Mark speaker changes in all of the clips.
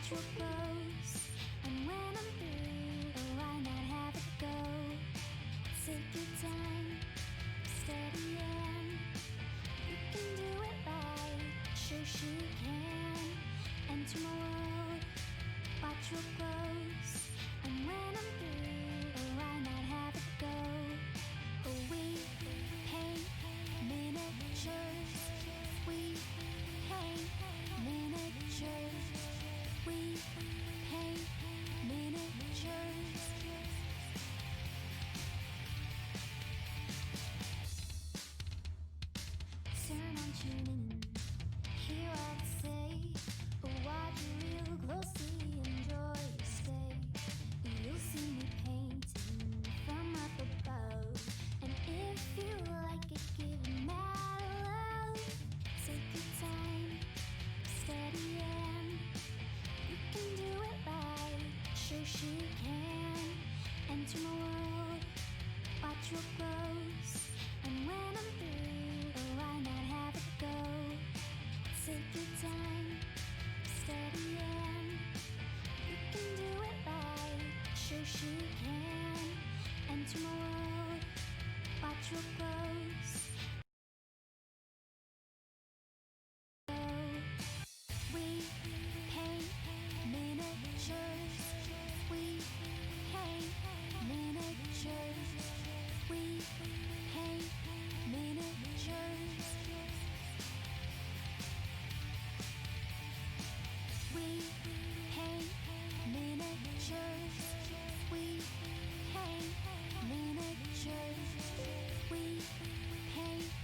Speaker 1: watch your clothes. And when I'm through, why not have it go? Take your time, steady and you can do it right. Shoshie can enter my world. Watch your clothes. And when I'm through, why not have it go? We paint miniatures. We paint miniatures. We paint miniatures. Turn on tuning, hear what I say. Watch real closely, enjoy your stay. You'll see me painting from up above. And if you like it, give mad love. Take your time, steady and you can do it right. Shoshie can enter my world. Watch your clothes. And when I'm through, why not have it go? Take your time, steady and you can do it right. Shoshie can enter my world. Watch your clothes. We paint miniatures. We paint miniatures. We paint miniatures. We paint miniatures. We paint miniatures. We paint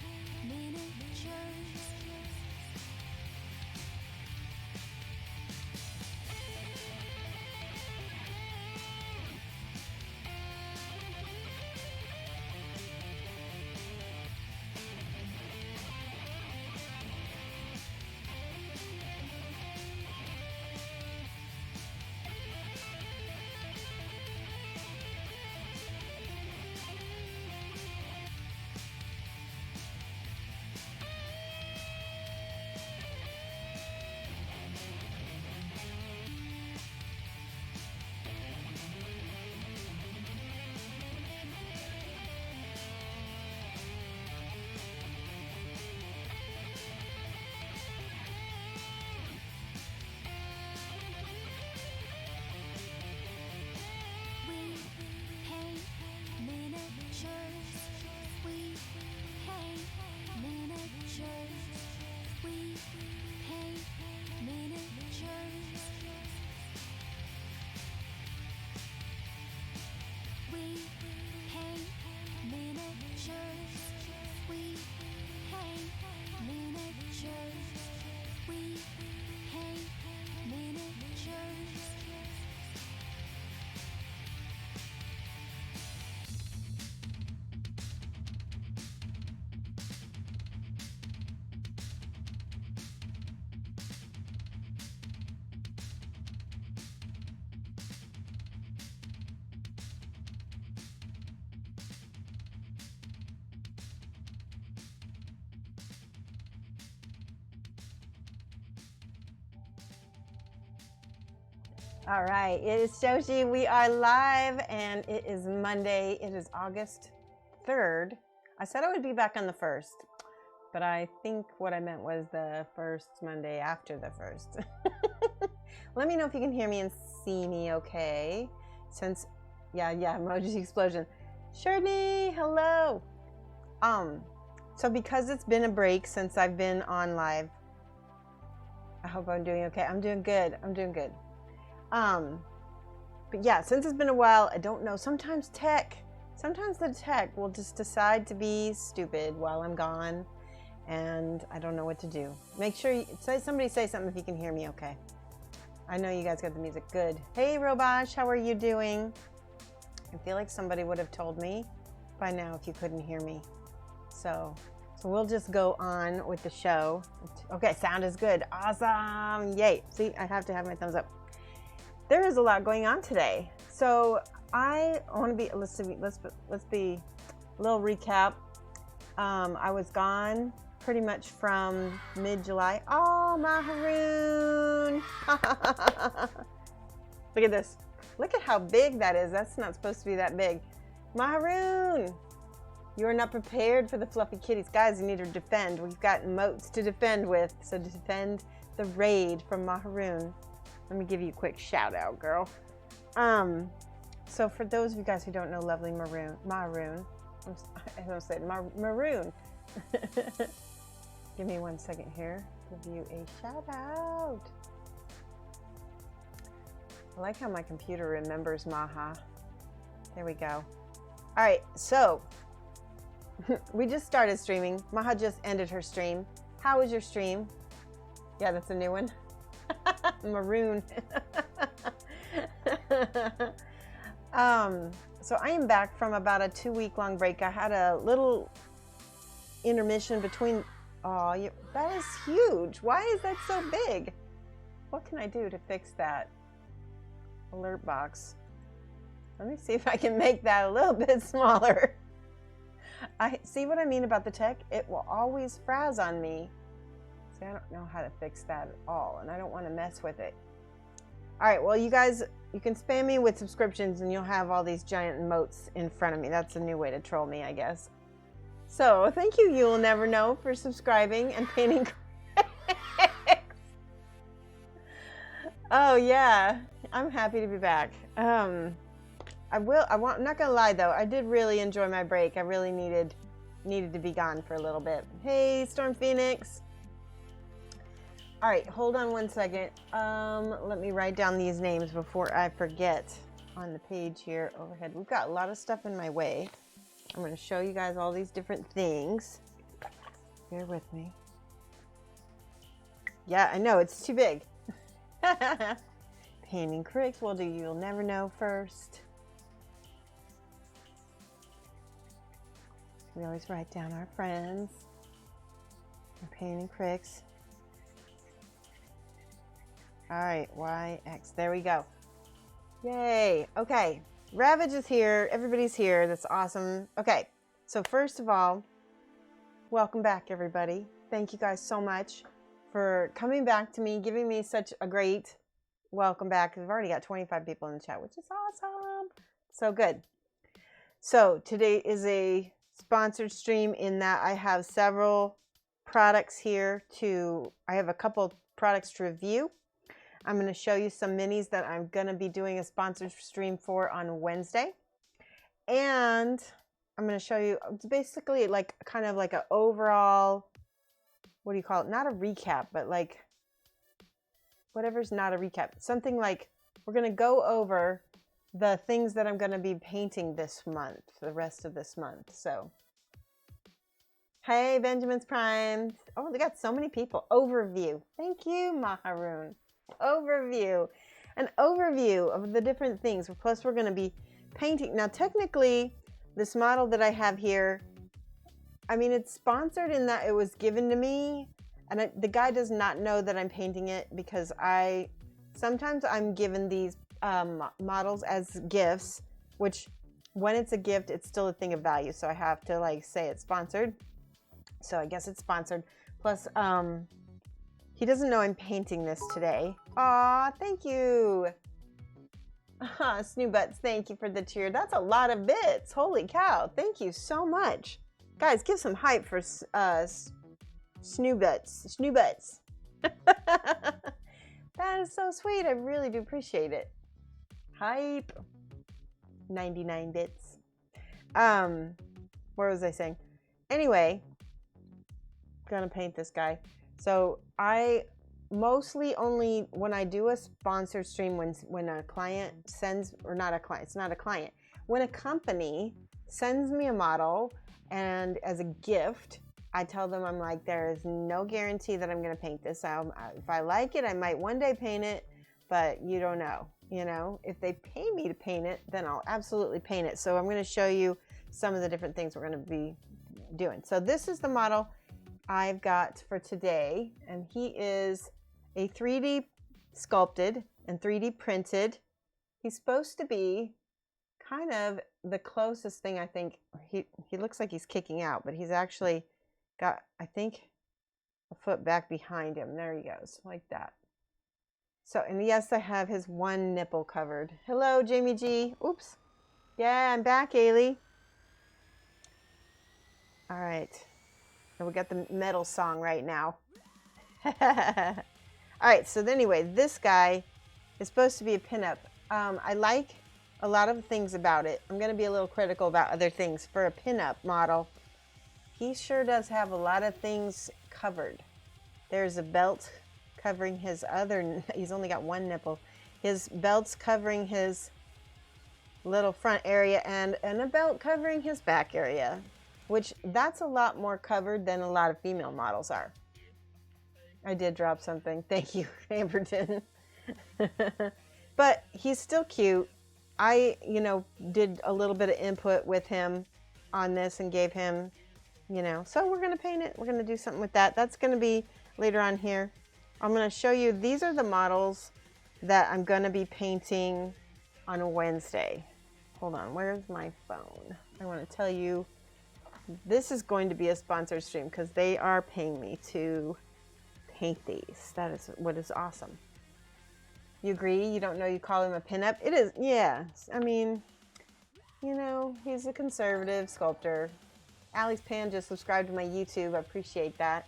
Speaker 1: miniatures. We paint miniatures. We paint miniatures. We paint miniatures. We paint miniatures. We paint miniatures. We paint miniatures.
Speaker 2: All right, it is Shoshie. We are live and it is Monday. It is August 3rd. I said I would be back on the 1st, but I think what I meant was the first Monday after the 1st. Let me know if you can hear me and see me okay. Since, yeah, emoji explosion. Shirley, hello. So because it's been a break since I've been on live, I hope I'm doing okay. I'm doing good. But yeah, since it's been a while, I don't know. Sometimes the tech will just decide to be stupid while I'm gone, and I don't know what to do. Make sure somebody say something if you can hear me okay. I know you guys got the music good. Hey, Robosh, how are you doing? I feel like somebody would have told me by now if you couldn't hear me. So we'll just go on with the show. Okay, sound is good. Awesome. Yay. See, I have to have my thumbs up. There is a lot going on today. So I want to be, let's be a little recap. I was gone pretty much from mid-July. Oh, Maharoon! Look at this. Look at how big that is. That's not supposed to be that big. Maharoon! You are not prepared for the fluffy kitties. Guys, you need to defend. We've got moats to defend with. So to defend the raid from Maharoon. Let me give you a quick shout out, girl. So for those of you guys who don't know lovely Maroon, I almost said Maroon. Give me 1 second here. Give you a shout out. I like how my computer remembers Maha. There we go. All right, so we just started streaming. Maha just ended her stream. How was your stream? Yeah, that's a new one. Maroon. So I am back from about a 2-week long break. I had a little intermission between. Oh, that is huge. Why is that so big? What can I do to fix that? Alert box. Let me see if I can make that a little bit smaller. I see what I mean about the tech. It will always frazz on me. See, I don't know how to fix that at all, and I don't want to mess with it. All right, well, you guys, you can spam me with subscriptions, and you'll have all these giant moats in front of me. That's a new way to troll me, I guess. So, thank you, You'll Never Know, for subscribing and painting. Oh, yeah. I'm happy to be back. I'm not gonna lie though, I did really enjoy my break. I really needed to be gone for a little bit. Hey, Storm Phoenix. All right, hold on 1 second. Let me write down these names before I forget on the page here overhead. We've got a lot of stuff in my way. I'm going to show you guys all these different things. Bear with me. Yeah, I know, it's too big. Painting Cricks, we'll do You'll Never Know first. We always write down our friends. We're Painting Cricks. All right, YX, there we go. Yay, okay. Ravage is here, everybody's here, that's awesome. Okay, so first of all, welcome back everybody. Thank you guys so much for coming back to me, giving me such a great welcome back. We've already got 25 people in the chat, which is awesome. So good. So today is a sponsored stream in that I have several products here I have a couple products to review. I'm going to show you some minis that I'm going to be doing a sponsored stream for on Wednesday. And I'm going to show you basically like kind of like an overall, what do you call it? Not a recap, but like whatever's not a recap. Something like we're going to go over the things that I'm going to be painting this month, the rest of this month. So, hey, Benjamin's Prime. Oh, they got so many people. Overview. Thank you, Maharoon. Overview. An overview of the different things. Plus, we're going to be painting. Now, technically, this model that I have here, I mean, it's sponsored in that it was given to me. And the guy does not know that I'm painting it because sometimes I'm given these models as gifts, which when it's a gift, it's still a thing of value. So I have to like say it's sponsored. So I guess it's sponsored. Plus, he doesn't know I'm painting this today. Aw, thank you. Snoobutts, thank you for the cheer. That's a lot of bits. Holy cow. Thank you so much. Guys, give some hype for Snoobutts. Snoobutts. That is so sweet. I really do appreciate it. Hype. 99 bits. What was I saying? Anyway, gonna paint this guy. So I mostly only, when I do a sponsored stream, when a client sends, or not a client, it's not a client. When a company sends me a model and as a gift, I tell them, I'm like, there is no guarantee that I'm going to paint this. If I like it, I might one day paint it, but you don't know. You know, if they pay me to paint it, then I'll absolutely paint it. So I'm going to show you some of the different things we're going to be doing. So this is the model I've got for today, and he is a 3D sculpted and 3D printed. He's supposed to be kind of the closest thing, I think. He looks like he's kicking out, but he's actually got, I think a foot back behind him. There he goes, like that. So, and yes, I have his one nipple covered. Hello, Jamie G. Oops. Yeah, I'm back, Ailey. All right. And we got the metal song right now. All right, so anyway, this guy is supposed to be a pinup. I like a lot of things about it. I'm going to be a little critical about other things. For a pinup model, he sure does have a lot of things covered. There's a belt covering his other, he's only got one nipple. His belt's covering his little front area and a belt covering his back area, which that's a lot more covered than a lot of female models are. I did drop something. Thank you, Amberton. But he's still cute. I, did a little bit of input with him on this and gave him, so we're going to paint it. We're going to do something with that. That's going to be later on here. I'm going to show you, these are the models that I'm going to be painting on Wednesday. Hold on, where's my phone? I want to tell you, this is going to be a sponsored stream because they are paying me to paint these. That is what is awesome. You agree? You don't know you call him a pinup? It is, yeah. I mean, he's a conservative sculptor. Alex Pan just subscribed to my YouTube. I appreciate that.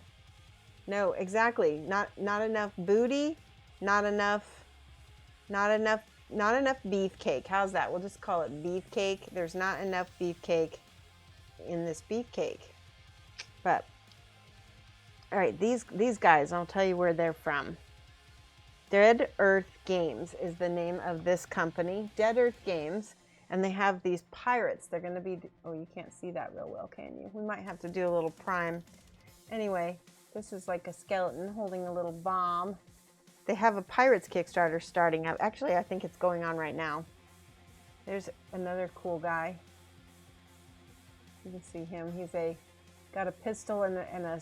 Speaker 2: No, exactly. Not enough booty, not enough beefcake. How's that? We'll just call it beefcake. There's not enough beefcake in this beefcake. But all right, these guys, I'll tell you where they're from. Dead Earth Games is the name of this company, Dead Earth Games, and they have these pirates. They're going to be, oh, you can't see that real well, can you? We might have to do a little prime. Anyway, this is like a skeleton holding a little bomb. They have a Pirates Kickstarter starting up. Actually, I think it's going on right now. There's another cool guy. You can see him. He's got a pistol and a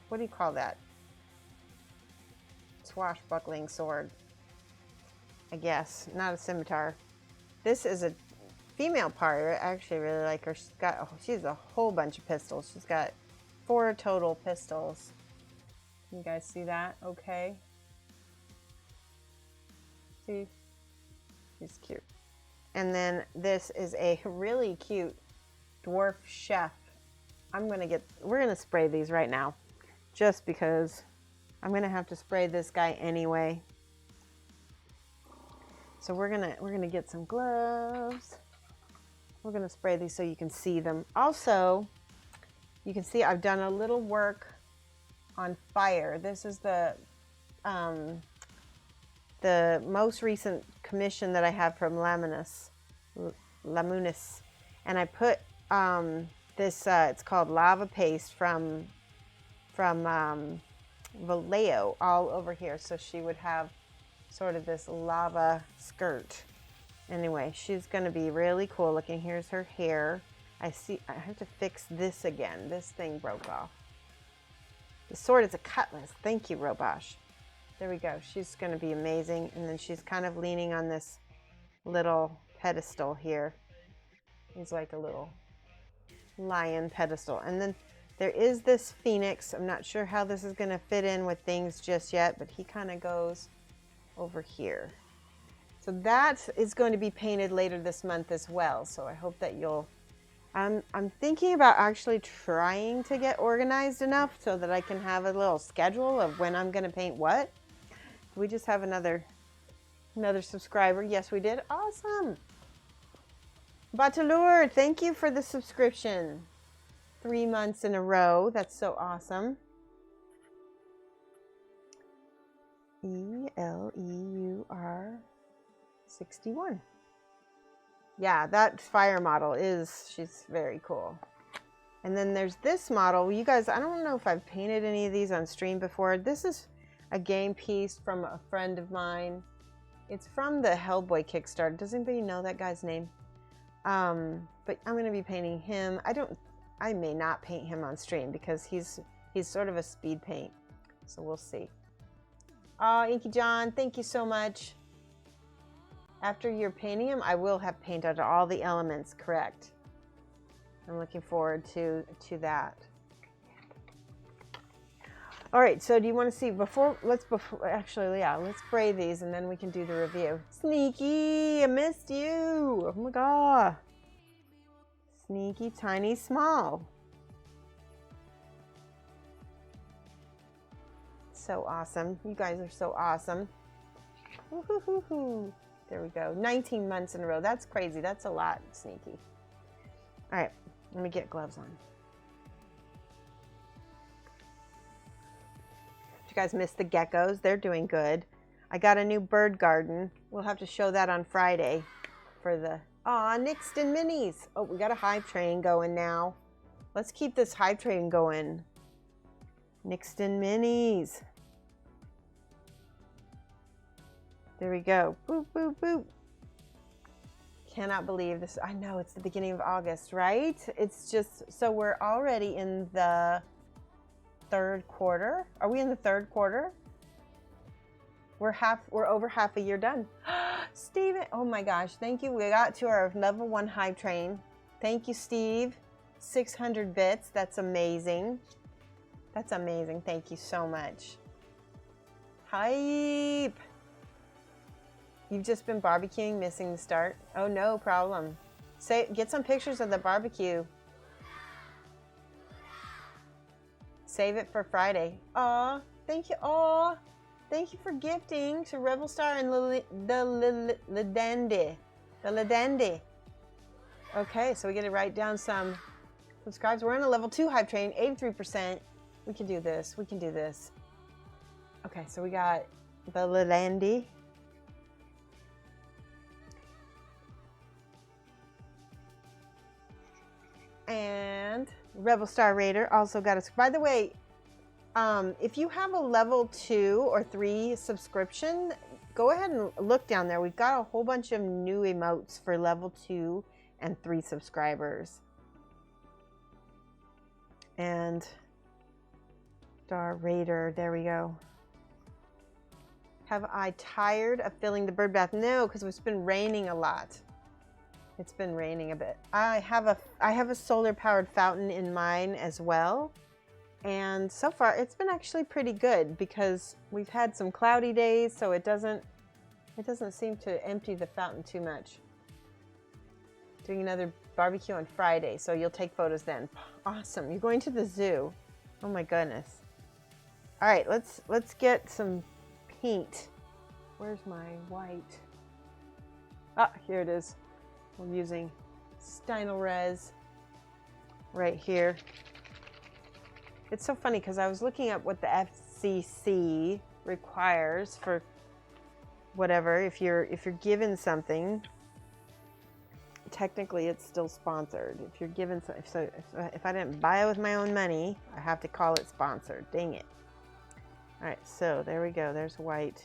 Speaker 2: what do you call that? Swashbuckling sword, I guess. Not a scimitar. This is a female pirate. I actually really like her. She has a whole bunch of pistols. She's got 4 total pistols. Can you guys see that? Okay. See? She's cute. And then this is a really cute dwarf chef. We're gonna spray these right now, just because I'm gonna have to spray this guy anyway. So we're gonna get some gloves. We're gonna spray these so you can see them. Also, you can see I've done a little work on fire. This is the most recent commission that I have from Lamunis, and I put this. It's called lava paste from Vallejo all over here, so she would have sort of this lava skirt. Anyway, she's going to be really cool looking. Here's her hair. I have to fix this again. This thing broke off. The sword is a cutlass. Thank you, Robosh. There we go. She's going to be amazing. And then she's kind of leaning on this little pedestal here. He's like a little lion pedestal. And then there is this phoenix. I'm not sure how this is going to fit in with things just yet, but he kind of goes over here. So that is going to be painted later this month as well. So I hope that you'll... I'm thinking about actually trying to get organized enough so that I can have a little schedule of when I'm going to paint what. We just have another subscriber. Yes, we did. Awesome. Batalur, thank you for the subscription. 3 months in a row. That's so awesome. ELEUR 61. Yeah, that fire model she's very cool. And then there's this model. You guys, I don't know if I've painted any of these on stream before. This is a game piece from a friend of mine. It's from the Hellboy Kickstarter. Does anybody know that guy's name? But I'm going to be painting him. I may not paint him on stream because he's sort of a speed paint. So we'll see. Oh, Inky John, thank you so much. After you're painting him, I will have painted all the elements correct. I'm looking forward to that. All right, so do you want to see actually, yeah, let's spray these and then we can do the review. Sneaky, I missed you. Oh my God. Sneaky, tiny, small. So awesome. You guys are so awesome. Woo-hoo-hoo-hoo. There we go. 19 months in a row. That's crazy. That's a lot, Sneaky. All right, let me get gloves on. Did you guys miss the geckos? They're doing good. I got a new bird garden. We'll have to show that on Friday for the... Aw, Nixton minis. Oh, we got a hive train going now. Let's keep this hive train going. Nixton minis. There we go. Boop, boop, boop. Cannot believe this. I know it's the beginning of August, right? It's just, so we're already in the third quarter. Are we in the third quarter? We're over half a year done. Steven, oh my gosh, thank you. We got to our level 1 hive train. Thank you, Steve. 600 bits. That's amazing. That's amazing. Thank you so much. Hype. You've just been barbecuing, missing the start. Oh, no problem. Get some pictures of the barbecue. Save it for Friday. Aw, thank you. Aw, thank you for gifting to Rebel Star and the Ladandi. Okay, so we get to write down some subscribes. We're on a level 2 hype train, 83%. We can do this. We can do this. Okay, so we got the Ladandi. And Rebel Star Raider also got us. By the way, if you have a level 2 or 3 subscription, go ahead and look down there. We've got a whole bunch of new emotes for level 2 and 3 subscribers. And Star Raider, there we go. Have I tired of filling the bird bath? No, because it's been raining a lot. It's been raining a bit. I have a solar powered fountain in mine as well. And so far it's been actually pretty good because we've had some cloudy days, so it doesn't seem to empty the fountain too much. Doing another barbecue on Friday, so you'll take photos then. Awesome. You're going to the zoo. Oh my goodness. All right, let's get some paint. Where's my white? Ah, here it is. We're using Stynylrez right here. It's so funny because I was looking at what the FCC requires for whatever. If you're given something, technically it's still sponsored. If you're given if I didn't buy it with my own money, I have to call it sponsored. Dang it. All right, so there we go. There's white.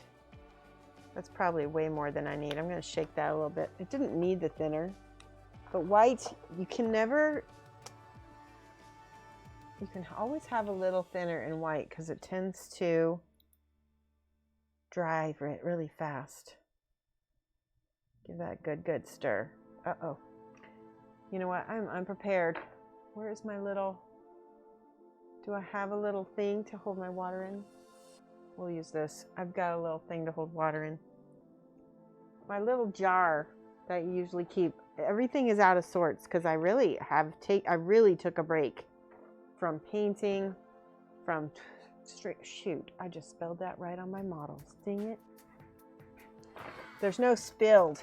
Speaker 2: That's probably way more than I need. I'm going to shake that a little bit. It didn't need the thinner. But white, you can always have a little thinner in white because it tends to dry really fast. Give that a good stir. Uh-oh. You know what? I'm unprepared. Where is my little... Do I have a little thing to hold my water in? We'll use this. I've got a little thing to hold water in. My little jar that you usually keep. Everything is out of sorts because I really took a break from painting, shoot, I just spelled that right on my models. Dang it. There's no spilled.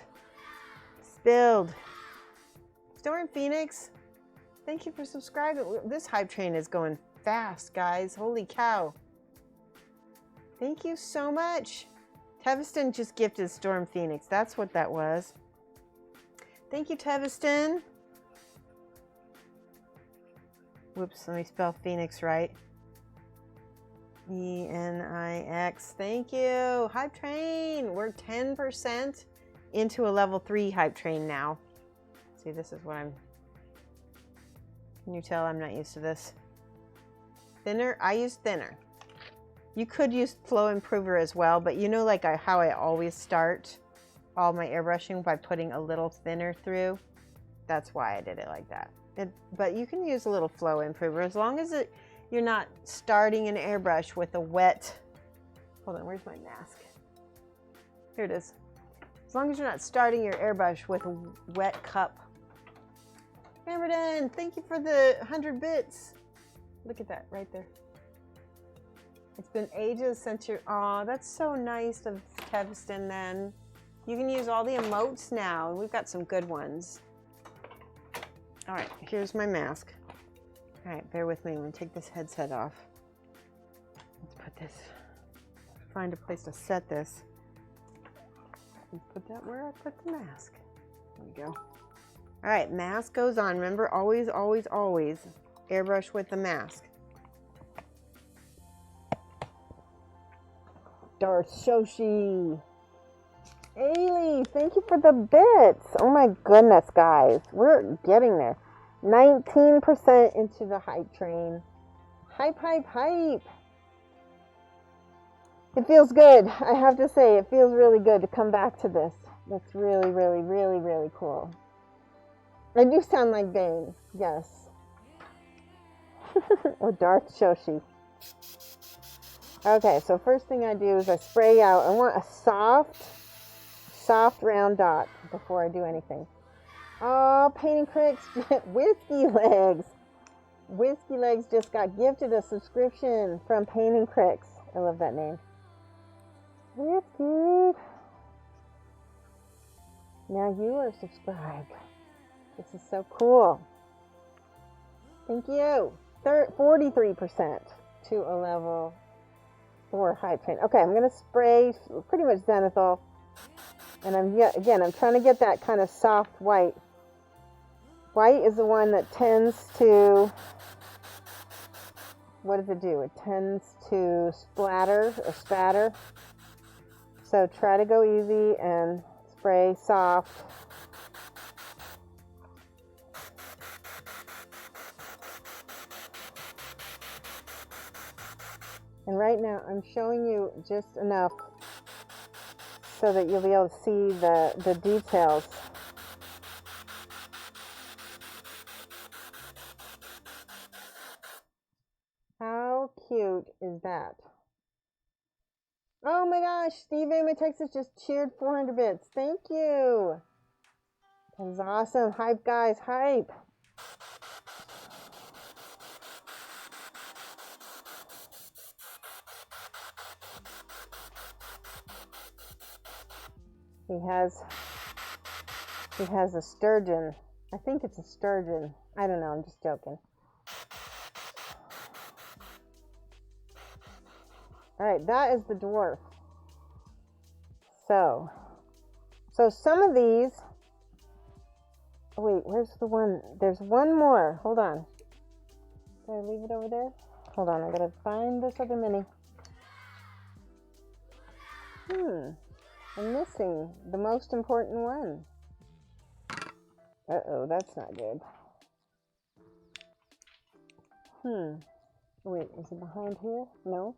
Speaker 2: Storm Phoenix, thank you for subscribing. This hype train is going fast, guys. Holy cow. Thank you so much. Teviston just gifted Storm Phoenix. That's what that was. Thank you, Teviston. Whoops, let me spell Phoenix right. E-N-I-X. Thank you. Hype train. We're 10% into a level 3 hype train now. See, this is what I'm... Can you tell I'm not used to this? Thinner? I use thinner. You could use Flow Improver as well, but you know like how I always start all my airbrushing by putting a little thinner through? That's why I did it like that. But you can use a little Flow Improver as long as you're not starting an airbrush with a wet, hold on, where's my mask? Here it is. As long as you're not starting your airbrush with a wet cup. Cameron, thank you for the 100 bits. Look at that right there. It's been ages since you're, aw, that's so nice of Kevston then. You can use all the emotes now, and we've got some good ones. All right, here's my mask. All right, bear with me. I'm gonna take this headset off. Let's put this, find a place to set this. And put that where I put the mask. There we go. All right, mask goes on. Remember, always, always, always airbrush with the mask. Darth Shoshie. Ailey, thank you for the bits. Oh my goodness, guys. We're getting there. 19% into the hype train. Hype, hype, hype. It feels good. I have to say, it feels really good to come back to this. That's really, really, really, really cool. I do sound like Bane, yes. Or Darth Shoshie. Okay, so first thing I do is I spray out. I want a soft round dot before I do anything. Oh, Painting Cricks, Whiskey Legs. Whiskey Legs just got gifted a subscription from Painting Cricks. I love that name. Whiskey. Now you are subscribed. This is so cool. Thank you. 43% to a level 4 hype train. Okay, I'm going to spray pretty much zenithal. And I'm trying to get that kind of soft white. White is the one that tends to, what does it do? It tends to splatter or spatter. So try to go easy and spray soft. And right now I'm showing you just enough so that you'll be able to see the details. How cute is that? Oh my gosh, Steve in Texas just cheered 400 bits. Thank you. That was awesome. Hype, guys, hype. He has a sturgeon. I think it's a sturgeon. I don't know, I'm just joking. Alright, that is the dwarf. So some of these, oh wait, where's the one? There's one more. Hold on. Did I leave it over there? Hold on, I gotta find this other mini. I'm missing the most important one. Uh-oh, that's not good. Wait, is it behind here? No.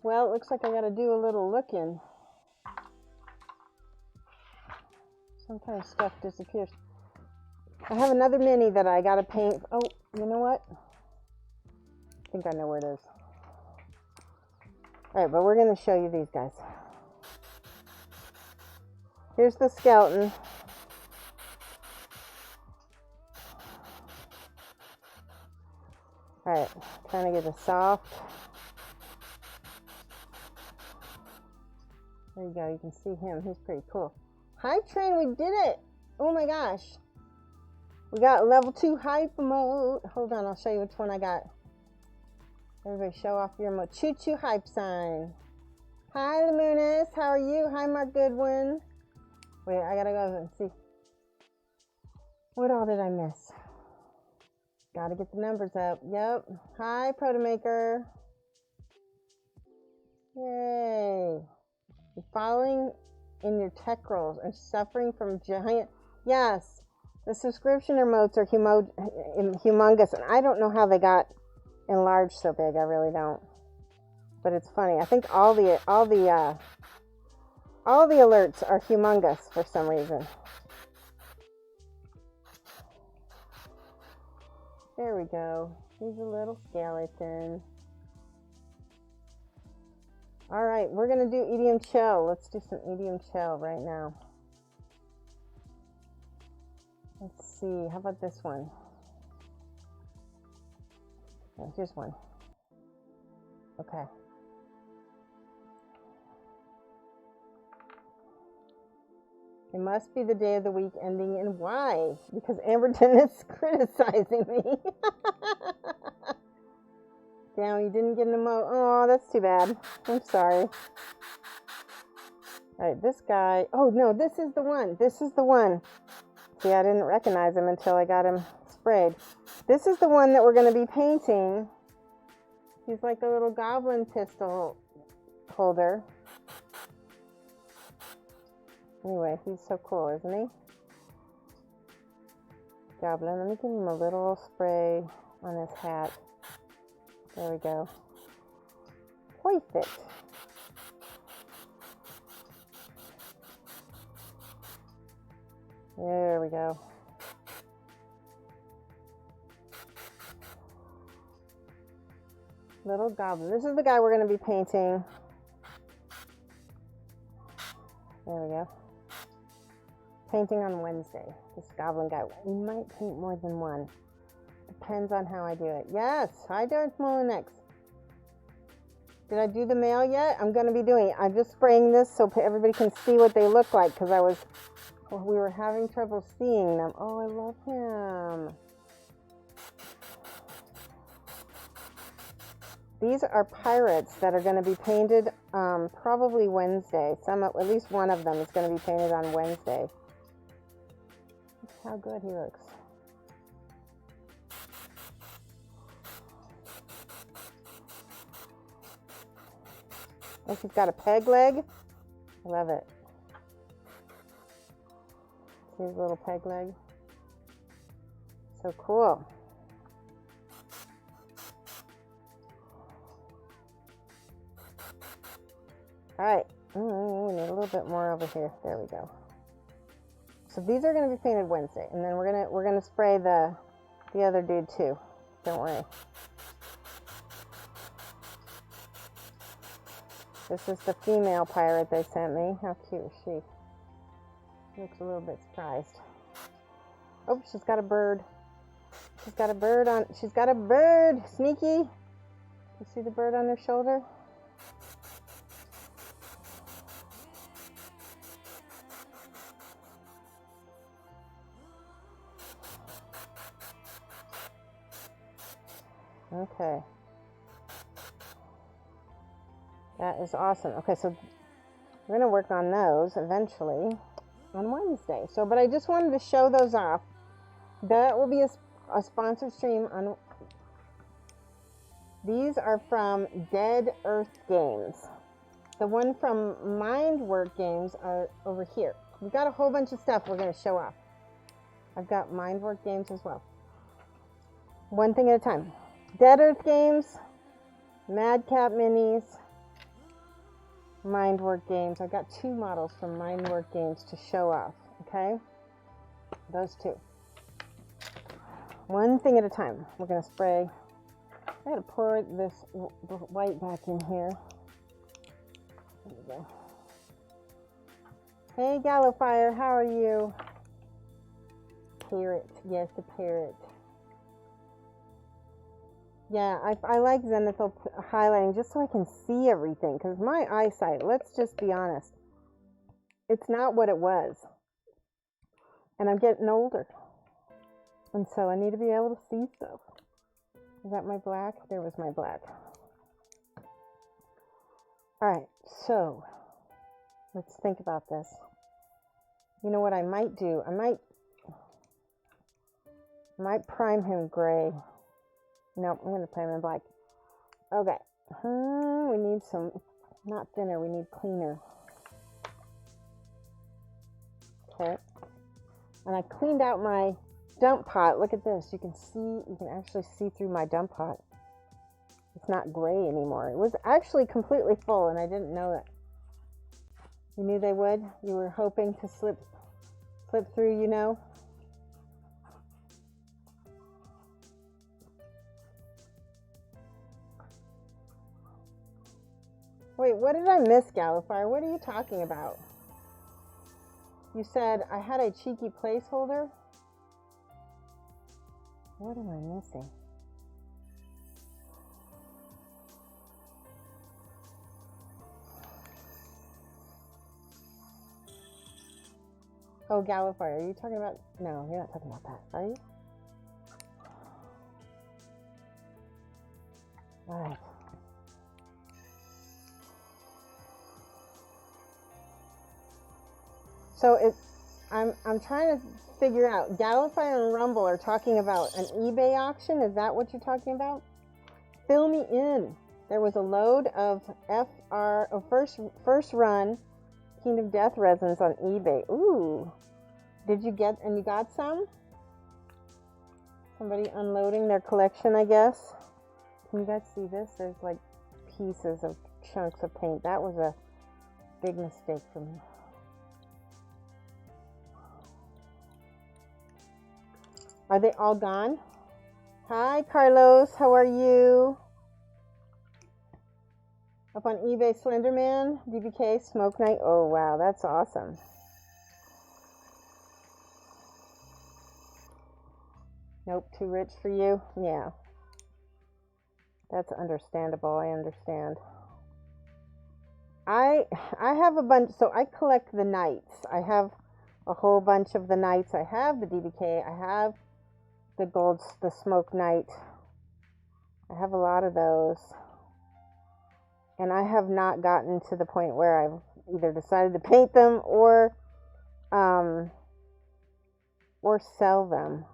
Speaker 2: Well, it looks like I gotta do a little looking. Sometimes stuff disappears. I have another mini that I gotta paint. Oh, you know what? I think I know where it is. Alright, but we're gonna show you these guys. Here's the skeleton. Alright, trying to get a soft. There you go, you can see him. He's pretty cool. Hype train, we did it! Oh my gosh. We got level 2 hype emote. Hold on, I'll show you which one I got. Everybody show off your emote. Choo choo hype sign. Hi Lamunis, how are you? Hi Mark Goodwin. Wait, I gotta go and see. What all did I miss? Gotta get the numbers up. Yep. Hi, Protomaker. Yay. You're following in your tech roles and suffering from giant... Yes. The subscription emotes are humongous. And I don't know how they got enlarged so big. I really don't. But it's funny. I think all the alerts are humongous for some reason. There we go. He's a little skeleton. All right, we're gonna do Idiom Chill. Let's do some Idiom Chill right now. Let's see, how about this one? Oh, here's one. Okay. It must be the day of the week ending in Y, because Amberton is criticizing me. Damn, you didn't get an emoji. Oh, that's too bad. I'm sorry. All right, this guy. Oh, no, this is the one. This is the one. See, I didn't recognize him until I got him sprayed. This is the one that we're going to be painting. He's like a little goblin pistol holder. Anyway, he's so cool, isn't he? Goblin. Let me give him a little spray on his hat. There we go. Perfect. There we go. Little goblin. This is the guy we're going to be painting. There we go. Painting on Wednesday. This goblin guy. We might paint more than one. Depends on how I do it. Yes. Hi, Darth Maul next. Did I do the mail yet? I'm going to be doing it. I'm just spraying this so everybody can see what they look like, because we were having trouble seeing them. Oh, I love him. These are pirates that are going to be painted probably Wednesday. At least one of them is going to be painted on Wednesday. Look how good he looks. Oh, he's got a peg leg. I love it. See his little peg leg? So cool. All right, we need a little bit more over here. There we go. So these are going to be painted Wednesday, and then we're gonna spray the other dude too. Don't worry. This is the female pirate they sent me. How cute is she? Looks a little bit surprised. Oh, she's got a bird. She's got a bird on. She's got a bird. Sneaky. You see the bird on her shoulder? Okay. That is awesome. Okay, so we're going to work on those eventually on Wednesday. But I just wanted to show those off. That will be a sponsored stream on. These are from Dead Earth Games. The one from Mindwork Games are over here. We've got a whole bunch of stuff we're going to show off. I've got Mindwork Games as well. One thing at a time. Dead Earth Games, Madcap Minis, Mindwork Games. I've got 2 models from Mindwork Games to show off, okay? Those 2. One thing at a time. We're going to spray. I got to pour this white back in here. There we go. Hey, Gallowfire, how are you? Parrot. Yes, the parrot. Yeah, I like zenithal highlighting just so I can see everything, because my eyesight, let's just be honest, it's not what it was. And I'm getting older. And so I need to be able to see stuff. Is that my black? There was my black. Alright, so let's think about this. You know what I might do? I might prime him gray. No, I'm going to prime him black. Okay. We need some, not thinner, we need cleaner. Okay. And I cleaned out my dump pot. Look at this. You can actually see through my dump pot. It's not gray anymore. It was actually completely full, and I didn't know it. You knew they would? You were hoping to slip through, you know? Wait, what did I miss, Gallifire? What are you talking about? You said I had a cheeky placeholder? What am I missing? Oh, Gallifire, are you talking about... No, you're not talking about that, are you? Alright. So I'm trying to figure out, Gallifire and Rumble are talking about an eBay auction. Is that what you're talking about? Fill me in. There was a load of first run Kingdom Death resins on eBay. Ooh. Did you get, and you got some? Somebody unloading their collection, I guess. Can you guys see this? There's like pieces of chunks of paint. That was a big mistake for me. Are they all gone? Hi, Carlos. How are you? Up on eBay, Slenderman, DBK, Smoke Night. Oh, wow. That's awesome. Nope, too rich for you? Yeah. That's understandable. I understand. I have a bunch. So I collect the knights. I have a whole bunch of the knights. I have the DBK. I have the Smoke Knight. I have a lot of those. And I have not gotten to the point where I've either decided to paint them or sell them.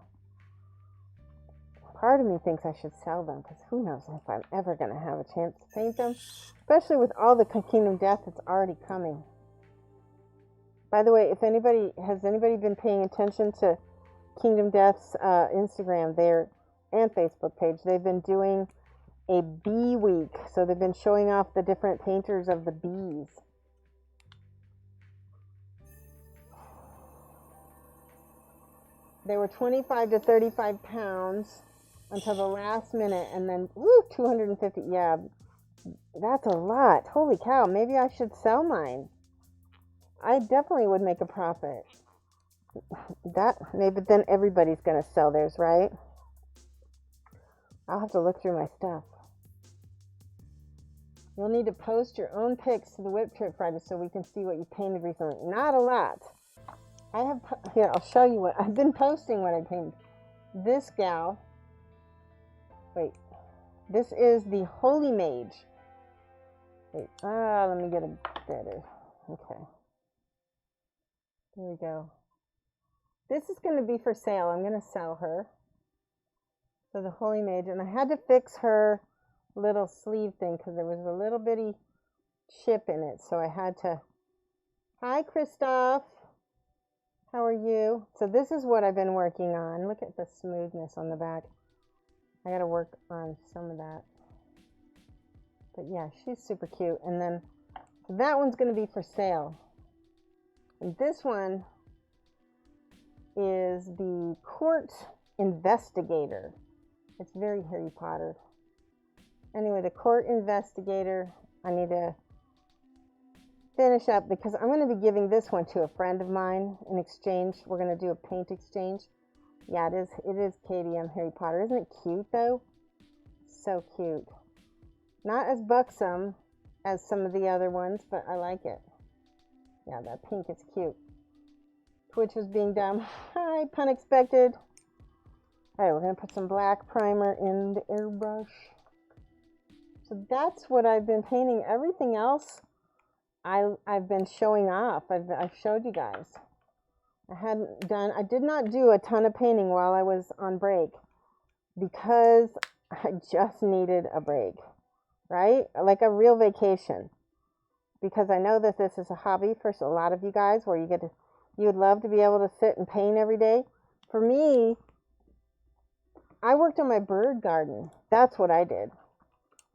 Speaker 2: Part of me thinks I should sell them, because who knows if I'm ever going to have a chance to paint them, especially with all the Kingdom Death that's already coming. By the way, has anybody been paying attention to Kingdom Death's Instagram and Facebook page? They've been doing a bee week, so they've been showing off the different painters of the bees. They were 25 to 35 pounds until the last minute, and then, woo, 250. Yeah, that's a lot. Holy cow, maybe I should sell mine. I definitely would make a profit. Maybe then everybody's going to sell theirs, right? I'll have to look through my stuff. You'll need to post your own pics to the Whip Trip Friday so we can see what you painted recently. Not a lot. Here, I'll show you what I've been posting. What I painted. This gal. Wait, this is the Holy Mage. Wait, let me get a better. Okay, there we go. This is going to be for sale. I'm going to sell her. So the Holy Mage, and I had to fix her little sleeve thing because there was a little bitty chip in it. So I had to. Hi, Christoph. How are you? So this is what I've been working on. Look at the smoothness on the back. I got to work on some of that. But yeah, she's super cute. And then that one's going to be for sale. And this one is the Court Investigator. It's very Harry Potter. Anyway, the Court Investigator, I need to finish up because I'm going to be giving this one to a friend of mine in exchange. We're going to do a paint exchange. Yeah, it is KDM Harry Potter. Isn't it cute, though? So cute. Not as buxom as some of the other ones, but I like it. Yeah, that pink is cute. Twitch was being dumb. Hi, pun expected. All right, we're going to put some black primer in the airbrush. So that's what I've been painting. Everything else I've been showing off. I've showed you guys. I did not do a ton of painting while I was on break because I just needed a break, right? Like a real vacation. Because I know that this is a hobby for a lot of you guys where you would love to be able to sit and paint every day. For me, I worked on my bird garden. That's what I did.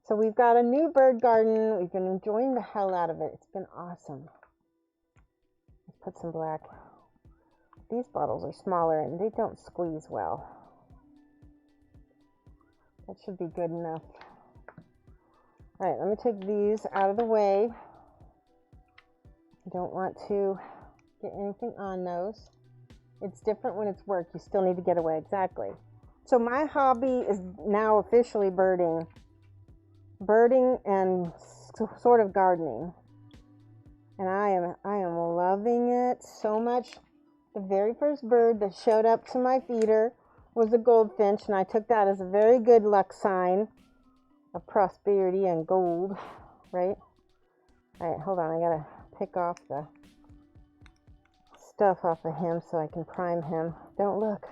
Speaker 2: So we've got a new bird garden. We've been enjoying the hell out of it. It's been awesome. Let's put some black. These bottles are smaller and they don't squeeze well. That should be good enough. All right, let me take these out of the way. I don't want to get anything on those. It's different when it's work. You still need to get away. Exactly. So my hobby is now officially birding. Birding and sort of gardening. And I am loving it so much. The very first bird that showed up to my feeder was a goldfinch, and I took that as a very good luck sign of prosperity and gold, right? All right, hold on. I gotta pick off the stuff off of him so I can prime him. Don't look.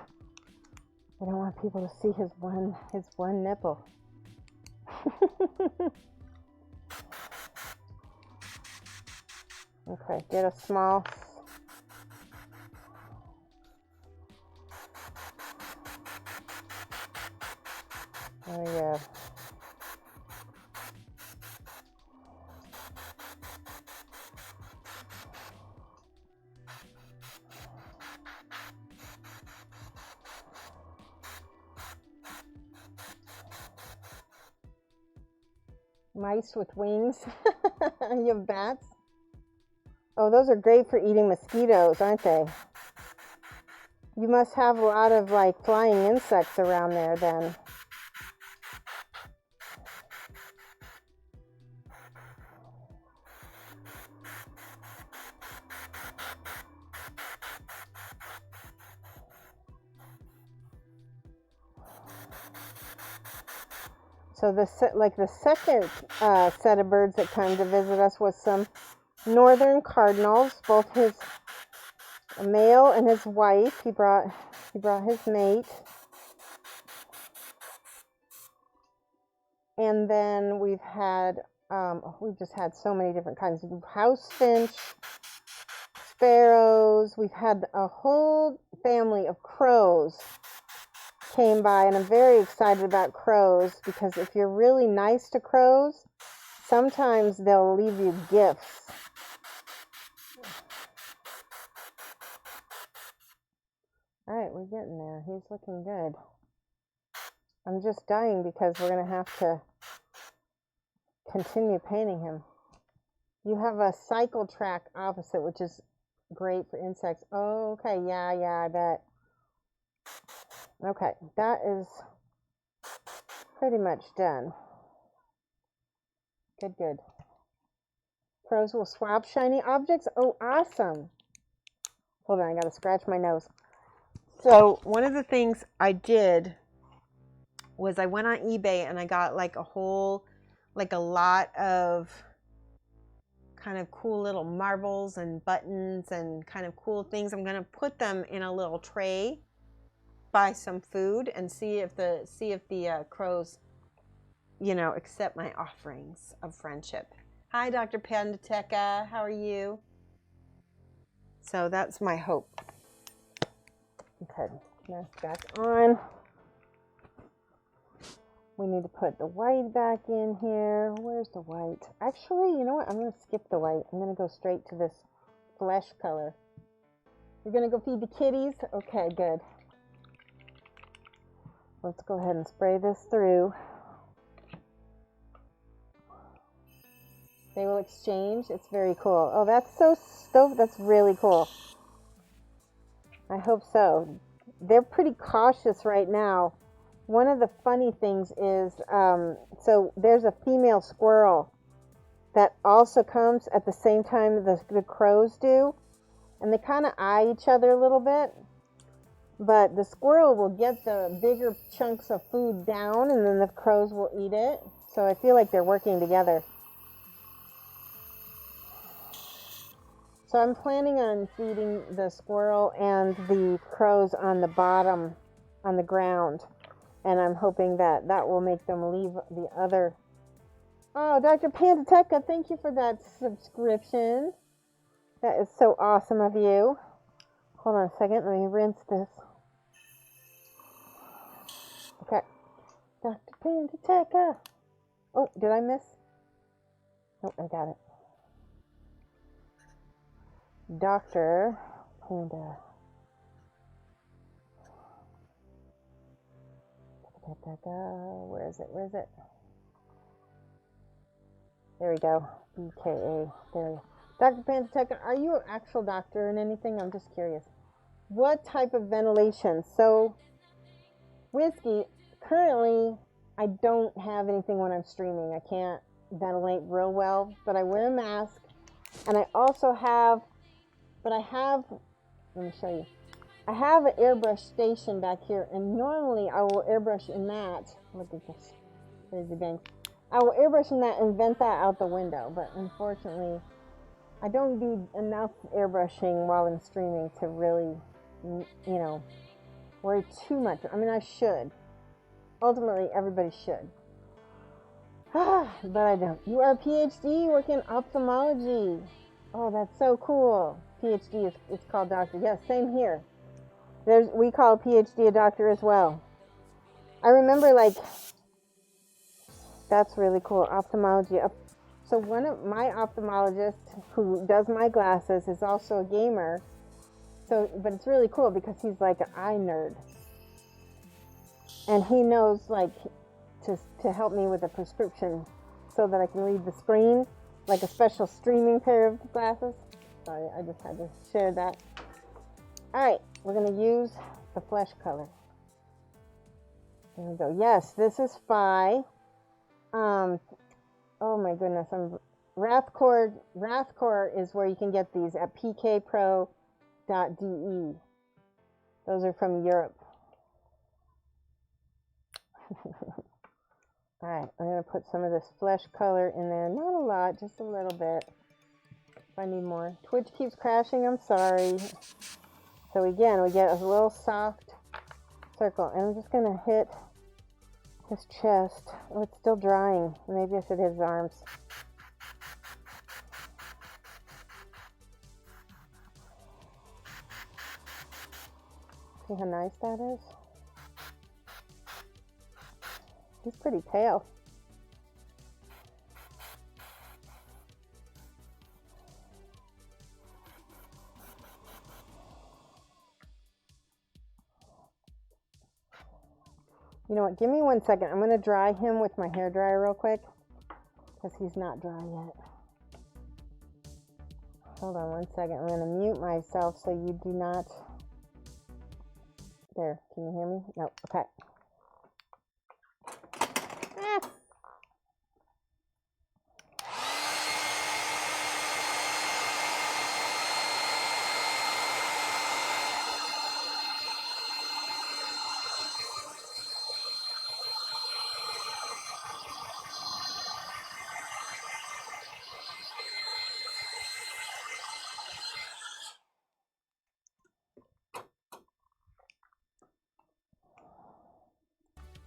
Speaker 2: I don't want people to see his one nipple. Okay, get a small. There we go. Mice with wings. You have bats? Oh, those are great for eating mosquitoes, aren't they? You must have a lot of like flying insects around there then. So the second set of birds that came to visit us was some northern cardinals, both his male and his wife. He brought his mate. And then we've just had so many different kinds of house finch, sparrows. We've had a whole family of crows came by, and I'm very excited about crows because if you're really nice to crows, sometimes they'll leave you gifts. All right, we're getting there. He's looking good. I'm just dying because we're going to have to continue painting him. You have a cycle track opposite, which is great for insects. Oh, okay. Yeah, I bet. Okay, that is pretty much done. Good. Crows will swap shiny objects. Oh, awesome. Hold on, I gotta scratch my nose. So one of the things I did was I went on eBay and I got like a lot of kind of cool little marbles and buttons and kind of cool things. I'm gonna put them in a little tray, buy some food, and see if the crows, accept my offerings of friendship. Hi, Dr. Pandateca. How are you? So that's my hope. Okay, mask back on. We need to put the white back in here. Where's the white? Actually, you know what? I'm going to skip the white. I'm going to go straight to this flesh color. You're going to go feed the kitties? Okay, good. Let's go ahead and spray this through. They will exchange. It's very cool. Oh, that's really cool. I hope so. They're pretty cautious right now. One of the funny things is, so there's a female squirrel that also comes at the same time the crows do. And they kind of eye each other a little bit. But the squirrel will get the bigger chunks of food down, and then the crows will eat it. So I feel like they're working together. So I'm planning on feeding the squirrel and the crows on the bottom, on the ground. And I'm hoping that will make them leave the other. Oh, Dr. Pandateca, thank you for that subscription. That is so awesome of you. Hold on a second, let me rinse this. Okay. Dr. Pandateca. Oh, did I miss? Oh, I got it. Dr. Panda. Where is it? There we go. BKA. There we go. Dr. Pantotech, are you an actual doctor in anything? I'm just curious. What type of ventilation? So, Whiskey, currently, I don't have anything when I'm streaming. I can't ventilate real well, but I wear a mask. And I also have, let me show you. I have an airbrush station back here, and normally I will airbrush in that. Look at this crazy bang. I will airbrush in that and vent that out the window, but unfortunately, I don't do enough airbrushing while I'm streaming to really, you know, worry too much. I mean, I should. Ultimately, everybody should. But I don't. You are a PhD working in ophthalmology. Oh, that's so cool. PhD is it's called doctor. Yes, same here. We call a PhD a doctor as well. I remember, like, that's really cool. Ophthalmology. So one of my ophthalmologists who does my glasses is also a gamer. So, but it's really cool because he's like an eye nerd. And he knows, like, to help me with a prescription so that I can read the screen, like a special streaming pair of glasses. Sorry, I just had to share that. All right, we're going to use the flesh color. There we go. Yes, this is Phi. Oh my goodness, Wrathcore is where you can get these at pkpro.de. Those are from Europe. Alright, I'm going to put some of this flesh color in there. Not a lot, just a little bit. If I need more. Twitch keeps crashing, I'm sorry. So again, we get a little soft circle. And I'm just going to hit his chest. Oh, it's still drying. Maybe I should hit his arms. See how nice that is? He's pretty pale. You know what? Give me 1 second. I'm going to dry him with my hairdryer real quick because he's not dry yet. Hold on 1 second. I'm going to mute myself so you do not. There. Can you hear me? No. Okay.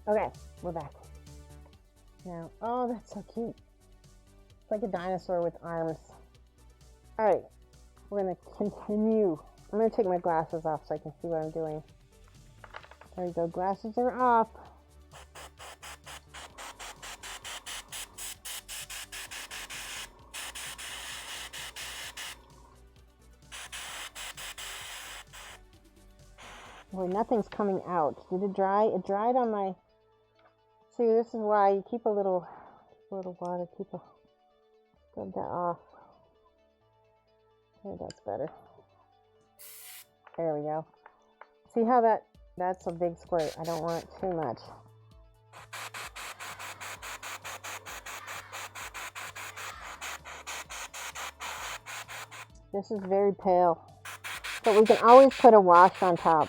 Speaker 2: Okay, we're back. Now, oh, that's so cute. It's like a dinosaur with arms. All right, we're gonna continue. I'm gonna take my glasses off so I can see what I'm doing. There we go, glasses are off. Boy, nothing's coming out. Did it dry? It dried on my... See, this is why you keep a little water. Rub that off. Okay, that's better. There we go. See how that's a big squirt. I don't want too much. This is very pale. But we can always put a wash on top.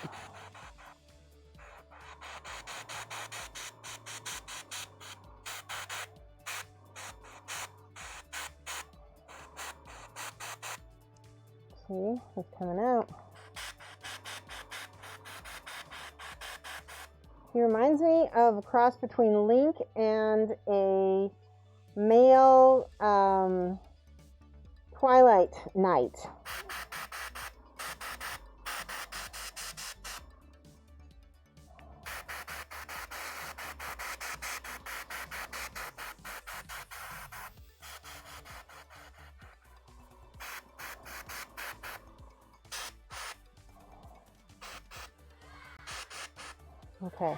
Speaker 2: See, it's coming out. He reminds me of a cross between Link and a male Twilight Knight. Okay,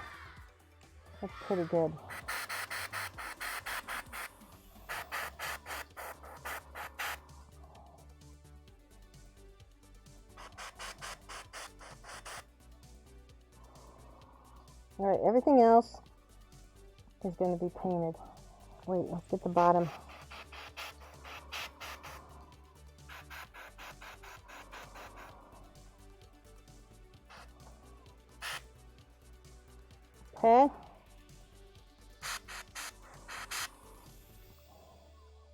Speaker 2: that's pretty good. All right, everything else is going to be painted. Wait, let's get the bottom. Okay.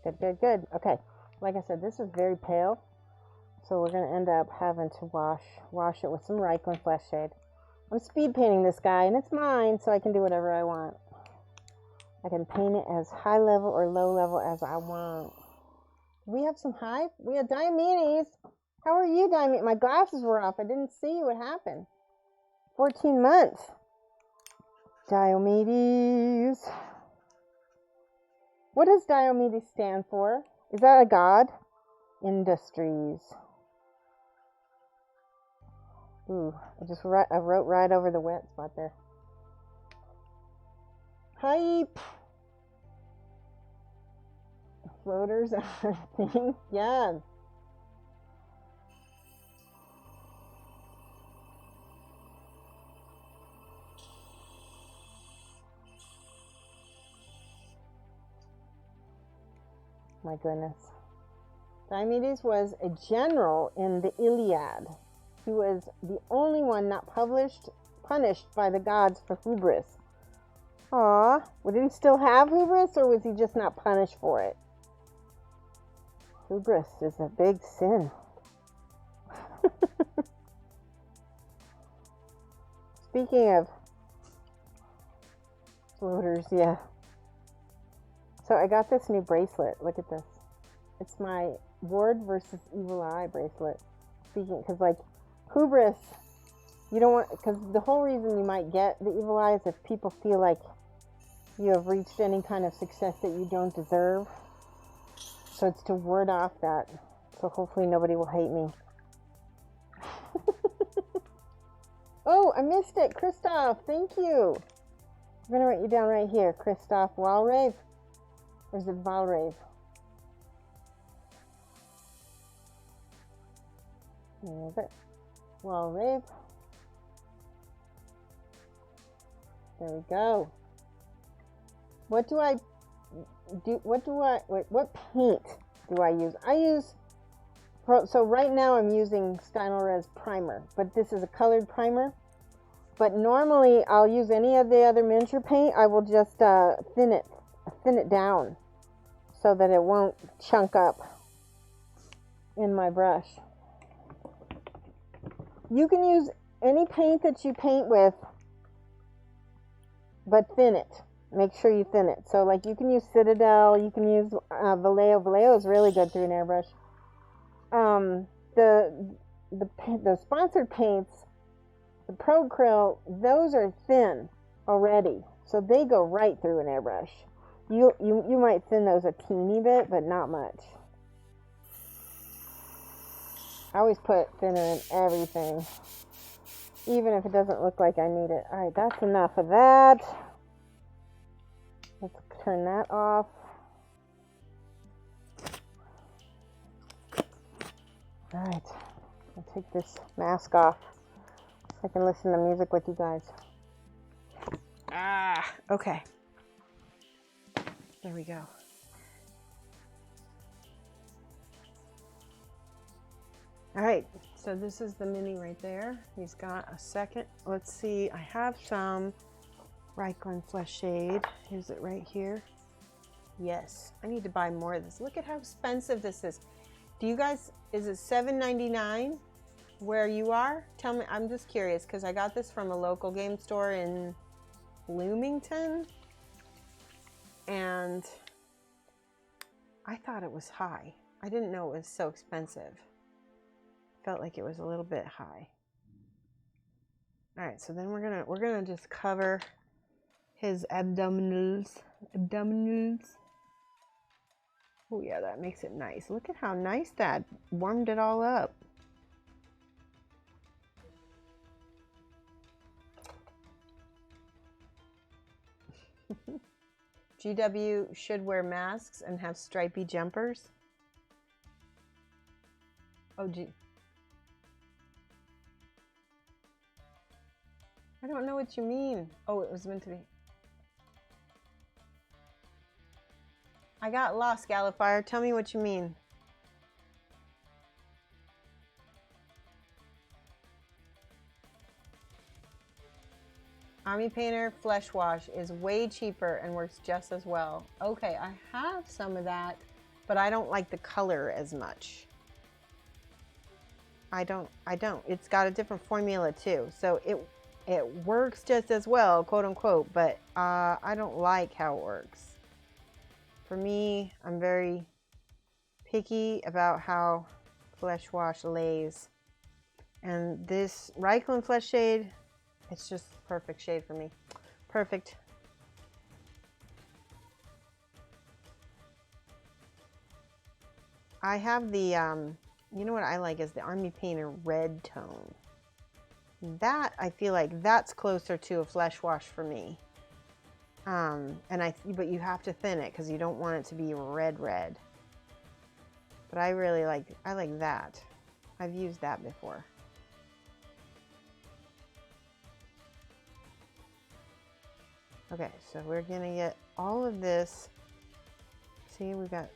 Speaker 2: Good, good, good. Okay. Like I said, this is very pale. So we're going to end up having to wash it with some Raiklin Flesh Shade. I'm speed painting this guy, and it's mine, so I can do whatever I want. I can paint it as high level or low level as I want. We have some high. We have Diomedes. How are you, Diomedes? My glasses were off. I didn't see what happened. 14 months. Diomedes. What does Diomedes stand for? Is that a god? Industries. Ooh, I wrote right over the wet spot there. Hype. Floaters are a thing. Yeah. My goodness. Diomedes was a general in the Iliad. He was the only one not punished by the gods for hubris. Aw, well, did he still have hubris, or was he just not punished for it? Hubris is a big sin. Speaking of floaters, yeah. So I got this new bracelet. Look at this. It's my Ward versus Evil Eye bracelet. Speaking, because like hubris, you don't want, because the whole reason you might get the evil eye is if people feel like you have reached any kind of success that you don't deserve. So it's to ward off that. So hopefully nobody will hate me. Oh, I missed it. Christoph, thank you. I'm going to write you down right here. Christoph Walrave. Or is it Valrave? There's it. Walrave. There we go. What do I do? What paint do I use? So right now I'm using Stynylrez primer, but this is a colored primer. But normally I'll use any of the other miniature paint. I will just thin it down so that it won't chunk up in my brush. You can use any paint that you paint with, but thin it. Make sure you thin it. So like you can use Citadel, you can use Vallejo. Vallejo is really good through an airbrush. The sponsored paints, the Pro Acryl, those are thin already, so they go right through an airbrush. You might thin those a teeny bit, but not much. I always put thinner in everything, even if it doesn't look like I need it. All right, that's enough of that. Let's turn that off. All right, I'll take this mask off so I can listen to music with you guys. Okay. There we go. All right, so this is the mini right there. He's got a second. Let's see, I have some Raiklin Flesh Shade. Is it right here? Yes, I need to buy more of this. Look at how expensive this is. Do you guys, is it $7.99 where you are? Tell me, I'm just curious because I got this from a local game store in Bloomington and I thought it was high. I didn't know it was so expensive. Felt like it was a little bit high. All right, so then we're gonna just cover his abdominals. Oh yeah, that makes it nice. Look at how nice that warmed it all up. GW should wear masks and have stripy jumpers. Oh gee. I don't know what you mean. Oh, it was meant to be. I got lost, Gallifire. Tell me what you mean. Army Painter Flesh Wash is way cheaper and works just as well. Okay, I have some of that, but I don't like the color as much. I don't. It's got a different formula too, so it works just as well, quote unquote, but I don't like how it works. For me, I'm very picky about how Flesh Wash lays. And this Raiklin Flesh Shade, it's just perfect shade for me. Perfect. I have the, you know what I like is the Army Painter Red tone. That, I feel like that's closer to a Flesh Wash for me. But you have to thin it because you don't want it to be red. But I really like that. I've used that before. Okay, so we're gonna get all of this. See, we got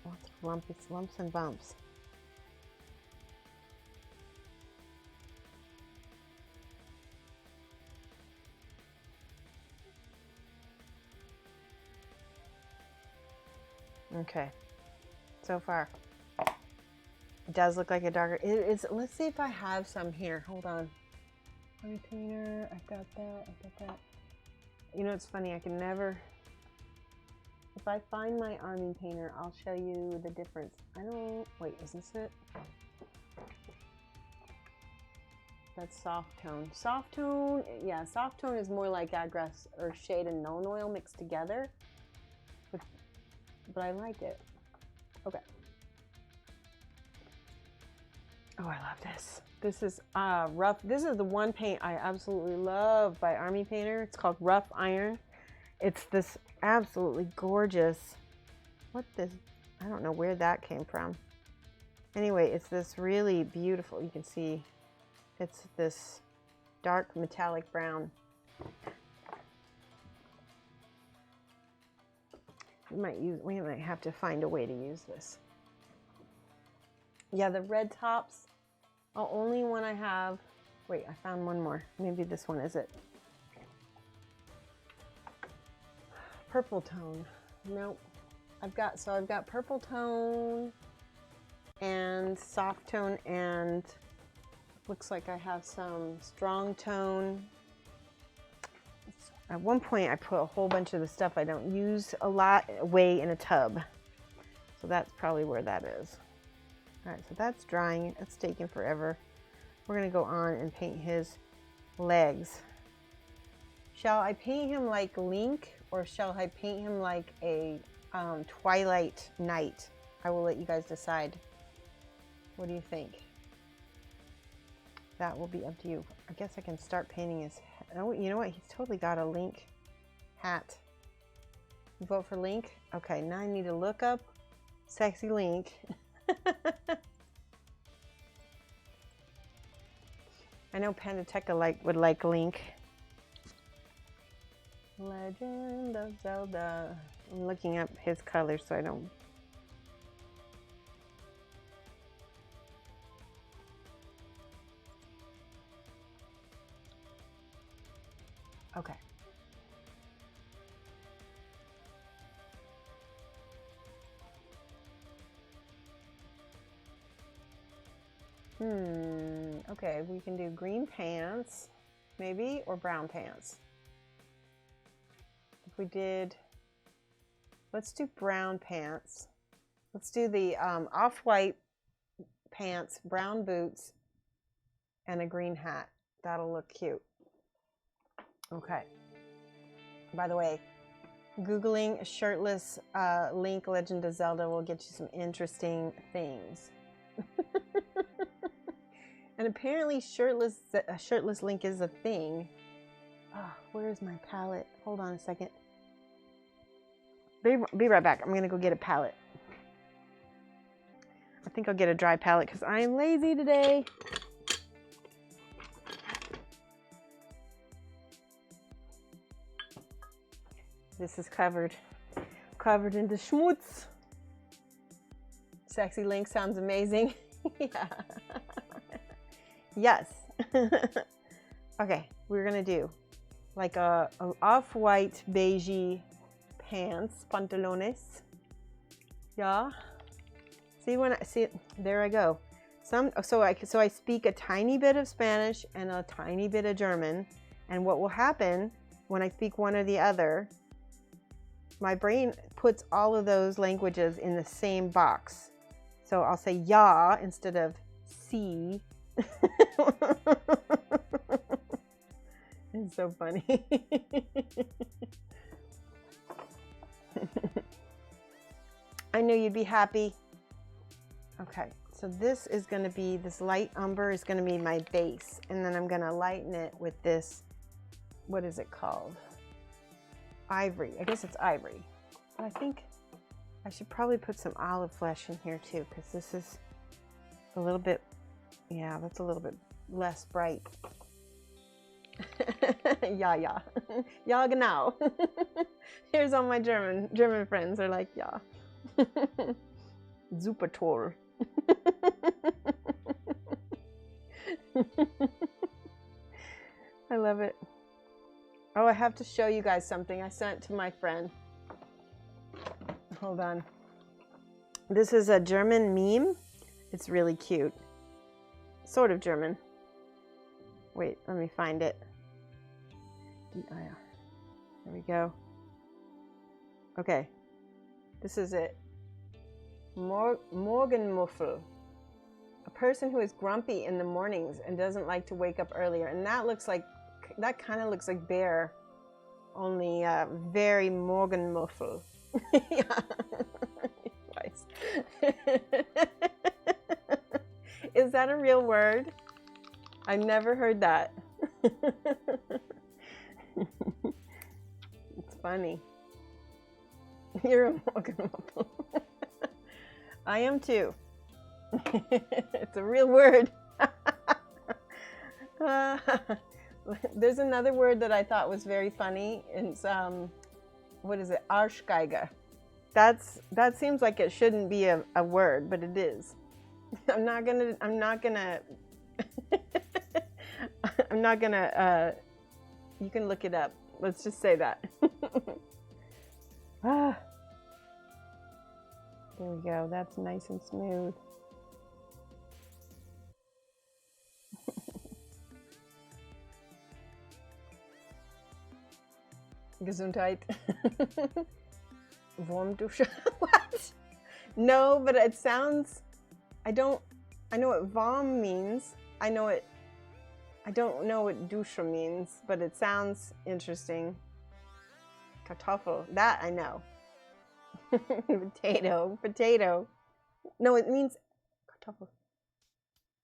Speaker 2: lots of lumps and bumps. Okay, so far it does look like a darker. It is. Let's see if I have some here. Hold on. Army Painter. I've got that. I've got that. You know, it's funny. I can never. If I find my Army Painter, I'll show you the difference. I don't. Wait, is this it? That's soft tone. Soft tone. Yeah, soft tone is more like Address or Shade and Known Oil mixed together. But I like it. Okay. Oh, I love this. This is rough. This is the one paint I absolutely love by Army Painter. It's called Rough Iron. It's this absolutely gorgeous. What this? I don't know where that came from. Anyway, it's this really beautiful. You can see it's this dark metallic brown. We might have to find a way to use this. Yeah, the red tops are only one I have. Wait, I found one more. Maybe this one is it. Purple tone. Nope. I've got purple tone and soft tone, and looks like I have some strong tone. At one point, I put a whole bunch of the stuff I don't use a lot away in a tub. So that's probably where that is. All right, so that's drying. It's taking forever. We're gonna go on and paint his legs. Shall I paint him like Link, or shall I paint him like a Twilight Knight? I will let you guys decide. What do you think? That will be up to you. I guess I can start painting his head. Oh, you know what? He's totally got a Link hat. You vote for Link? Okay, now I need to look up Sexy Link. I know Pandateca would like Link. Legend of Zelda. I'm looking up his color so I don't. Okay. Okay, we can do green pants, maybe, or brown pants. If we did, let's do brown pants. Let's do the off-white pants, brown boots, and a green hat. That'll look cute. Okay. By the way, Googling shirtless Link Legend of Zelda will get you some interesting things. And apparently shirtless Link is a thing. Oh, where's my palette? Hold on a second. Be right back. I'm gonna go get a palette. I think I'll get a dry palette because I am lazy today. This is covered in the schmutz. Sexy Link sounds amazing. Yeah. Yes. Okay, we're gonna do like a off-white beigey pants, pantalones. Yeah. See when I see it, there I go. So I speak a tiny bit of Spanish and a tiny bit of German, and what will happen when I speak one or the other, my brain puts all of those languages in the same box. So I'll say ja instead of si. It's so funny. I knew you'd be happy. Okay, so this is going to be, this light umber is going to be my base. And then I'm going to lighten it with this, what is it called? Ivory. I guess it's ivory. But I think I should probably put some olive flesh in here too, because this is a little bit, yeah, that's a little bit less bright. Ja, ja. Ja, genau. Here's all my German friends are like, ja. Super toll. I love it. Oh, I have to show you guys something I sent to my friend. Hold on. This is a German meme. It's really cute. Sort of German. Wait, let me find it. There we go. Okay. This is it. Morgenmuffel. A person who is grumpy in the mornings and doesn't like to wake up earlier. And that looks like, that kind of looks like bear. Only very Morgenmuffel. Yeah. Is that a real word? I've never heard that. It's funny. You're a Morgenmuffel. I am too. It's a real word. There's another word that I thought was very funny. It's what is it? Arschgeiger. That seems like it shouldn't be a word, but it is. I'm not gonna you can look it up. Let's just say that. Ah. There we go. That's nice and smooth. Gesundheit. Warmdusche. What? No, but it sounds, I know what warm means. I don't know what Dusche means, but it sounds interesting. Kartoffel, that I know. Potato. No, it means Kartoffel.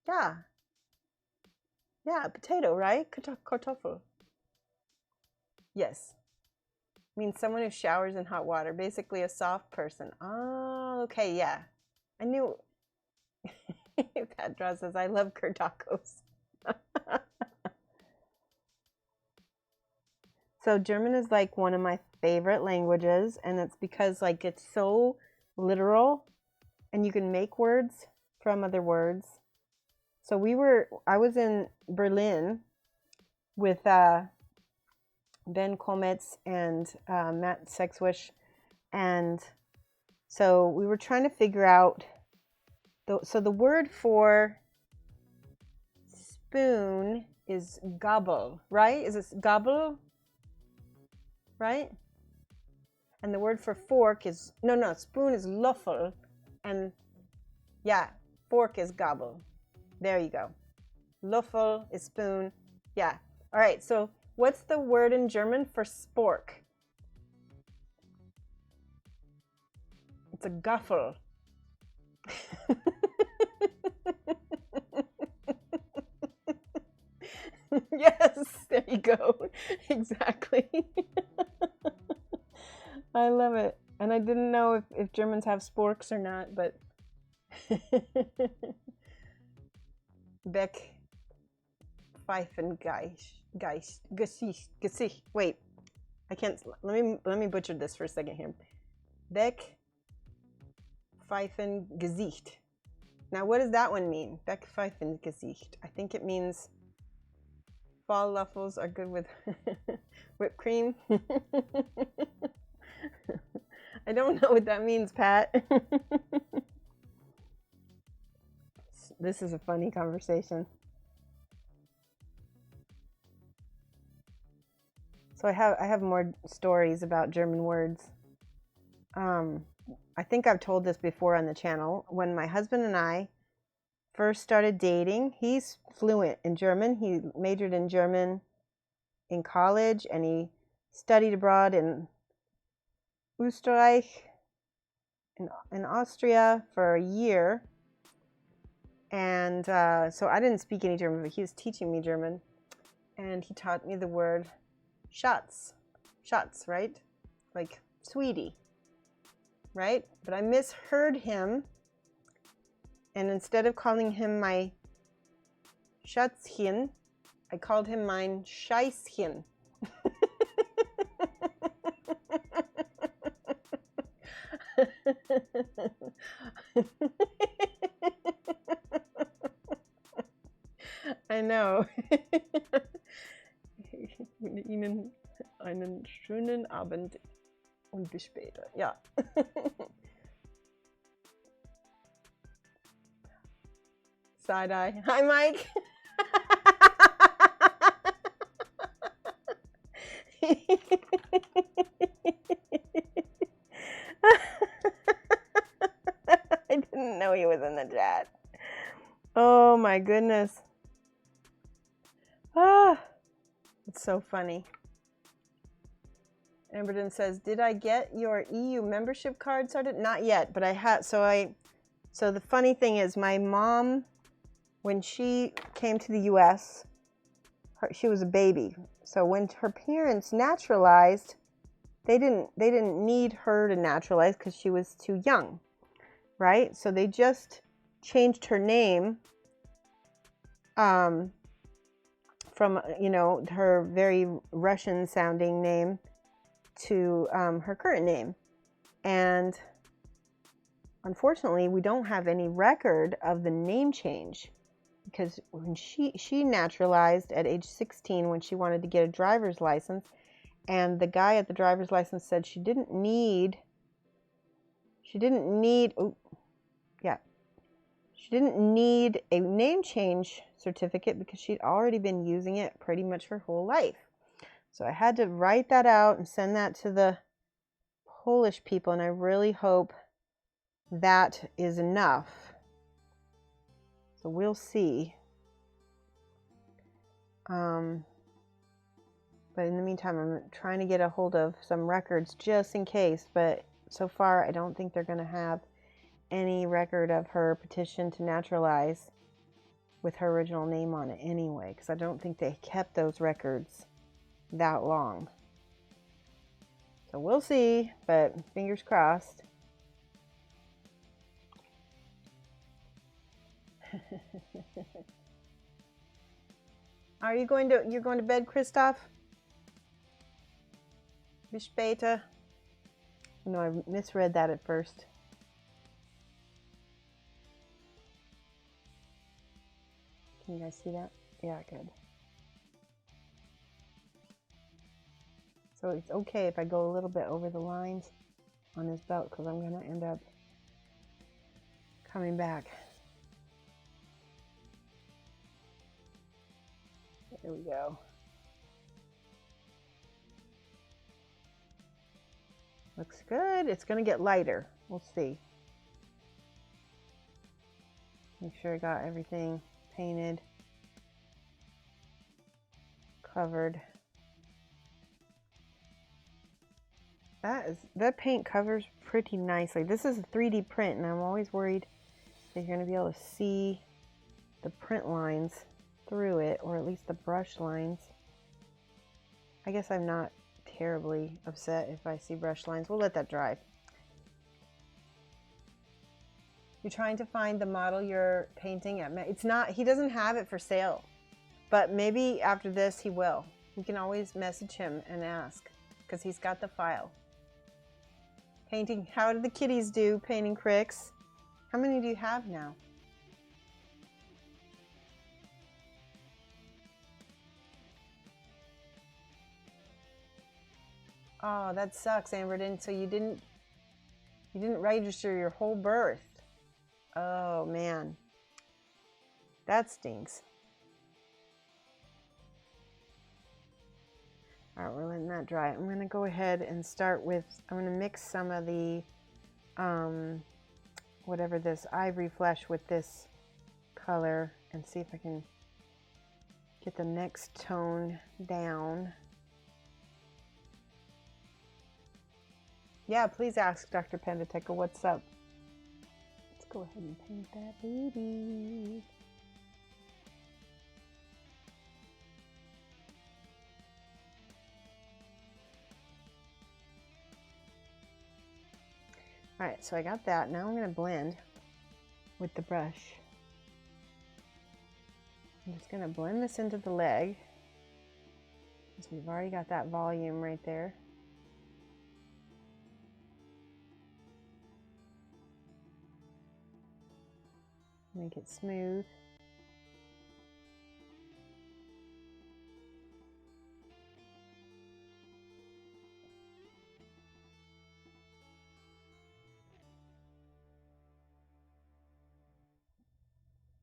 Speaker 2: Yeah, potato, right? Kartoffel. Yes. Means someone who showers in hot water, basically a soft person. Oh, okay, yeah. I knew. Petra says, I love Kurtakos. So German is like one of my favorite languages, and it's because like it's so literal and you can make words from other words. So I was in Berlin with Ben Kometz and Matt Sexwish, and so we were trying to figure out the word for spoon is Gabel, right? Is it Gabel? Right? And the word for fork is, no, spoon is Löffel, and yeah, fork is Gabel. There you go. Löffel is spoon. Yeah. All right, so what's the word in German for spork? It's a Gaffel. Yes, there you go. Exactly. I love it. And I didn't know if Germans have sporks or not, but Beck Pfeifengeist. Gesicht. Wait. I can't. Let me butcher this for a second here. Backpfeifengesicht. Now, what does that one mean? Backpfeifengesicht. I think it means Falafels are good with whipped cream. I don't know what that means, Pat. This is a funny conversation. So I have more stories about German words. I think I've told this before on the channel. When my husband and I first started dating, he's fluent in German. He majored in German in college, and he studied abroad in Österreich, in Austria for a year. And so I didn't speak any German, but he was teaching me German. And he taught me the word Schatz. Schatz, right? Like sweetie, right? But I misheard him. And instead of calling him my Schatzchen, I called him mein Scheißchen. I know. Ihnen einen schönen Abend und bis später. Ja. Side-eye. Hi, Mike. I didn't know he was in the chat. Oh my goodness. Ah, it's so funny. Amberden says, "Did I get your EU membership card started?" Not yet, but I had. So the funny thing is, my mom, when she came to the U.S., she was a baby. So when her parents naturalized, they didn't need her to naturalize because she was too young, right? So they just changed her name from, her very Russian sounding name to her current name. And unfortunately, we don't have any record of the name change, because when she naturalized at age 16 when she wanted to get a driver's license, and the guy at the driver's license said she didn't need a name change certificate because she'd already been using it pretty much her whole life. So I had to write that out and send that to the Polish people, and I really hope that is enough. So we'll see. But in the meantime, I'm trying to get a hold of some records just in case. But so far, I don't think they're going to have any record of her petition to naturalize with her original name on it anyway, because I don't think they kept those records that long. So we'll see, but fingers crossed. You're going to bed, Christoph? Bis später. No, I misread that at first. Can you guys see that? Yeah, good. So it's okay if I go a little bit over the lines on this belt, because I'm going to end up coming back. There we go. Looks good. It's going to get lighter. We'll see. Make sure I got everything painted, covered. That paint covers pretty nicely. This is a 3D print, and I'm always worried that you're going to be able to see the print lines through it, or at least the brush lines. I guess I'm not terribly upset if I see brush lines. We'll let that dry. You're trying to find the model you're painting at. It's not, he doesn't have it for sale, but maybe after this he will. You can always message him and ask. because he's got the file. Painting, how did the kitties do, Painting Cricks? How many do you have now? Oh, that sucks, Amberden. So you didn't register your whole birth. Oh man, that stinks. All right, we're letting that dry. I'm gonna go ahead and start with, I'm gonna mix some of the, whatever this ivory flesh with this color and see if I can get the next tone down. Yeah, please ask Dr. Pendateca what's up. Let's go ahead and paint that baby. All right, so I got that. Now I'm going to blend with the brush. I'm just going to blend this into the leg, because we've already got that volume right there. Make it smooth.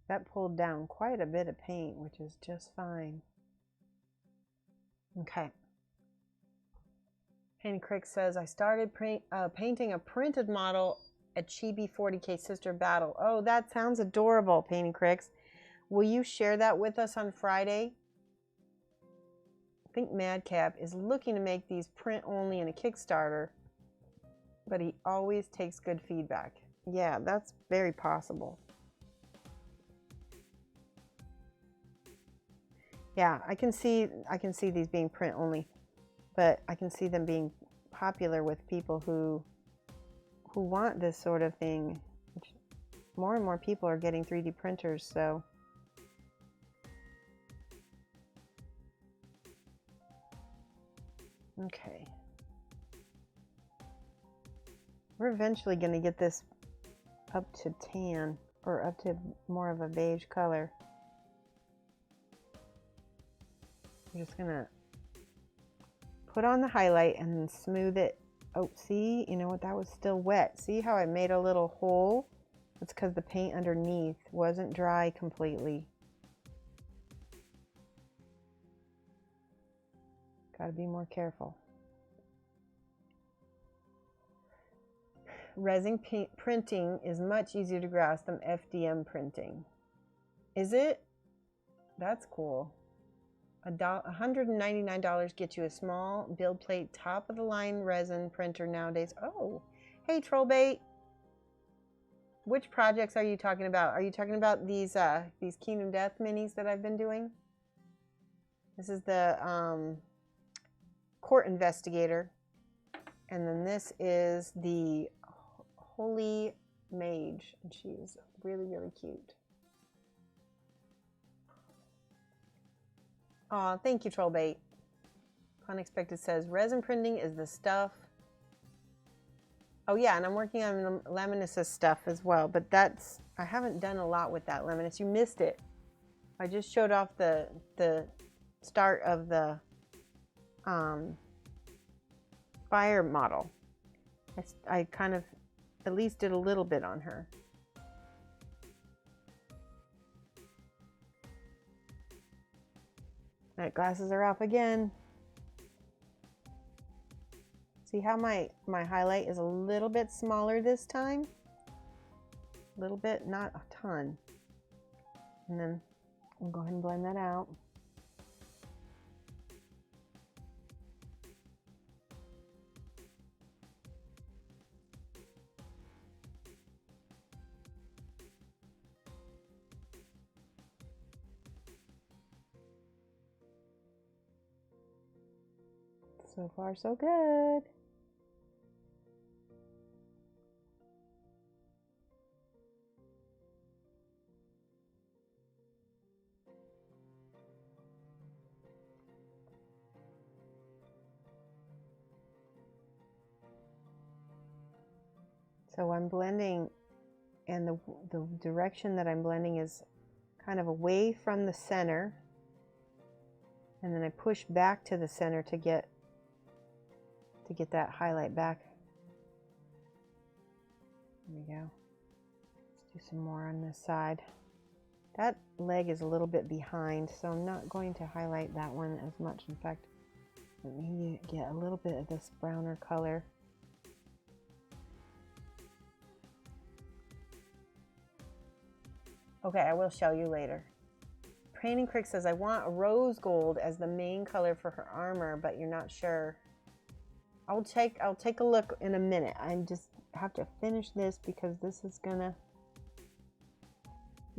Speaker 2: That pulled down quite a bit of paint, which is just fine. Okay. Painting Crick says, I started painting a printed model at Chibi 40K Sister Battle. Oh, that sounds adorable, Painting Cricks. Will you share that with us on Friday? I think Madcap is looking to make these print only in a Kickstarter, but he always takes good feedback. Yeah, that's very possible. Yeah, I can see these being print only, but I can see them being popular with people who want this sort of thing. More and more people are getting 3D printers, so okay. We're eventually going to get this up to tan, or up to more of a beige color. I'm just going to put on the highlight and then smooth it. Oh, see, you know what, that was still wet. See how I made a little hole? That's because the paint underneath wasn't dry completely. Got to be more careful. Resin printing is much easier to grasp than FDM printing. Is it? That's cool. $199 gets you a small build plate, top of the line resin printer nowadays. Oh, hey Trollbait. Which projects are you talking about? Are you talking about these Kingdom Death minis that I've been doing? This is the Court Investigator, and then this is the Holy Mage, and she's really, really cute. Aw, thank you, Trollbait. Unexpected says, resin printing is the stuff. Oh yeah, and I'm working on Laminis's stuff as well, but I haven't done a lot with that Laminis. You missed it. I just showed off the start of the fire model. I kind of at least did a little bit on her. Alright, glasses are off again. See how my highlight is a little bit smaller this time? A little bit, not a ton. And then we'll go ahead and blend that out. So far, so good. So I'm blending, and the direction that I'm blending is kind of away from the center, and then I push back to the center to get that highlight back. There we go. Let's do some more on this side. That leg is a little bit behind, so I'm not going to highlight that one as much. In fact, let me get a little bit of this browner color. Okay, I will show you later. Painting Crick says, I want a rose gold as the main color for her armor, but you're not sure. I'll take a look in a minute. I just have to finish this because this is gonna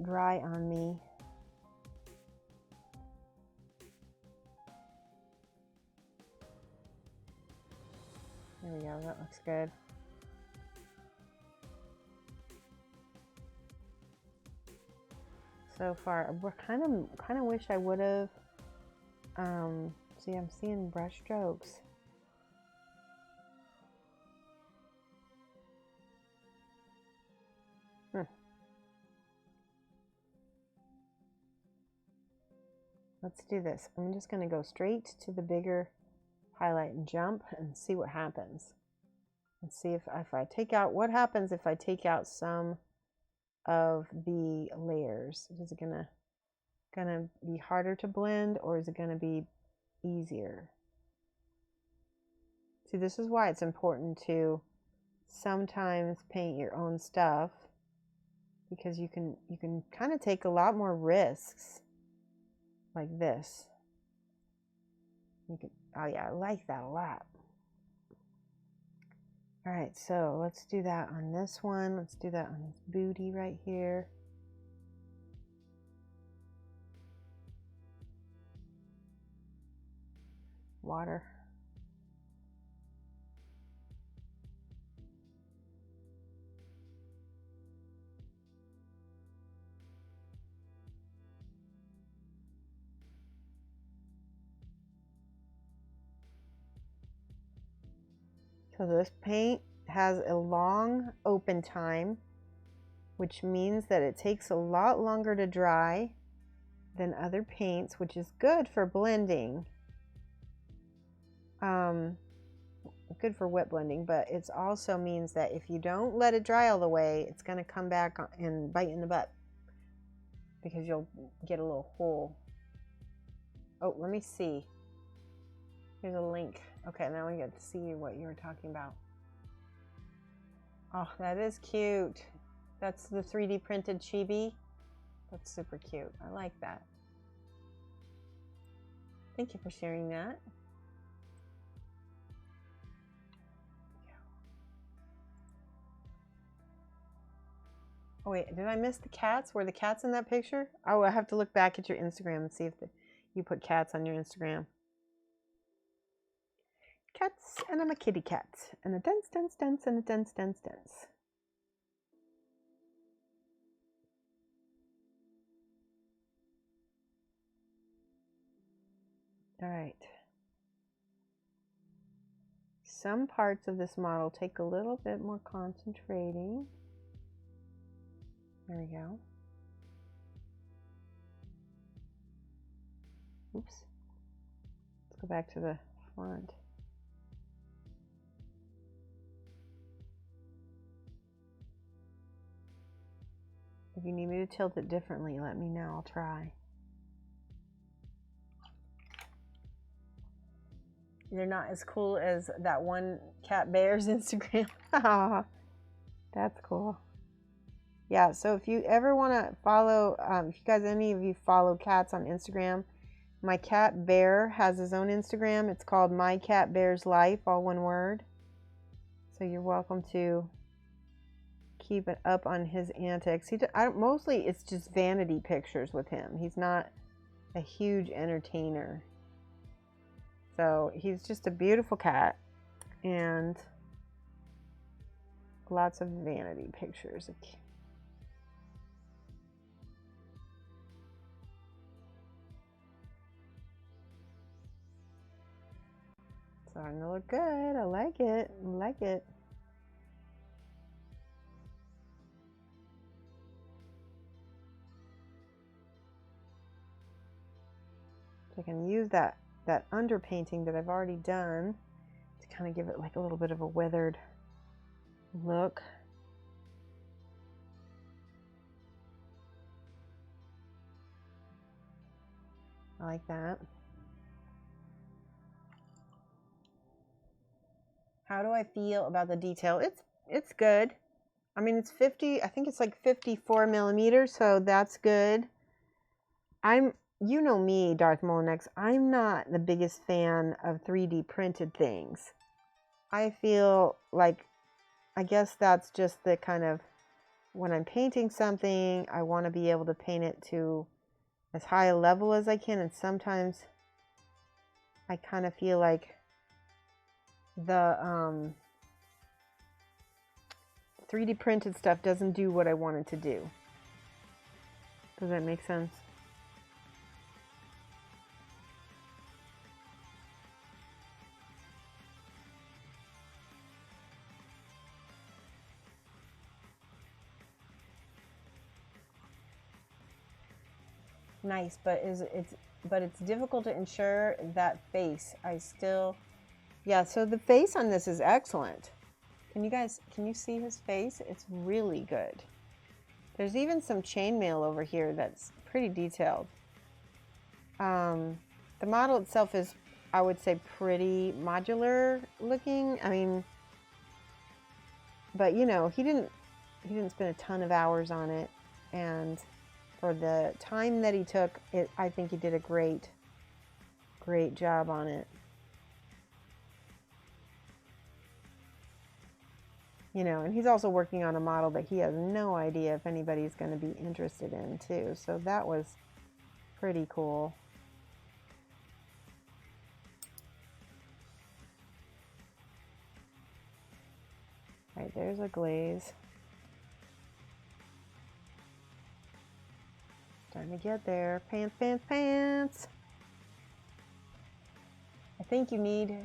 Speaker 2: dry on me. There we go, that looks good. So far, we're kind of wish I would have. See, I'm seeing brush strokes. Let's do this. I'm just going to go straight to the bigger highlight and jump and see what happens. And see if I take out, what happens if I take out some of the layers? Is it gonna be harder to blend, or is it gonna be easier? See, this is why it's important to sometimes paint your own stuff, because you can kind of take a lot more risks like this. You can, oh yeah, I like that a lot. All right, so let's do that on this one. Let's do that on his booty right here. Water. So this paint has a long open time, which means that it takes a lot longer to dry than other paints, which is good for blending. Good for wet blending, but it also means that if you don't let it dry all the way, it's going to come back and bite you in the butt, because you'll get a little hole. Oh, let me see. Here's a link. Okay, now we get to see what you were talking about. Oh, that is cute. That's the 3D printed chibi. That's super cute. I like that. Thank you for sharing that. Oh wait, did I miss the cats? Were the cats in that picture? Oh, I have to look back at your Instagram and see if you put cats on your Instagram. Cats, and I'm a kitty cat. And a dance, dance, dance, and a dance, dance, dance. All right. Some parts of this model take a little bit more concentrating. There we go. Oops. Let's go back to the front. If you need me to tilt it differently, let me know. I'll try. They're not as cool as that one cat bear's Instagram. That's cool. Yeah, so if you ever want to follow, if you guys, any of you follow cats on Instagram, my cat Bear has his own Instagram. It's called My Cat Bear's Life, all one word. So you're welcome to keep it up on his antics. Mostly it's just vanity pictures with him. He's not a huge entertainer. So he's just a beautiful cat, and lots of vanity pictures. Starting to look good. I like it. I like it. So I can use that underpainting that I've already done to kind of give it like a little bit of a weathered look. I like that. How do I feel about the detail? It's good. I mean, it's 50, I think it's like 54 millimeters, so that's good. You know me, Darth Maul, I'm not the biggest fan of 3D printed things. I feel like, I guess that's just the kind of, when I'm painting something, I want to be able to paint it to as high a level as I can, and sometimes I kind of feel like the 3D printed stuff doesn't do what I want it to do. Does that make sense? Nice, but it's difficult to ensure that face. Yeah, so the face on this is excellent. Can you see his face? It's really good. There's even some chainmail over here that's pretty detailed. The model itself is, I would say, pretty modular looking. I mean, but you know, he didn't spend a ton of hours on it, and for the time that he took, I think he did a great job on it. You know, and he's also working on a model that he has no idea if anybody's going to be interested in too. So that was pretty cool. All right, there's a glaze. Time to get there. Pants, pants, pants. I think you need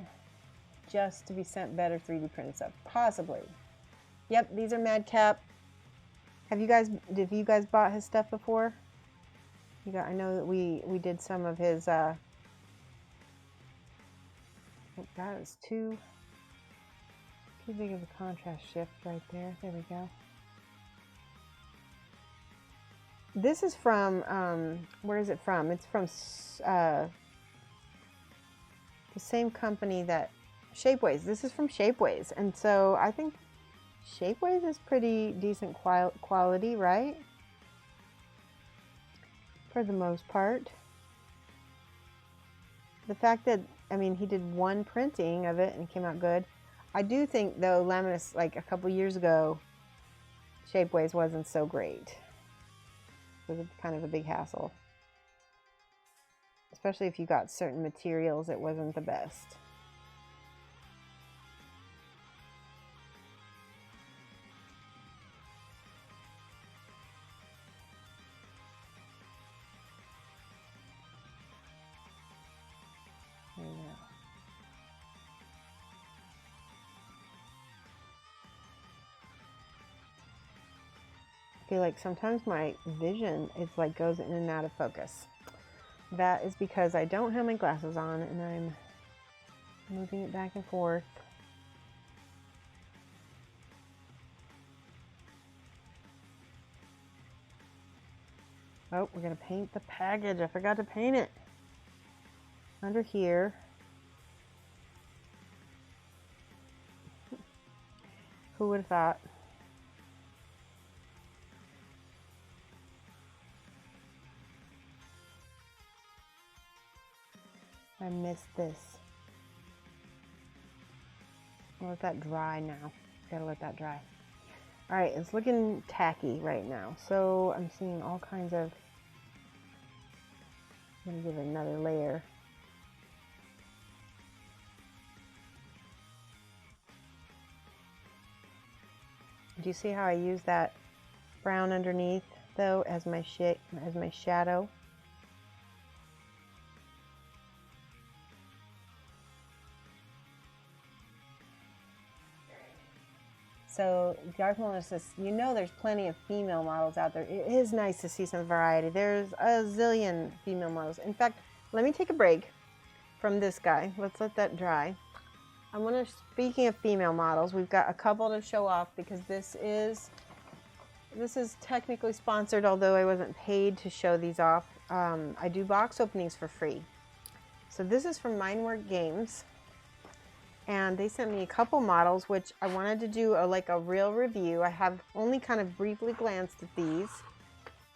Speaker 2: just to be sent better 3D printed stuff. Possibly. Yep, these are Madcap. Have you guys bought his stuff before? I know that we did some of his that is too big of a contrast shift right there. There we go. This is from, where is it from? It's from the same company that Shapeways. This is from Shapeways. And so I think Shapeways is pretty decent quality, right? For the most part. The fact that, I mean, he did one printing of it and it came out good. I do think, though, Laminus, like a couple years ago, Shapeways wasn't so great. It was kind of a big hassle. Especially if you got certain materials, it wasn't the best. There you go. I feel like sometimes my vision is like goes in and out of focus. That is because I don't have my glasses on and I'm moving it back and forth. Oh, we're gonna paint the package. I forgot to paint it. Under here. Who would have thought? I missed this. I'll let that dry now. Gotta let that dry. All right, it's looking tacky right now. So I'm seeing all kinds of, I'm gonna give it another layer. Do you see how I use that brown underneath though as my shadow? So Darth Maul says, you know there's plenty of female models out there. It is nice to see some variety. There's a zillion female models. In fact, let me take a break from this guy. Let's let that dry. I want to, speaking of female models, we've got a couple to show off because this is technically sponsored, although I wasn't paid to show these off. I do box openings for free. So this is from Mindwork Games, and they sent me a couple models, which I wanted to do like a real review. I have only kind of briefly glanced at these.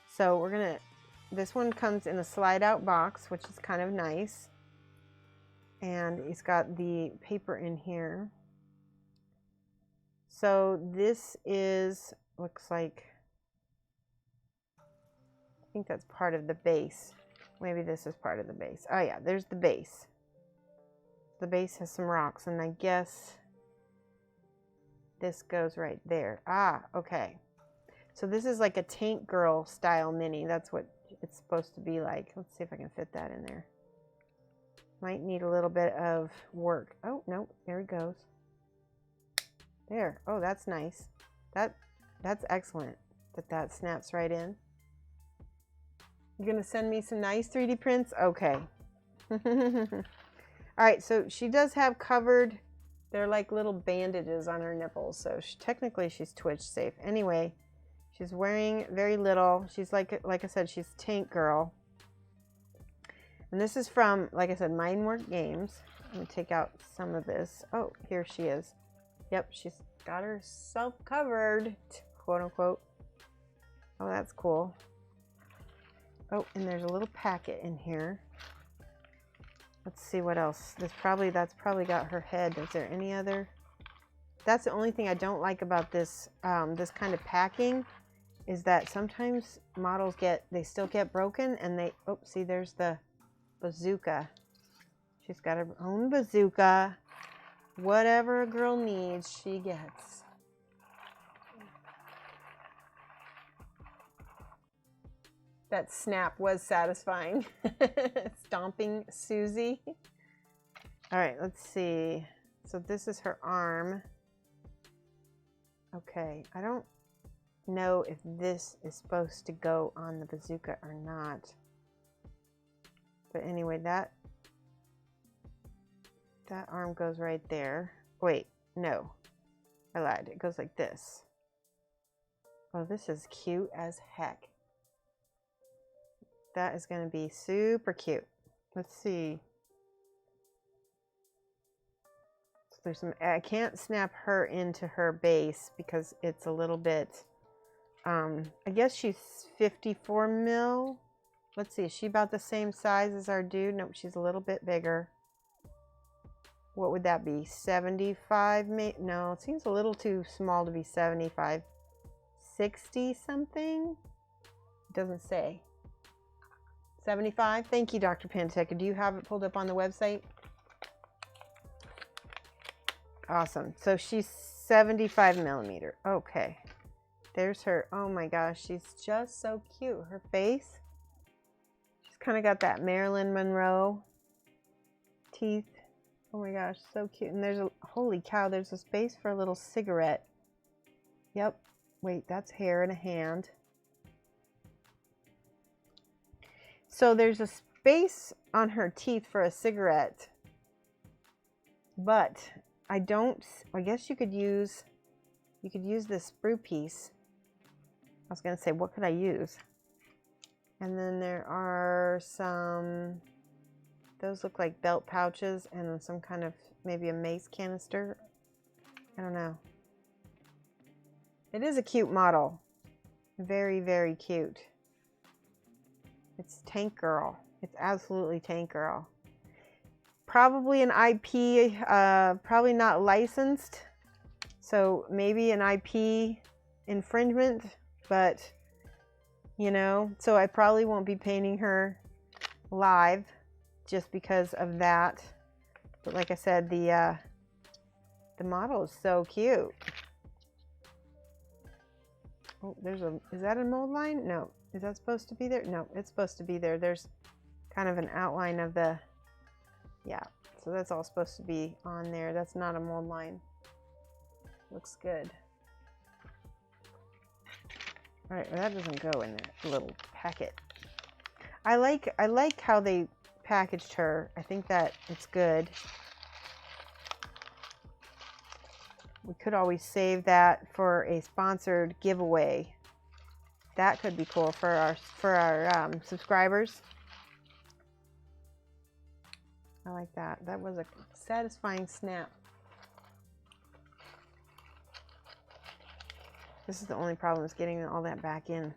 Speaker 2: So this one comes in a slide out box, which is kind of nice. And it's got the paper in here. So this looks like, I think that's part of the base. Maybe this is part of the base. Oh yeah, there's the base. The base has some rocks, and I guess this goes right there. Ah, okay. So this is like a Tank Girl style mini. That's what it's supposed to be like. Let's see if I can fit that in there. Might need a little bit of work. Oh, no, there he goes. There. Oh, that's nice. That's excellent that snaps right in. You're going to send me some nice 3D prints? Okay. All right, so she does have covered, they're like little bandages on her nipples, so technically she's twitch safe. Anyway, she's wearing very little. She's like I said, she's Tank Girl. And this is from, like I said, Mindwork Games. Let me take out some of this. Oh, here she is. Yep, she's got herself covered, quote unquote. Oh, that's cool. Oh, and there's a little packet in here. Let's see what else. That's probably got her head. Is there any other? That's the only thing I don't like about this this kind of packing, is that sometimes models still get broken, and oh, see, there's the bazooka. She's got her own bazooka. Whatever a girl needs, she gets. That snap was satisfying. Stomping Susie. All right, let's see. So this is her arm. Okay, I don't know if this is supposed to go on the bazooka or not. But anyway, that arm goes right there. Wait, no. I lied. It goes like this. Oh, this is cute as heck. That is going to be super cute. Let's see. So there's I can't snap her into her base because it's a little bit, I guess she's 54 mil. Let's see, is she about the same size as our dude? Nope, she's a little bit bigger. What would that be? 75? No, it seems a little too small to be 75. 60 something? It doesn't say. 75? Thank you, Dr. Panteca. Do you have it pulled up on the website? Awesome. So she's 75 millimeter. Okay. There's her. Oh my gosh, she's just so cute. Her face. She's kind of got that Marilyn Monroe teeth. Oh my gosh, so cute. And there's holy cow, there's a space for a little cigarette. Yep. Wait, that's hair and a hand. So there's a space on her teeth for a cigarette. But I guess you could use this sprue piece. I was going to say, what could I use? And then there are some, those look like belt pouches, and then some kind of, maybe a mace canister. I don't know. It is a cute model. Very, very cute. It's Tank Girl. It's absolutely Tank Girl. Probably an IP, probably not licensed. So maybe an IP infringement, but you know, so I probably won't be painting her live just because of that. But like I said, the model is so cute. Oh, is that a mold line? No. Is that supposed to be there? No, it's supposed to be there. There's kind of an outline of the, yeah. So that's all supposed to be on there. That's not a mold line. Looks good. All right, well, that doesn't go in that little packet. I like how they packaged her. I think that it's good. We could always save that for a sponsored giveaway. That could be cool for our subscribers. I like that. That was a satisfying snap. This is the only problem, is getting all that back in.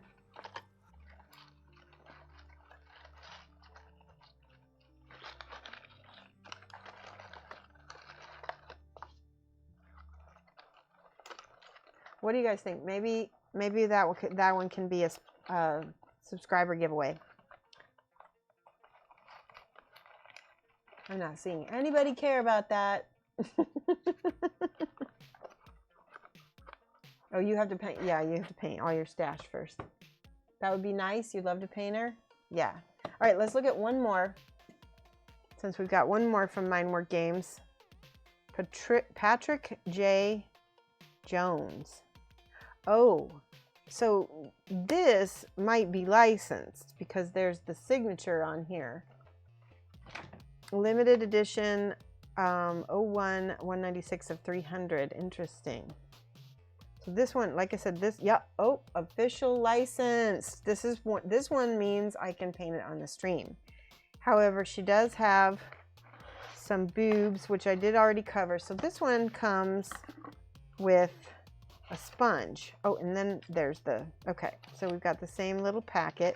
Speaker 2: What do you guys think? Maybe that one can be a subscriber giveaway. I'm not seeing anybody care about that. Oh, you have to paint. Yeah, you have to paint all your stash first. That would be nice. You'd love to paint her? Yeah. All right, let's look at one more. Since we've got one more from Mindwork Games. Patrick J. Jones. Oh, so this might be licensed because there's the signature on here. Limited edition 01 196 of 300. Interesting. So this one, like I said, oh, official license. This one means I can paint it on the stream. However, she does have some boobs, which I did already cover. So this one comes with a sponge. Oh, and then there's the, okay. So we've got the same little packet.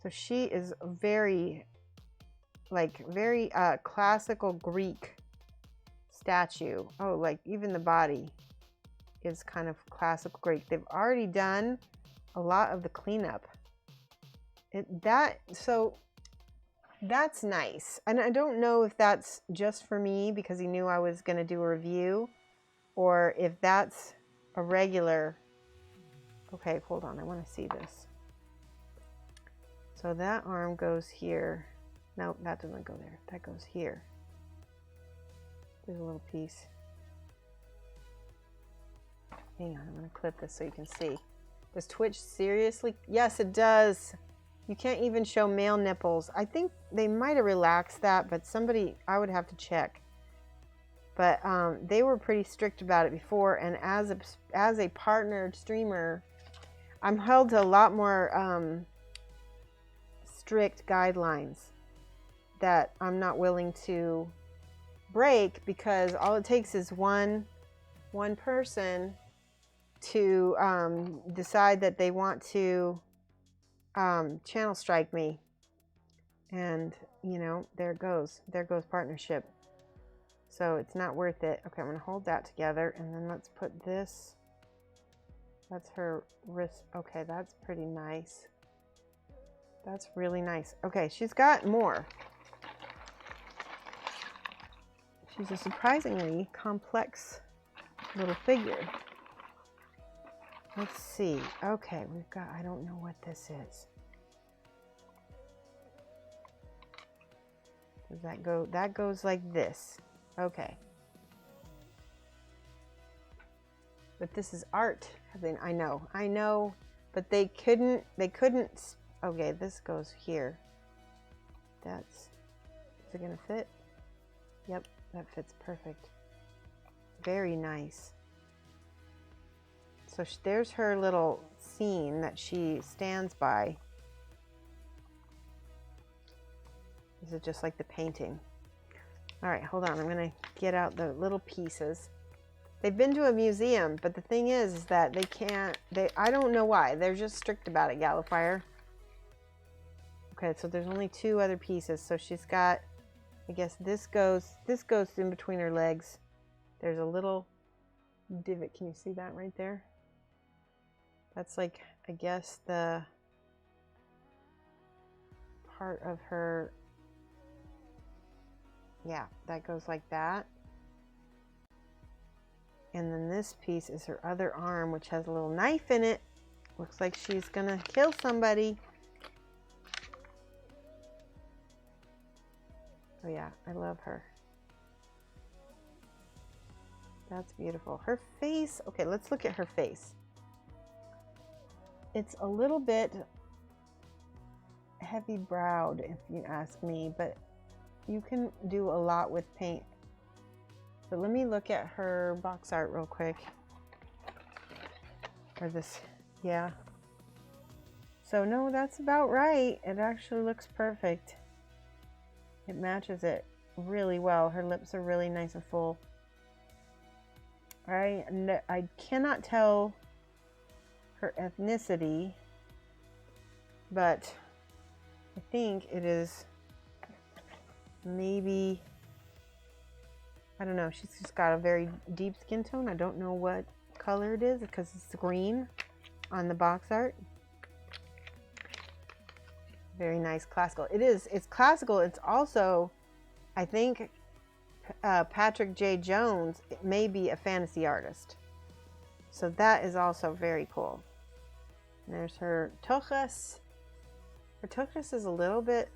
Speaker 2: So she is very classical Greek statue. Oh, like even the body is kind of classical Greek. They've already done a lot of the cleanup. So that's nice. And I don't know if that's just for me because he knew I was going to do a review, or if that's a regular. Okay, hold on. I want to see this. So that arm goes here. No, that doesn't go there. That goes here. There's a little piece. Hang on, I'm going to clip this so you can see. Does Twitch seriously? Yes, it does. You can't even show male nipples. I think they might have relaxed that, but I would have to check. But they were pretty strict about it before, and as a partnered streamer, I'm held to a lot more strict guidelines that I'm not willing to break, because all it takes is one person to decide that they want to channel strike me, and there goes partnership. So it's not worth it. Okay, I'm gonna hold that together, and then let's put this. That's her wrist. Okay, that's pretty nice. That's really nice. Okay, she's got more. She's a surprisingly complex little figure. Let's see. Okay, we've got, I don't know what this is. Does that go? That goes like this. Okay. But this is art. I know, but they couldn't, okay, this goes here. Is it gonna fit? Yep, that fits perfect. Very nice. So there's her little scene that she stands by. This is just like the painting. All right, hold on. I'm gonna get out the little pieces. They've been to a museum, but the thing is that they can't, I don't know why. They're just strict about it, Gallifire. Okay, so there's only two other pieces. So she's got, I guess this goes in between her legs. There's a little divot. Can you see that right there? That's like, I guess, the part of her. Yeah, that goes like that. And then this piece is her other arm, which has a little knife in it. Looks like she's gonna kill somebody. Oh yeah, I love her. That's beautiful. Her face, okay, let's look at her face. It's a little bit heavy browed if you ask me, but you can do a lot with paint. But let me look at her box art real quick. Or this, yeah. So no, that's about right. It actually looks perfect. It matches it really well. Her lips are really nice and full. I cannot tell her ethnicity, but I think it is maybe, I don't know, she's just got a very deep skin tone. I don't know what color it is because it's green on the box art. Very nice, classical. It's classical. It's also, I think, Patrick J. Jones may be a fantasy artist. So that is also very cool. And there's her Turquoise. Her Turquoise is a little bit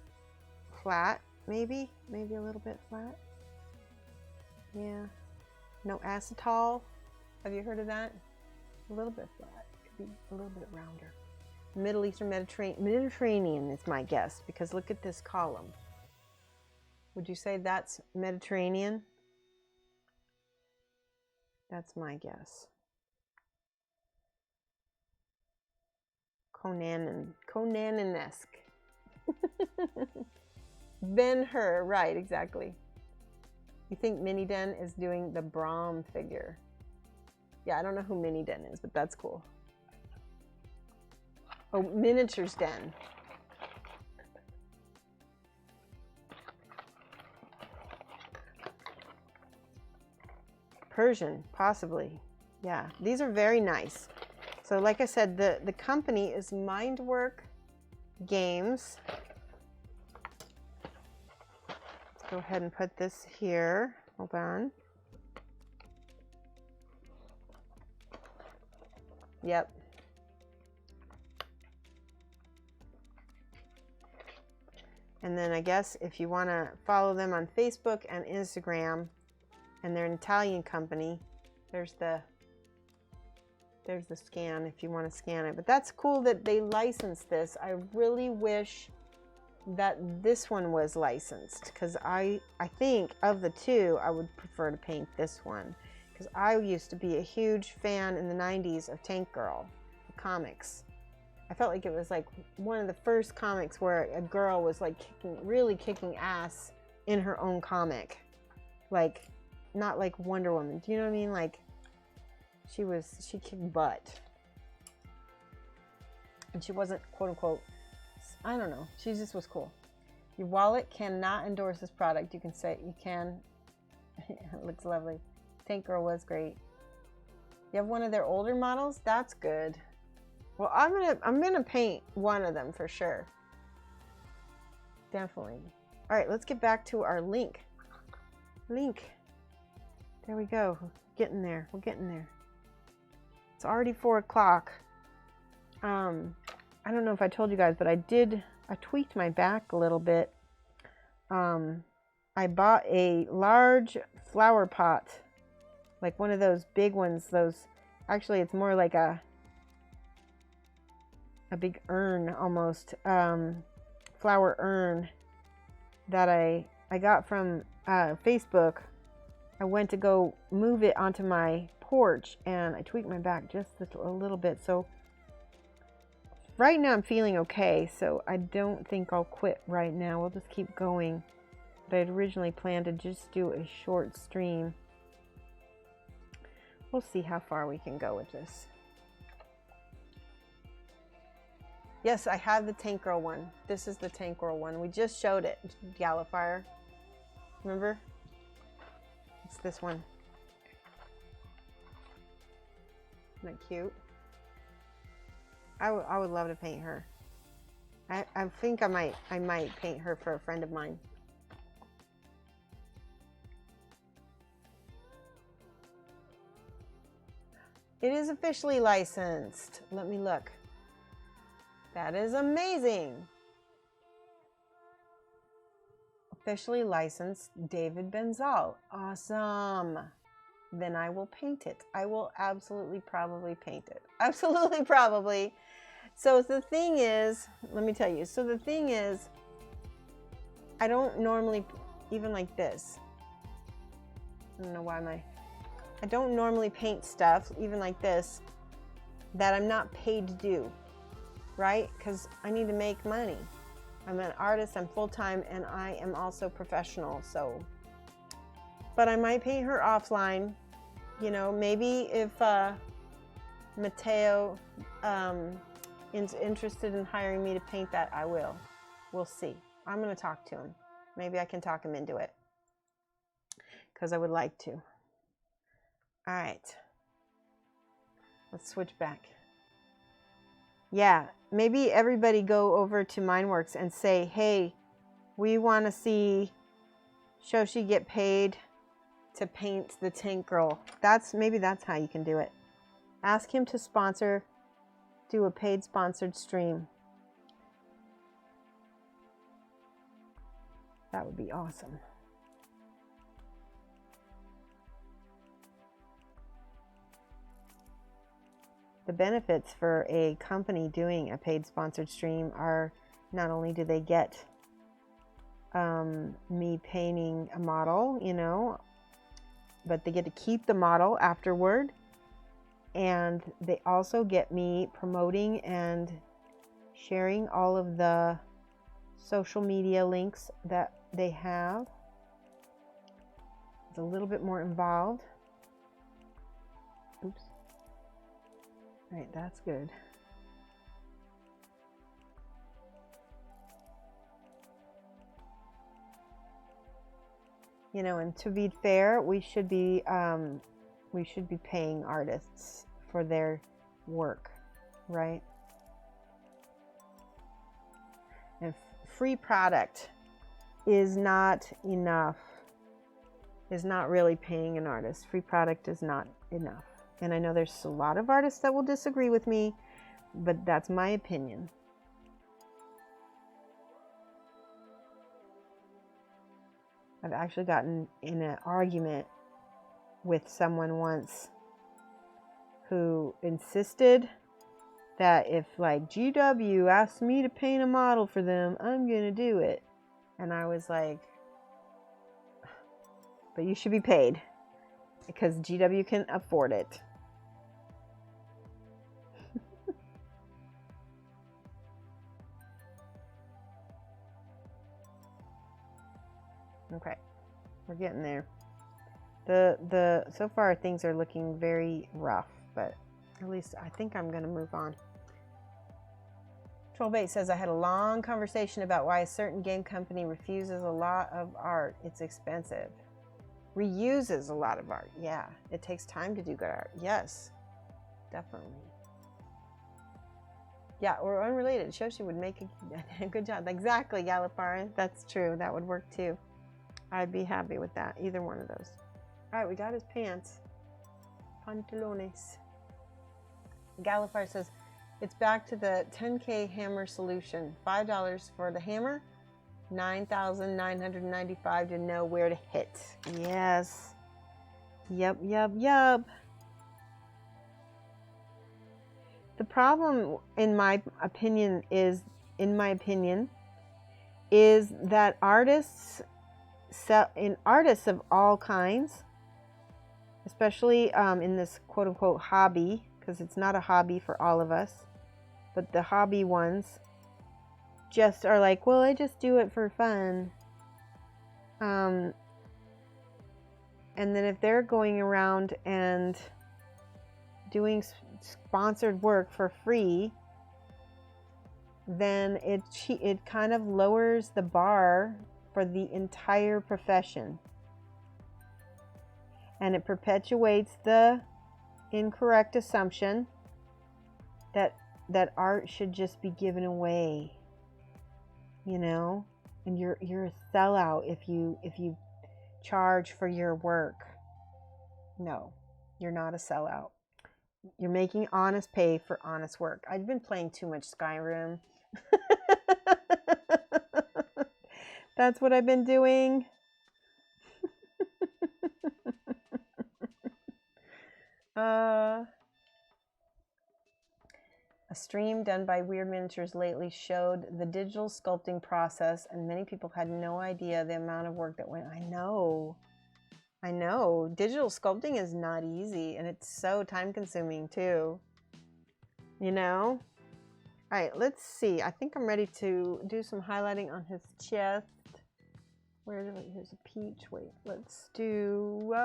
Speaker 2: flat, maybe a little bit flat. Yeah. No acetal. Have you heard of that? A little bit flat. Could be a little bit rounder. Middle Eastern Mediterranean is my guess, because look at this column. Would you say that's Mediterranean? That's my guess. Conan-esque. Ben-Hur, right, exactly. You think Minnie Den is doing the Brahm figure? Yeah, I don't know who Minnie Den is, but that's cool. Oh, Miniatures Den. Persian, possibly. Yeah, these are very nice. So like I said, the company is Mindwork Games. Let's go ahead and put this here. Hold on. Yep. And then I guess if you want to follow them on Facebook and Instagram, and they're an Italian company, there's the scan if you want to scan it. But that's cool that they licensed this. I really wish that this one was licensed, because I think of the two, I would prefer to paint this one, because I used to be a huge fan in the 90s of Tank Girl, the comics. I felt like it was like one of the first comics where a girl was like really kicking ass in her own comic. Like, not like Wonder Woman. Do you know what I mean? Like, she kicked butt. And she wasn't, quote unquote, I don't know. She just was cool. Your wallet cannot endorse this product. You can say, you can. It looks lovely. Tank Girl was great. You have one of their older models? That's good. Well, I'm gonna paint one of them for sure. Definitely. All right, let's get back to our link. There we go. We're getting there. We're getting there. It's already 4 o'clock. I don't know if I told you guys, but I tweaked my back a little bit. I bought a large flower pot, like one of those big ones. Actually, it's more like a big urn almost, flower urn that I got from Facebook. I went to go move it onto my porch and I tweaked my back just a little bit. So right now I'm feeling okay, so I don't think I'll quit right now. We'll just keep going. But I had originally planned to just do a short stream. We'll see how far we can go with this. Yes, I have the Tank Girl one. This is the Tank Girl one. We just showed it. Gallifire. Remember? It's this one. Isn't that cute? I would love to paint her. I think I might paint her for a friend of mine. It is officially licensed. Let me look. That is amazing. Officially licensed David Benzal. Awesome. Then I will paint it. I will absolutely probably paint it. Absolutely probably. So the thing is, let me tell you. So the thing is, I don't normally, even like this. I don't know why I don't normally paint stuff, even like this, that I'm not paid to do, right? Because I need to make money. I'm an artist, I'm full-time, and I am also professional, so. But I might paint her offline, you know, maybe if Mateo is interested in hiring me to paint that, I will. We'll see. I'm going to talk to him. Maybe I can talk him into it, because I would like to. All right. Let's switch back. Yeah, maybe everybody go over to Mindworks and say, hey, we want to see Shoshie get paid to paint the tank girl. Maybe that's how you can do it. Ask him to do a paid sponsored stream. That would be awesome. The benefits for a company doing a paid sponsored stream are not only do they get me painting a model, you know, but they get to keep the model afterward. And they also get me promoting and sharing all of the social media links that they have. It's a little bit more involved. Oops. All right, that's good. You know, and to be fair, we should be paying artists for their work, right? And free product is not enough. Is not really paying an artist. Free product is not enough. And I know there's a lot of artists that will disagree with me, but that's my opinion. I've actually gotten in an argument with someone once who insisted that if like GW asked me to paint a model for them, I'm gonna do it. And I was like, but you should be paid because GW can afford it. Okay, we're getting there. So far things are looking very rough, but at least I think I'm gonna move on. Trollbait says, I had a long conversation about why a certain game company refuses a lot of art. It's expensive. Reuses a lot of art. Yeah, it takes time to do good art. Yes, definitely. Yeah, or unrelated. Shoshie would make a good job. Exactly, Galapara. That's true. That would work too. I'd be happy with that. Either one of those. All right, we got his pants. Pantalones. Galapar says, it's back to the 10K hammer solution. $5 for the hammer, $9,995 to know where to hit. Yes. Yep. The problem, in my opinion, is that artists of all kinds, especially in this quote-unquote hobby, because it's not a hobby for all of us, but the hobby ones just are like, well, I just do it for fun. And then if they're going around and doing sponsored work for free, then it kind of lowers the bar for the entire profession. And it perpetuates the incorrect assumption that art should just be given away, you know, and you're a sellout if you charge for your work. No, you're not a sellout. You're making honest pay for honest work. I've been playing too much Skyrim. That's what I've been doing. A A stream done by Weird Miniatures lately showed the digital sculpting process, and many people had no idea the amount of work that went. I know. Digital sculpting is not easy, and it's so time consuming too. You know? All right, let's see. I think I'm ready to do some highlighting on his chest. Here's a peach. Wait, let's do...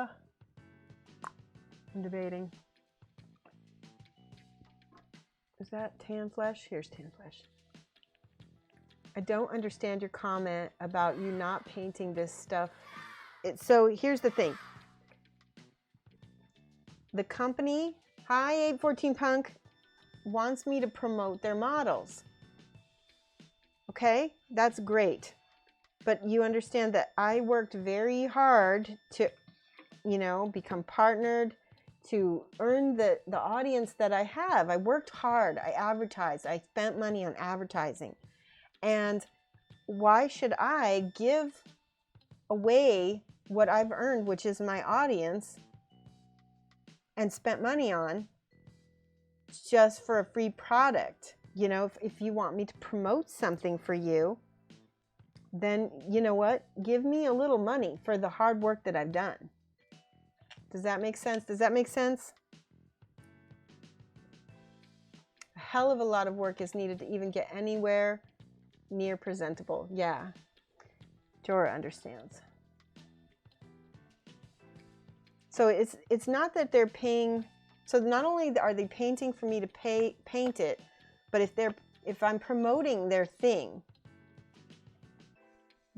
Speaker 2: I'm debating. Is that tan flesh? Here's tan flesh. I don't understand your comment about you not painting this stuff. So here's the thing. The company, hi 814 Punk, wants me to promote their models. Okay, that's great. But you understand that I worked very hard to, you know, become partnered, to earn the audience that I have. I worked hard. I advertised. I spent money on advertising. And why should I give away what I've earned, which is my audience, and spent money on, just for a free product? You know, if you want me to promote something for you, then you know what? Give me a little money for the hard work that I've done. Does that make sense? Does that make sense? A hell of a lot of work is needed to even get anywhere near presentable. Yeah. Jorah understands. So it's not that they're paying. So not only are they painting for me to paint it, but if I'm promoting their thing,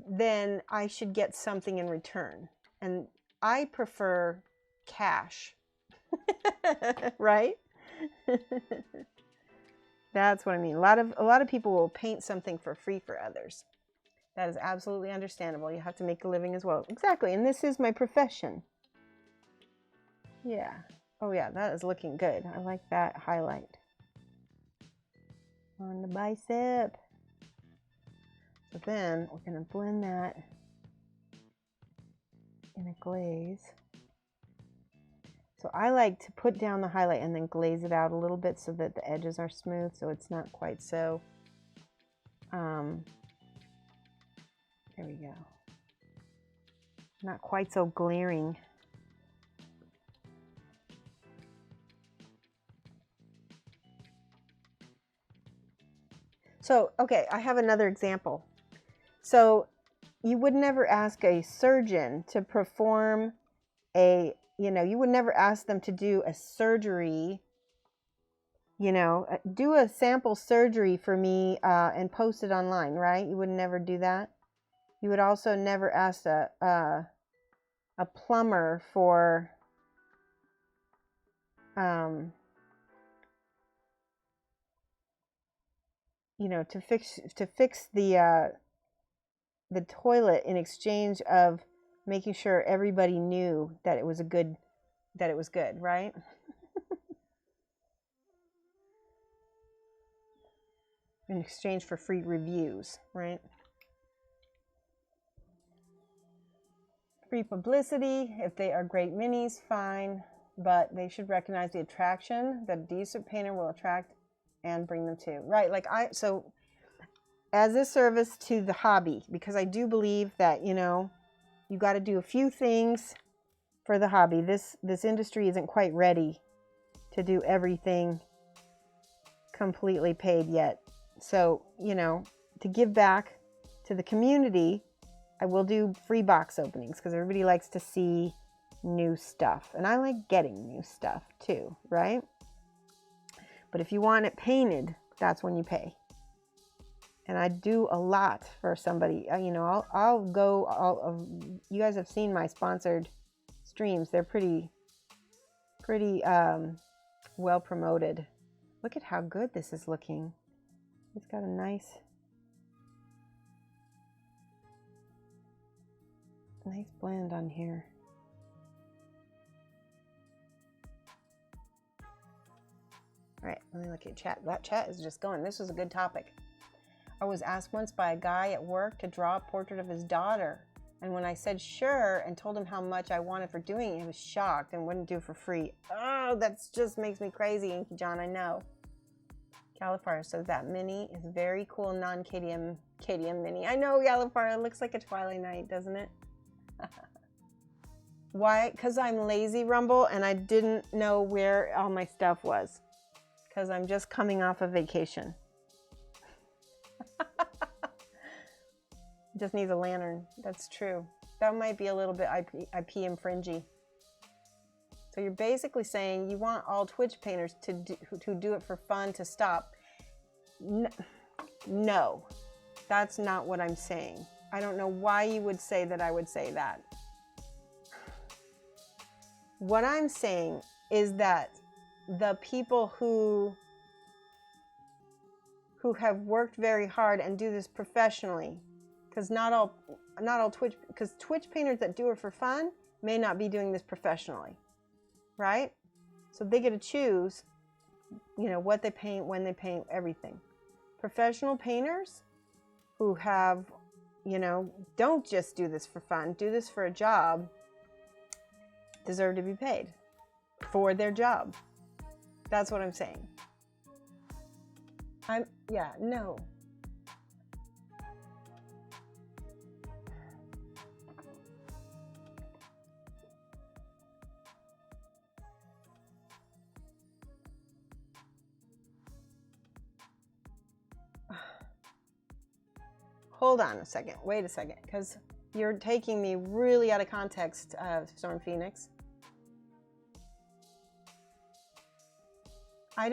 Speaker 2: then I should get something in return. And I prefer cash. Right? That's what I mean. A lot of people will paint something for free for others. That is absolutely understandable. You have to make a living as well. Exactly. And this is my profession. Yeah. Oh yeah, that is looking good. I like that highlight on the bicep. So then we're going to blend that in a glaze. So I like to put down the highlight and then glaze it out a little bit so that the edges are smooth, so it's not quite so, there we go. Not quite so glaring. So, okay, I have another example. So you would never ask a surgeon to perform you would never ask them to do a surgery, do a sample surgery for me and post it online, right? You would never do that. You would also never ask a plumber for, to fix the toilet in exchange of making sure everybody knew that it was good, right? In exchange for free reviews, right? Free publicity, if they are great minis, fine, but they should recognize the attraction that a decent painter will attract and bring them to, right? So as a service to the hobby, because I do believe that, you got to do a few things for the hobby. This industry isn't quite ready to do everything completely paid yet. So, to give back to the community, I will do free box openings because everybody likes to see new stuff. And I like getting new stuff too, right? But if you want it painted, that's when you pay. And I do a lot for somebody. I'll go. You guys have seen my sponsored streams. They're pretty well promoted. Look at how good this is looking. It's got a nice blend on here. All right, let me look at chat. That chat is just going. This was a good topic. I was asked once by a guy at work to draw a portrait of his daughter. And when I said sure and told him how much I wanted for doing it, he was shocked and wouldn't do it for free. Oh, that just makes me crazy, Inky John, I know. Galifar says that mini is very cool, non-KDM mini. I know, Galifar, it looks like a Twilight Knight, doesn't it? Why? Because I'm lazy, Rumble, and I didn't know where all my stuff was. Because I'm just coming off a vacation. Just needs a lantern. That's true. That might be a little bit IP infringy. So you're basically saying you want all Twitch painters to do it for fun to stop. No, that's not what I'm saying. I don't know why you would say that I would say that. What I'm saying is that the people who have worked very hard and do this professionally, because not all Twitch, because Twitch painters that do it for fun may not be doing this professionally, right? So they get to choose, you know, what they paint, when they paint, everything. Professional painters who have, you know, don't just do this for fun, do this for a job, deserve to be paid for their job. That's what I'm saying. No. Hold on a second. Wait a second, because you're taking me really out of context, Storm Phoenix. I'm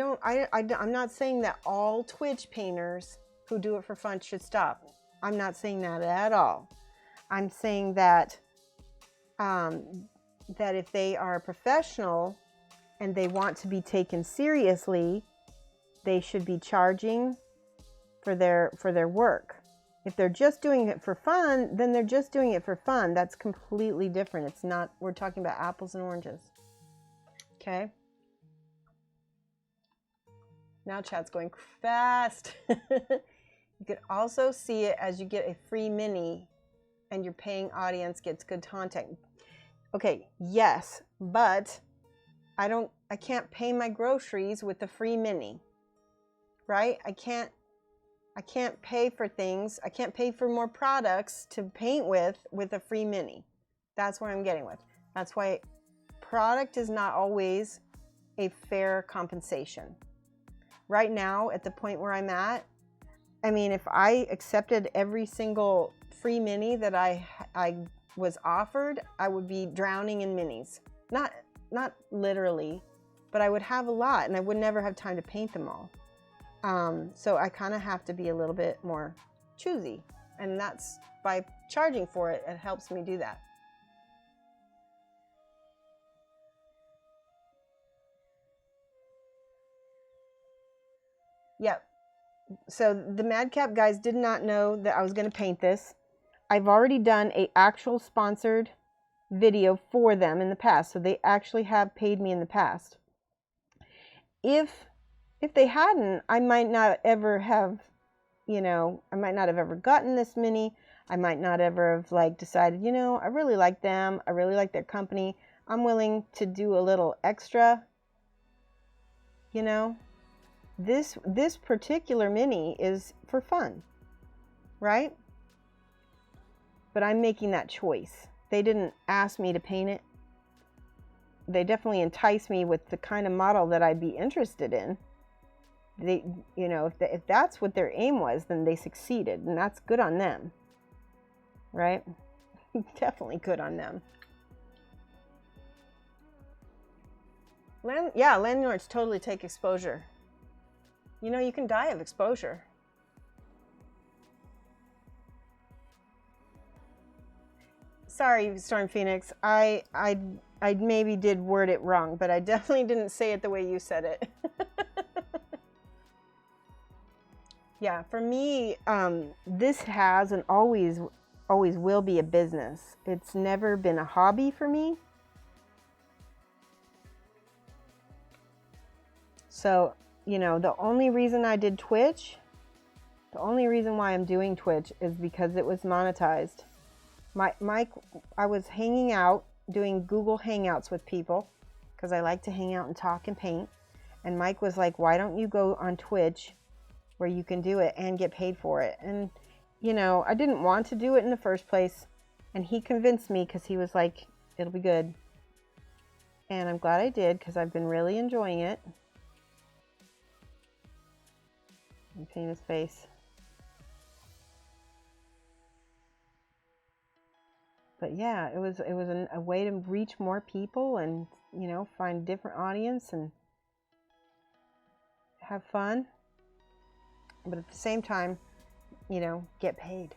Speaker 2: not saying that all Twitch painters who do it for fun should stop. I'm not saying that at all. I'm saying that that if they are a professional and they want to be taken seriously, they should be charging for their work. If they're just doing it for fun, then they're just doing it for fun. That's completely different. It's not, we're talking about apples and oranges. Okay? Now chat's going fast. You could also see it as you get a free mini and your paying audience gets good content. Okay, yes, but I can't pay my groceries with the free mini. Right? I can't pay for things. I can't pay for more products to paint with a free mini. That's where I'm getting with. That's why product is not always a fair compensation. Right now, at the point where I'm at, I mean, if I accepted every single free mini that I was offered, I would be drowning in minis. Not literally, but I would have a lot and I would never have time to paint them all. So I kind of have to be a little bit more choosy, and that's by charging for it. It helps me do that. Yep. So the Madcap guys did not know that I was going to paint this. I've already done an actual sponsored video for them in the past, so they actually have paid me in the past. If they hadn't, I might not ever have, you know, I might not have ever gotten this mini. I might not ever have like decided, you know, I really like them. I really like their company. I'm willing to do a little extra, you know. This particular mini is for fun, right? But I'm making that choice. They didn't ask me to paint it. They definitely entice me with the kind of model that I'd be interested in. They, you know, if that's what their aim was, then they succeeded, and that's good on them, right? Definitely good on them. Landlords totally take exposure. You know, you can die of exposure. Sorry, Storm Phoenix. I maybe did word it wrong, but I definitely didn't say it the way you said it. Yeah, for me, this has and always will be a business. It's never been a hobby for me. So, you know, the only reason I did Twitch, the only reason why I'm doing Twitch is because it was monetized. Mike, I was hanging out, doing Google Hangouts with people, because I like to hang out and talk and paint. And Mike was like, why don't you go on Twitch where you can do it and get paid for it. And, you know, I didn't want to do it in the first place. And he convinced me because he was like, it'll be good. And I'm glad I did because I've been really enjoying it. And paint his face. But yeah, it was a way to reach more people and, you know, find a different audience and have fun. But at the same time, you know, get paid.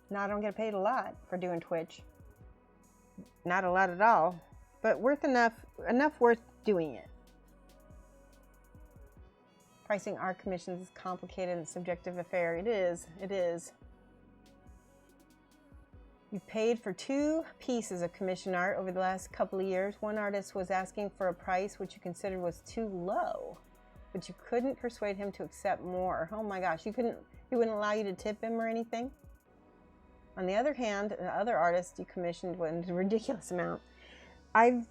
Speaker 2: Now, I don't get paid a lot for doing Twitch. Not a lot at all, but worth enough worth doing it. Pricing art commissions is complicated and subjective affair. It is. You paid for 2 pieces of commission art over the last couple of years. One artist was asking for a price which you considered was too low, but you couldn't persuade him to accept more. Oh my gosh, he wouldn't allow you to tip him or anything? On the other hand, the other artist you commissioned went a ridiculous amount. I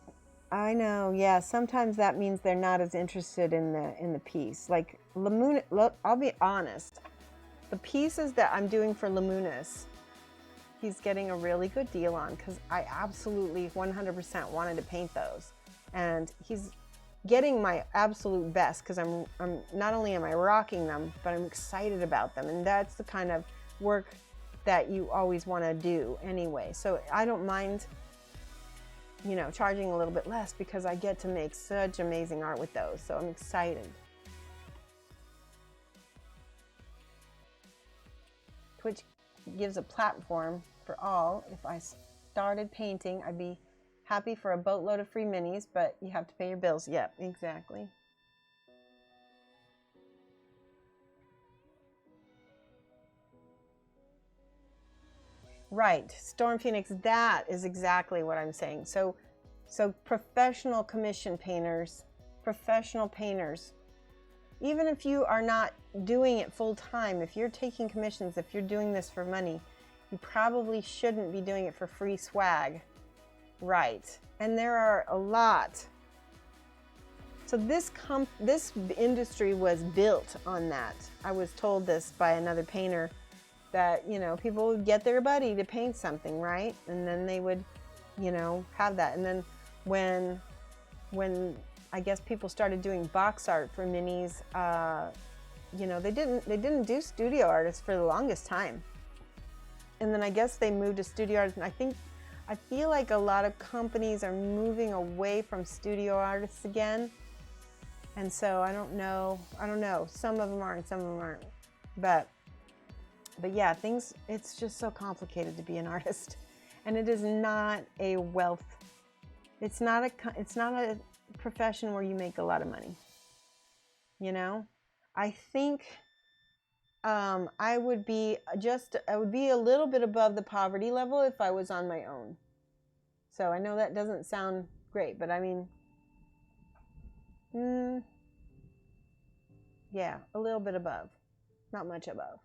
Speaker 2: know, yeah, sometimes that means they're not as interested in the piece. Like Lamoon, I'll be honest, the pieces that I'm doing for Lamunis, he's getting a really good deal on because I absolutely 100% wanted to paint those. And he's getting my absolute best because I'm not only am I rocking them, but I'm excited about them. And that's the kind of work that you always want to do anyway. So I don't mind, you know, charging a little bit less because I get to make such amazing art with those. So I'm excited. Twitch gives a platform for all. If I started painting, I'd be happy for a boatload of free minis, but you have to pay your bills. Yep, exactly. Right, Storm Phoenix, that is exactly what I'm saying. So professional commission painters, even if you are not doing it full time, if you're taking commissions, if you're doing this for money, you probably shouldn't be doing it for free swag. Right, and there are a lot. So this industry was built on that. I was told this by another painter, that, you know, people would get their buddy to paint something, right? And then they would, you know, have that. And then when I guess people started doing box art for minis, you know, they didn't do studio artists for the longest time. And then I guess they moved to studio artists. And I feel like a lot of companies are moving away from studio artists again. And so I don't know. Some of them are and some of them aren't. But yeah, it's just so complicated to be an artist. And it is not a wealth. It's not a profession where you make a lot of money. You know? I think I would be a little bit above the poverty level if I was on my own. So I know that doesn't sound great, but I mean, yeah, a little bit above, not much above.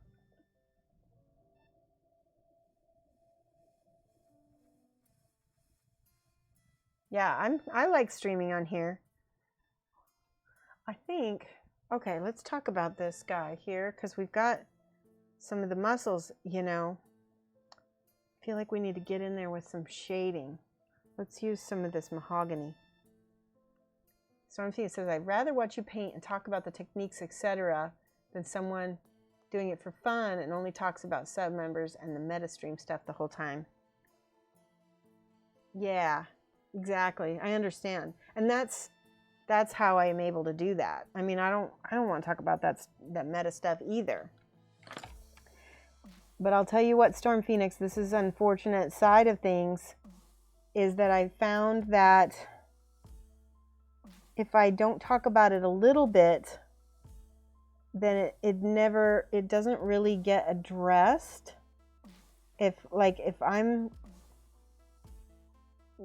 Speaker 2: Yeah, I like streaming on here. I think, okay, let's talk about this guy here because we've got some of the muscles, you know. I feel like we need to get in there with some shading. Let's use some of this mahogany. Storm Phoenix says, I'd rather watch you paint and talk about the techniques, etc., than someone doing it for fun and only talks about sub members and the meta stream stuff the whole time. Yeah. Exactly. I understand. And that's how I am able to do that. I mean, I don't want to talk about that meta stuff either. But I'll tell you what, Storm Phoenix, this is an unfortunate side of things, is that I found that if I don't talk about it a little bit, then it doesn't really get addressed. If I'm,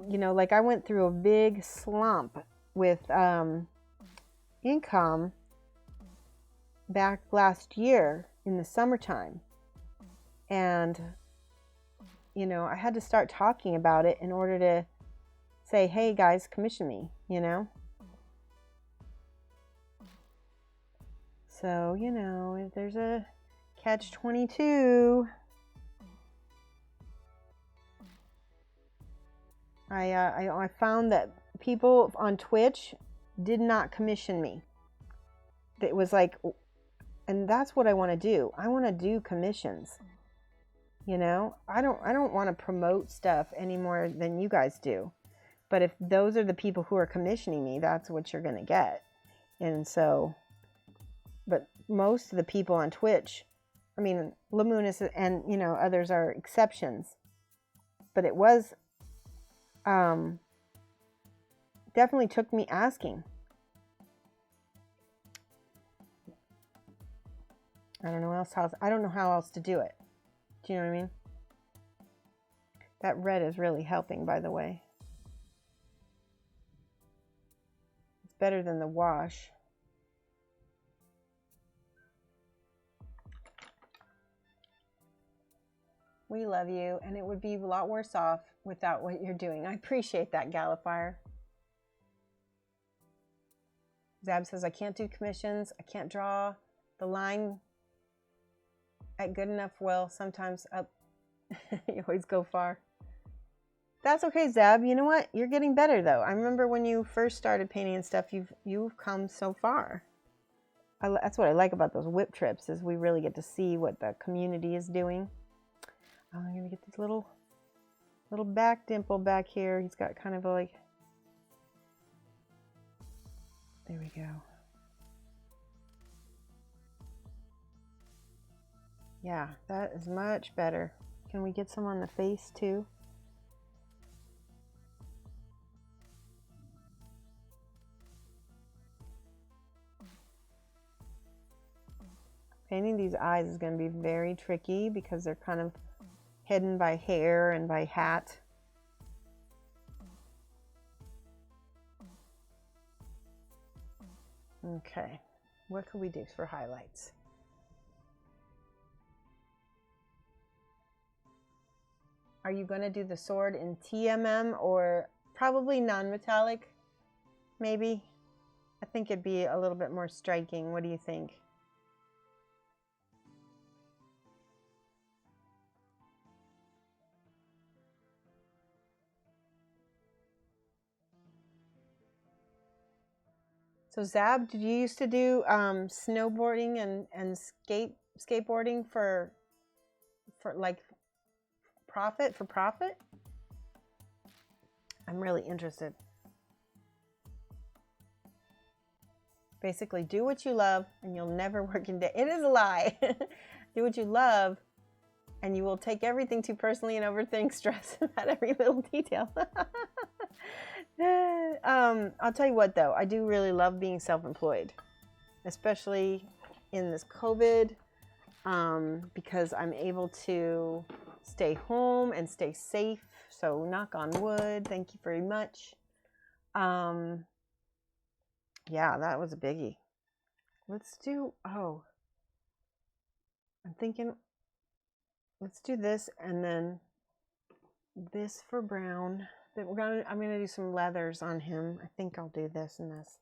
Speaker 2: you know, like I went through a big slump with income back last year in the summertime. And, you know, I had to start talking about it in order to say, hey guys, commission me, you know? So, you know, if there's a catch-22. I found that people on Twitch did not commission me. It was like, and that's what I want to do. I want to do commissions. You know, I don't want to promote stuff any more than you guys do. But if those are the people who are commissioning me, that's what you're going to get. And so, but most of the people on Twitch, I mean, Lamunis and, you know, others are exceptions. But it was, definitely took me asking. I don't know how else to do it. Do you know what I mean? That red is really helping, by the way. It's better than the wash. We love you, and it would be a lot worse off without what you're doing. I appreciate that, Gallifire. Zab says, I can't do commissions. I can't draw the line at good enough will. Sometimes up. You always go far. That's okay, Zab. You know what? You're getting better, though. I remember when you first started painting and stuff, you've come so far. That's what I like about those whip trips, is we really get to see what the community is doing. I'm going to get this little back dimple back here. He's got kind of a, like, there we go. Yeah, that is much better. Can we get some on the face too? Painting these eyes is going to be very tricky because they're kind of hidden by hair and by hat. Okay, what could we do for highlights? Are you going to do the sword in TMM or probably non-metallic? Maybe. I think it'd be a little bit more striking. What do you think? So Zab, did you used to do snowboarding and skateboarding for like profit? I'm really interested. Basically, do what you love and you'll never work in day. It is a lie. Do what you love and you will take everything too personally and overthink, stress about every little detail. I'll tell you what, though. I do really love being self-employed, especially in this COVID, because I'm able to stay home and stay safe. So knock on wood. Thank you very much. Yeah, that was a biggie. Let's do, I'm thinking, let's do this and then this for brown. I'm gonna do some leathers on him. I think I'll do this and this.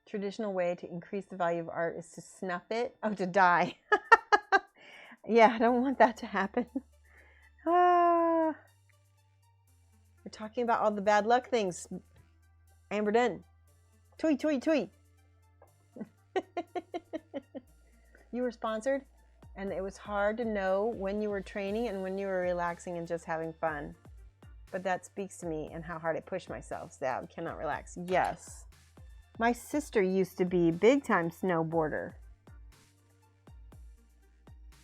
Speaker 2: Traditional way to increase the value of art is to snuff it. Oh, to die. Yeah, I don't want that to happen. We're talking about all the bad luck things. Amber Dunn. Tui, tui, tui. You were sponsored? And it was hard to know when you were training and when you were relaxing and just having fun. But that speaks to me and how hard I push myself. Zab cannot relax. Yes. My sister used to be a big-time snowboarder.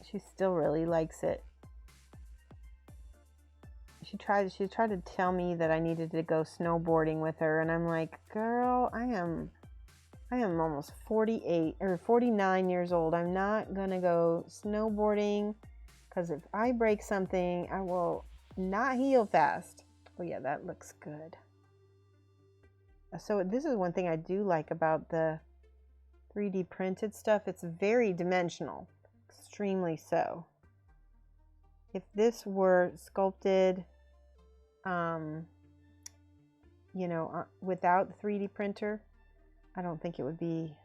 Speaker 2: She still really likes it. She tried to tell me that I needed to go snowboarding with her, and I'm like, girl, I am almost 48 or 49 years old. I'm not going to go snowboarding because if I break something, I will not heal fast. Oh yeah, that looks good. So this is one thing I do like about the 3D printed stuff. It's very dimensional, extremely so. If this were sculpted, you know, without the 3D printer, I don't think it would be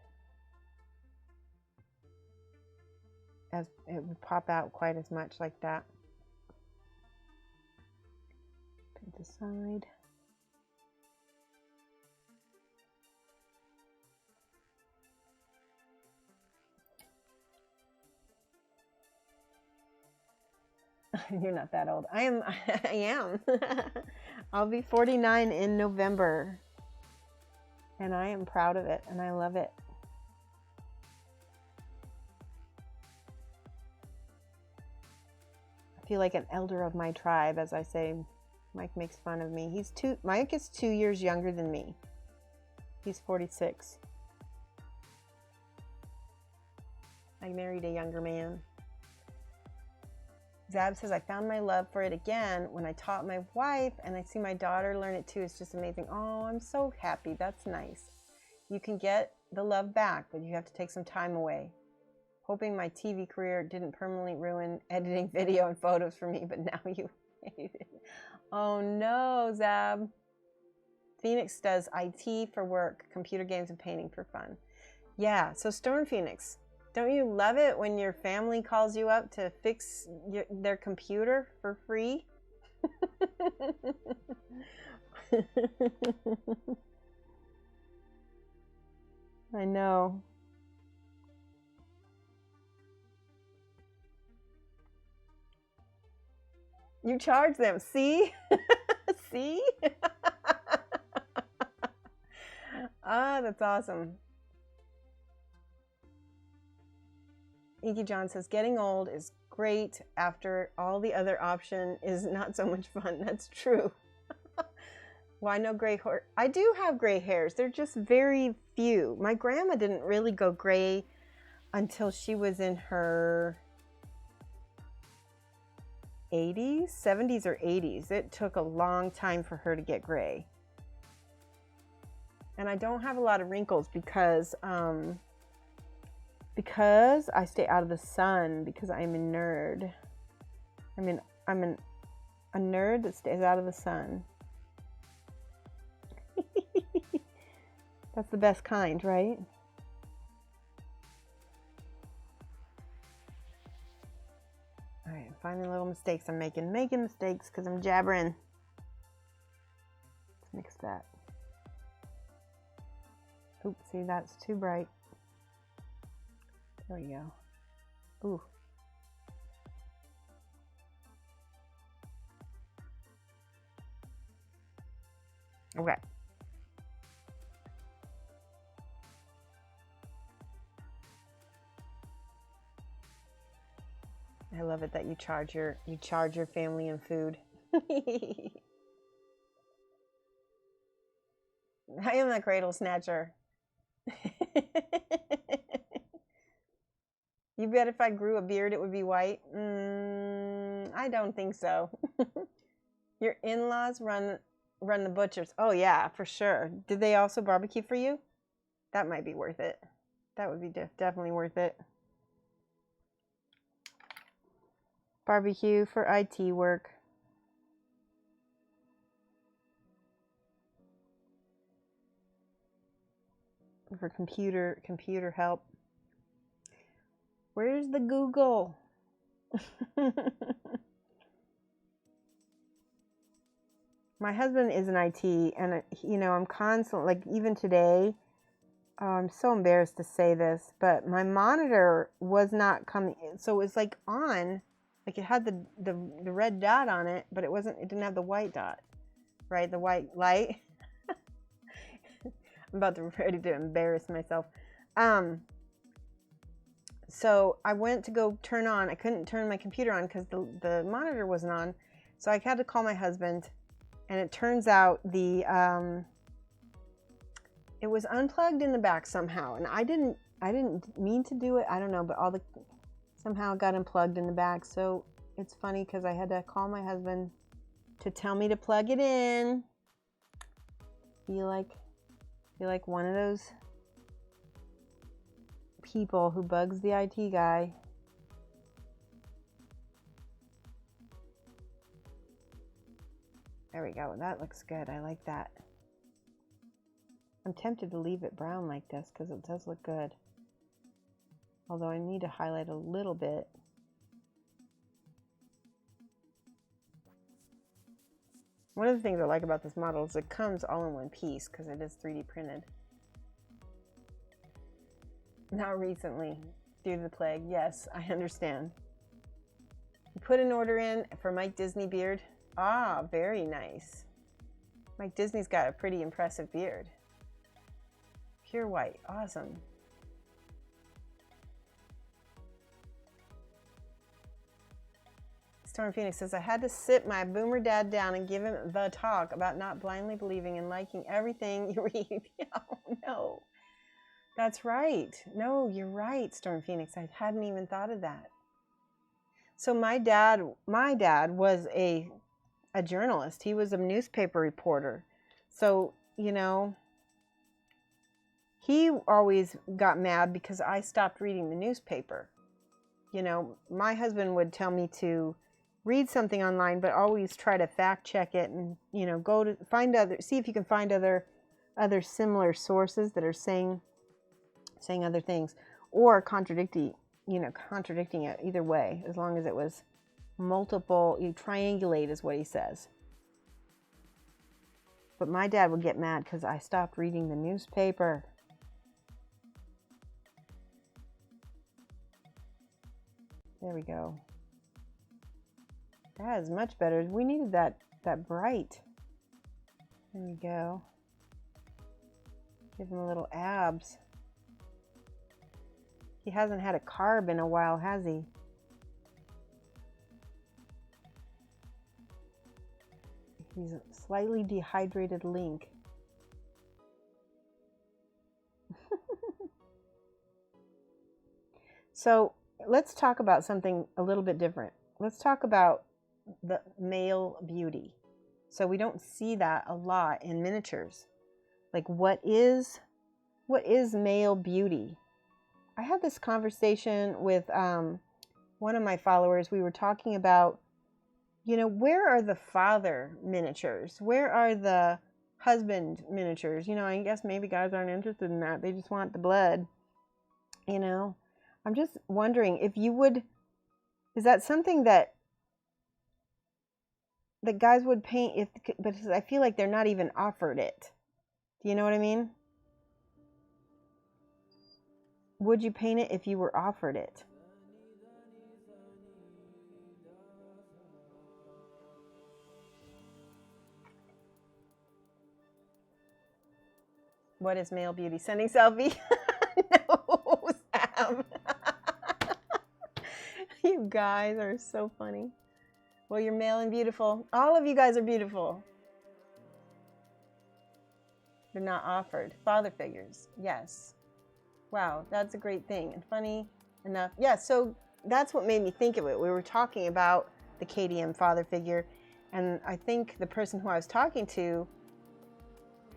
Speaker 2: as, it would pop out quite as much like that. Put it aside. You're not that old. I am. I am. I'll be 49 in November. And I am proud of it. And I love it. I feel like an elder of my tribe, as I say. Mike makes fun of me. Mike is 2 years younger than me. He's 46. I married a younger man. Zab says, I found my love for it again when I taught my wife, and I see my daughter learn it too. It's just amazing. Oh, I'm so happy. That's nice. You can get the love back, but you have to take some time away. Hoping my TV career didn't permanently ruin editing video and photos for me, but now you hate it. Oh no, Zab. Phoenix does IT for work, computer games, and painting for fun. Yeah, so Storm Phoenix. Don't you love it when your family calls you up to fix their computer for free? I know. You charge them. See? See? Ah, that's awesome. Iggy John says, getting old is great after all the other option is not so much fun. That's true. Why no gray hair? I do have gray hairs. They're just very few. My grandma didn't really go gray until she was in her 80s, 70s or 80s. It took a long time for her to get gray. And I don't have a lot of wrinkles because I stay out of the sun, because I'm a nerd. I'm a nerd that stays out of the sun. That's the best kind, right? All right, finding little mistakes I'm making. Making mistakes because I'm jabbering. Let's mix that. Oops, see, that's too bright. There we go. Ooh. Okay. I love it that you charge your family in food. I am that cradle snatcher. You bet if I grew a beard it would be white? I don't think so. Your in-laws run the butchers. Oh yeah, for sure. Did they also barbecue for you? That might be worth it. That would be definitely worth it. Barbecue for IT work. For computer help. Where's the Google? My husband is in IT, and you know, I'm constantly, like, even today, I'm so embarrassed to say this, but my monitor was not coming, so it was like on, like it had the red dot on it, but it didn't have the white dot, right? The white light. I'm about to ready to embarrass myself. So I went to go turn on. I couldn't turn my computer on because the monitor wasn't on. So I had to call my husband, and it turns out it was unplugged in the back somehow, and I didn't mean to do it. I don't know, but somehow it got unplugged in the back. So it's funny because I had to call my husband to tell me to plug it in. Feel like one of those people who bugs the IT guy. There we go. That looks good. I like that. I'm tempted to leave it brown like this because it does look good. Although I need to highlight a little bit. One of the things I like about this model is it comes all in one piece because it is 3D printed. Not recently, due to the plague. Yes, I understand. You put an order in for Mike Disney beard. Ah, very nice. Mike Disney's got a pretty impressive beard. Pure white, awesome. Storm Phoenix says, I had to sit my boomer dad down and give him the talk about not blindly believing and liking everything you read. Oh, no. That's right. No, you're right, Storm Phoenix. I hadn't even thought of that. So my dad was a journalist. He was a newspaper reporter. So, you know, he always got mad because I stopped reading the newspaper. You know, my husband would tell me to read something online, but always try to fact check it and, you know, go to see if you can find other similar sources that are saying other things or contradicting it either way, as long as it was multiple, you triangulate is what he says. But my dad would get mad because I stopped reading the newspaper. There we go. That is much better. We needed that bright. There we go. Give him a little abs. He hasn't had a carb in a while, has he? He's a slightly dehydrated Link. So let's talk about something a little bit different. Let's talk about the male beauty. So we don't see that a lot in miniatures. Like what is male beauty? I had this conversation with one of my followers. We were talking about, you know, where are the father miniatures? Where are the husband miniatures? You know, I guess maybe guys aren't interested in that. They just want the blood. You know, I'm just wondering if you would, is that something that guys would paint but I feel like they're not even offered it. Do you know what I mean? Would you paint it if you were offered it? What is male beauty? Sending selfie? No, Sam. You guys are so funny. Well, you're male and beautiful. All of you guys are beautiful. They're not offered. Father figures. Yes. Wow, that's a great thing. And funny enough. Yeah, so that's what made me think of it. We were talking about the KDM father figure, and I think the person who I was talking to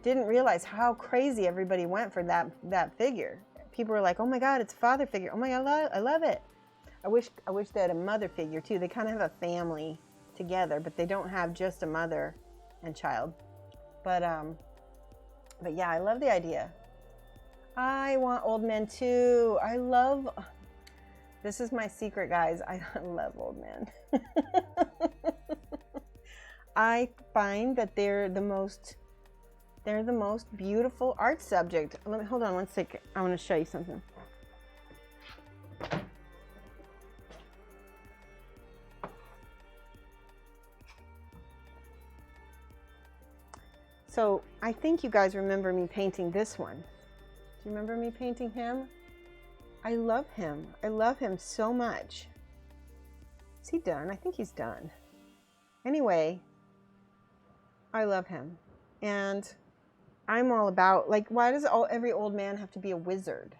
Speaker 2: didn't realize how crazy everybody went for that figure. People were like, oh my God, it's a father figure. Oh my God, I love it. I wish they had a mother figure too. They kind of have a family together, but they don't have just a mother and child. But yeah, I love the idea. I want old men too. This is my secret, guys. I love old men. I find that they're the most beautiful art subject. Hold on one second. I want to show you something. So I think you guys remember me painting this one. Do you remember me painting him? I love him. I love him so much. Is he done? I think he's done. Anyway, I love him. And I'm all about, like, why does every old man have to be a wizard?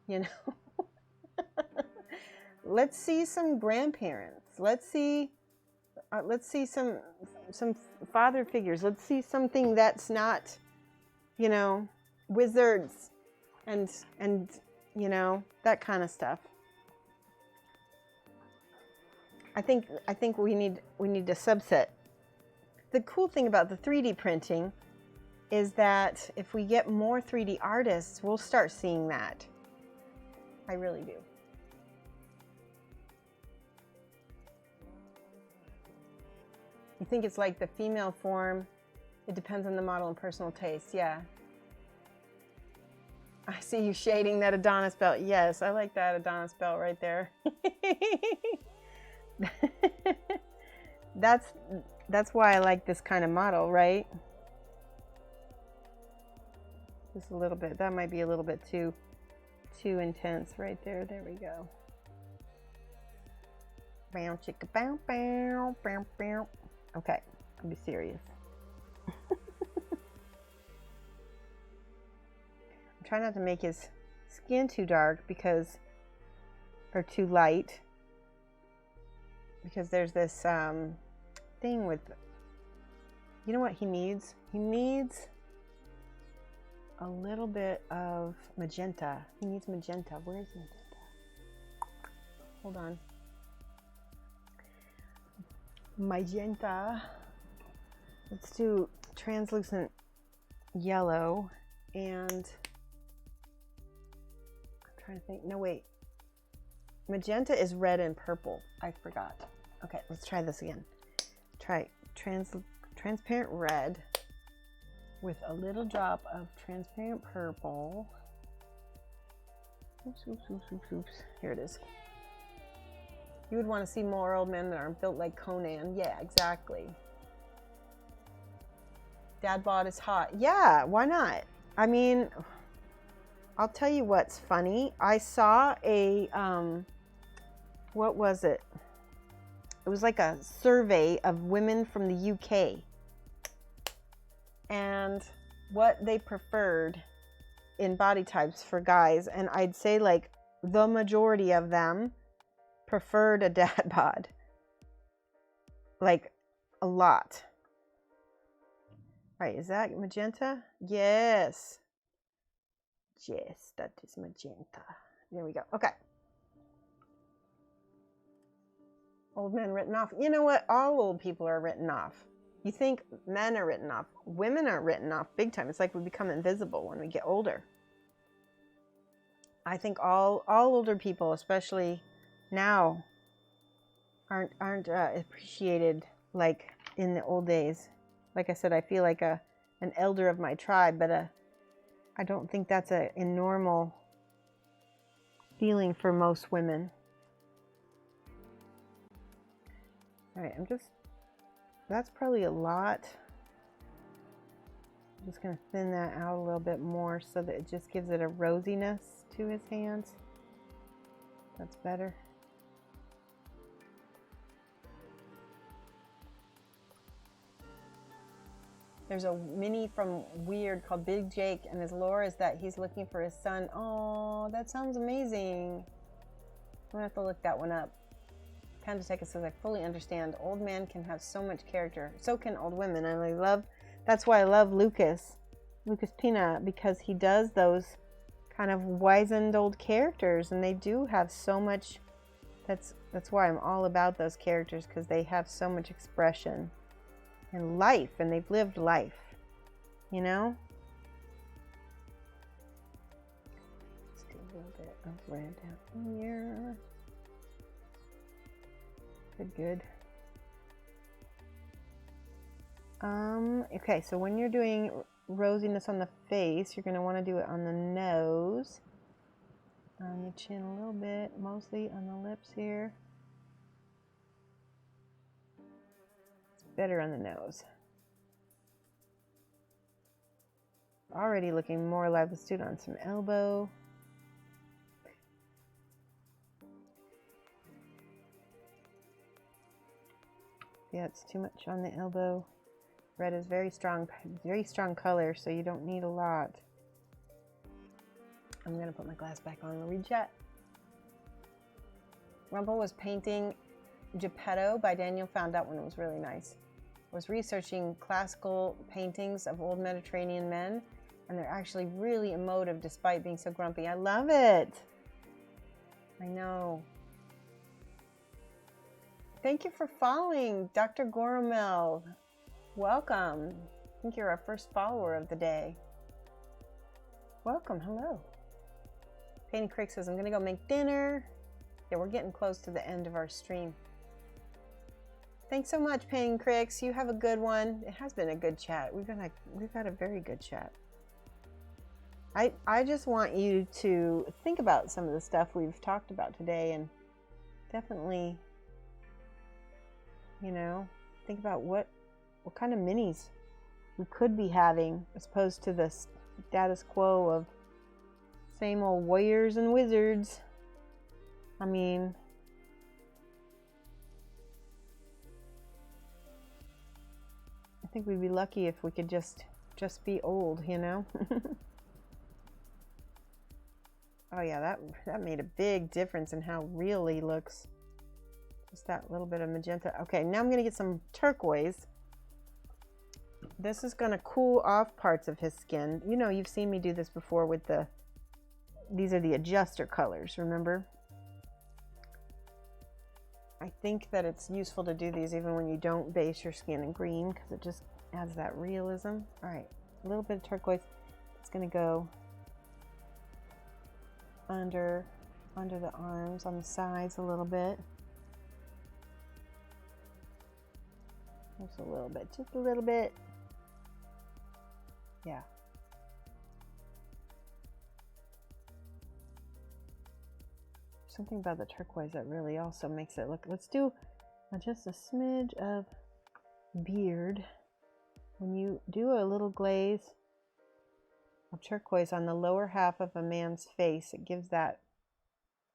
Speaker 2: You know? Let's see some grandparents. Let's see some father figures. Let's see something that's not, you know, wizards and you know, that kind of stuff. I think we need to subset. The cool thing about the 3D printing is that if we get more 3D artists, we'll start seeing that. I really do. You think it's like the female form? It depends on the model and personal taste. Yeah. I see you shading that Adonis belt. Yes, I like that Adonis belt right there. That's why I like this kind of model, right? Just a little bit. That might be a little bit too intense right there. There we go. Bow chicka bow bow bow bow. Okay, I'll be serious. Try not to make his skin too dark or too light, because there's this thing with, you know what he needs? He needs a little bit of magenta. He needs magenta. Where's magenta? Hold on. Magenta. Let's do translucent yellow and trying to think. No, wait. Magenta is red and purple. I forgot. Okay, let's try this again. Try transparent red with a little drop of transparent purple. Oops, oops, oops, oops, oops. Here it is. You would want to see more old men that aren't built like Conan. Yeah, exactly. Dad bod is hot. Yeah, why not? I mean, I'll tell you what's funny. I saw a, what was it? It was like a survey of women from the UK and what they preferred in body types for guys. And I'd say like the majority of them preferred a dad bod. Like a lot. Right, is that magenta? Yes. Yes, that is magenta. There we go. Okay. Old men written off. You know what? All old people are written off. You think men are written off. Women are written off big time. It's like we become invisible when we get older. I think all older people, especially now, aren't appreciated like in the old days. Like I said, I feel like an elder of my tribe, but I don't think that's a normal feeling for most women. All right, that's probably a lot. I'm just going to thin that out a little bit more so that it just gives it a rosiness to his hands. That's better. There's a mini from Weird called Big Jake, and his lore is that he's looking for his son. Oh, that sounds amazing. I'm gonna have to look that one up. Pandateka says, I fully understand. Old men can have so much character. So can old women. And that's why I love Lucas Pina, because he does those kind of wizened old characters, and they do have so much. That's why I'm all about those characters, because they have so much expression and life, and they've lived life, you know? Let's do a little bit of red down here. Good. Okay, so when you're doing rosiness on the face, you're going to want to do it on the nose, on the chin a little bit, mostly on the lips here. Better on the nose. Already looking more alive. Let's do it on some elbow. Yeah, it's too much on the elbow. Red is very strong color, so you don't need a lot. I'm gonna put my glass back on and read chat. Rumble was painting Geppetto by Daniel, found that one was really nice. Was researching classical paintings of old Mediterranean men, and they're actually really emotive despite being so grumpy. I love it. I know. Thank you for following, Dr. Goromel. Welcome. think you're our first follower of the day. Welcome, hello. Painting Creek says, I'm gonna go make dinner. Yeah, we're getting close to the end of our stream. Thanks so much, Painting Cricks. You have a good one. It has been a good chat. We've had a very good chat. I just want you to think about some of the stuff we've talked about today, and definitely, you know, think about what kind of minis we could be having as opposed to the status quo of same old warriors and wizards. I mean, I think we'd be lucky if we could just be old, you know? Oh yeah, that made a big difference in how real he looks. Just that little bit of magenta. Okay, now I'm gonna get some turquoise. This is gonna cool off parts of his skin. You know, you've seen me do this before with these are the adjuster colors, remember? I think that it's useful to do these even when you don't base your skin in green, because it just adds that realism. All right, a little bit of turquoise. It's gonna go under the arms, on the sides a little bit. Just a little bit, just a little bit. Yeah. Something about the turquoise that really also makes it look. Let's do just a smidge of beard. When you do a little glaze of turquoise on the lower half of a man's face, it gives that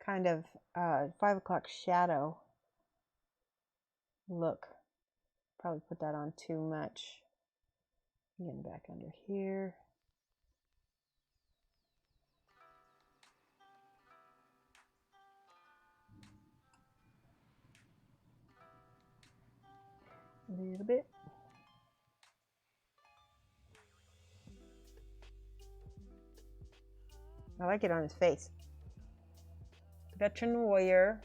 Speaker 2: kind of 5 o'clock shadow look. Probably put that on too much. Getting back under here. A little bit. I like it on his face. Veteran warrior.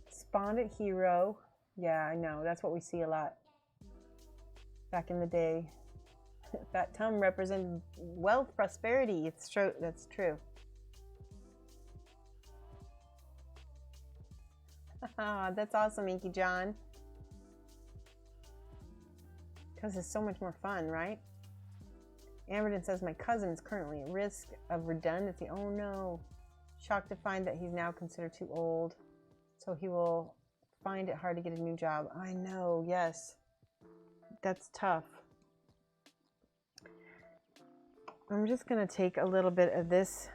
Speaker 2: Spawned hero. Yeah, I know. That's what we see a lot. Back in the day. That tum represented wealth, prosperity. It's true. That's true. That's awesome, Inky John. Because it's so much more fun, right? Amberton says, my cousin is currently at risk of redundancy. Oh no. Shocked to find that he's now considered too old. So he will find it hard to get a new job. I know, yes. That's tough. I'm just going to take a little bit of this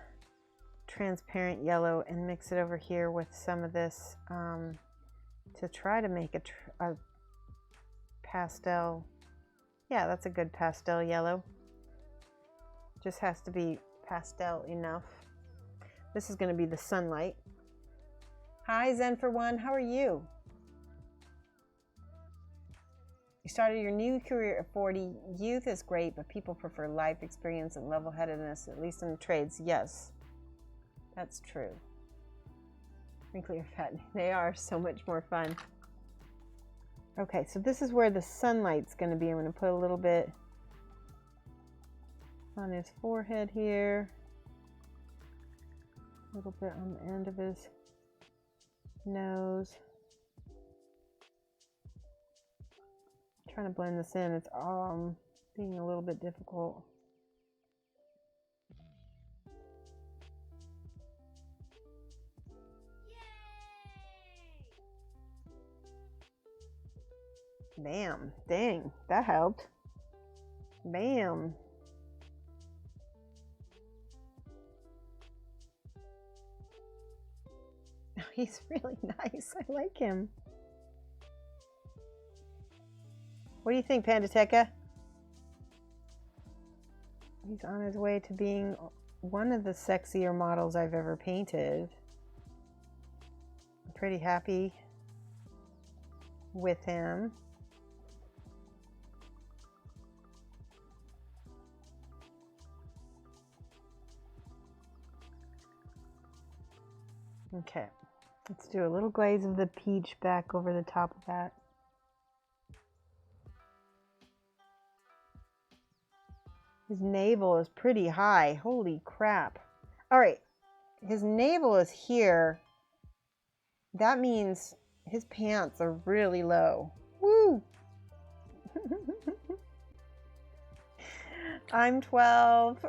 Speaker 2: transparent yellow and mix it over here with some of this to try to make a pastel. Yeah, that's a good pastel yellow. Just has to be pastel enough. This is going to be the sunlight. Hi, Zen for One. How are you? You started your new career at 40. Youth is great, but people prefer life experience and level-headedness, at least in the trades. Yes, that's true. Wrinkly or fat, they are so much more fun. Okay, so this is where the sunlight's going to be. I'm going to put a little bit on his forehead here. A little bit on the end of his nose. I'm trying to blend this in. It's being a little bit difficult. Bam. Dang, that helped. Bam. He's really nice. I like him. What do you think, Pandateca? He's on his way to being one of the sexier models I've ever painted. I'm pretty happy with him. Okay, let's do a little glaze of the peach back over the top of that. His navel is pretty high. Holy crap. All right. His navel is here. That means his pants are really low. Woo! I'm 12.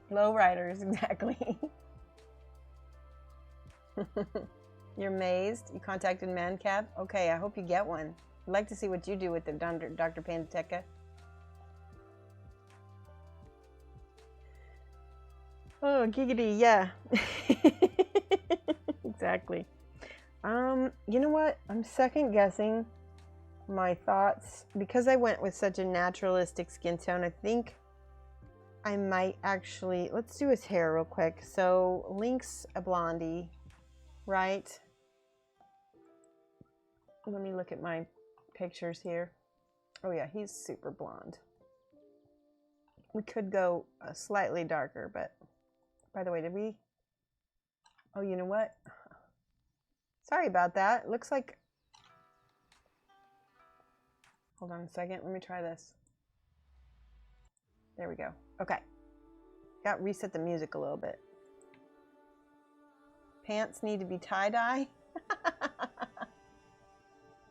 Speaker 2: Lowriders, exactly. You're amazed? You contacted Madcap? Okay, I hope you get one. I'd like to see what you do with the Dr. Pandateca. Oh, giggity, yeah. Exactly. You know what? I'm second guessing my thoughts because I went with such a naturalistic skin tone. I think I might actually, let's do his hair real quick. So Link's a blondie, right? Let me look at my pictures here. Oh yeah, he's super blonde. We could go slightly darker, but by the way, did we? Oh, you know what? Sorry about that. It looks like, hold on a second. Let me try this. There we go. Okay. Got reset the music a little bit. Pants need to be tie-dye.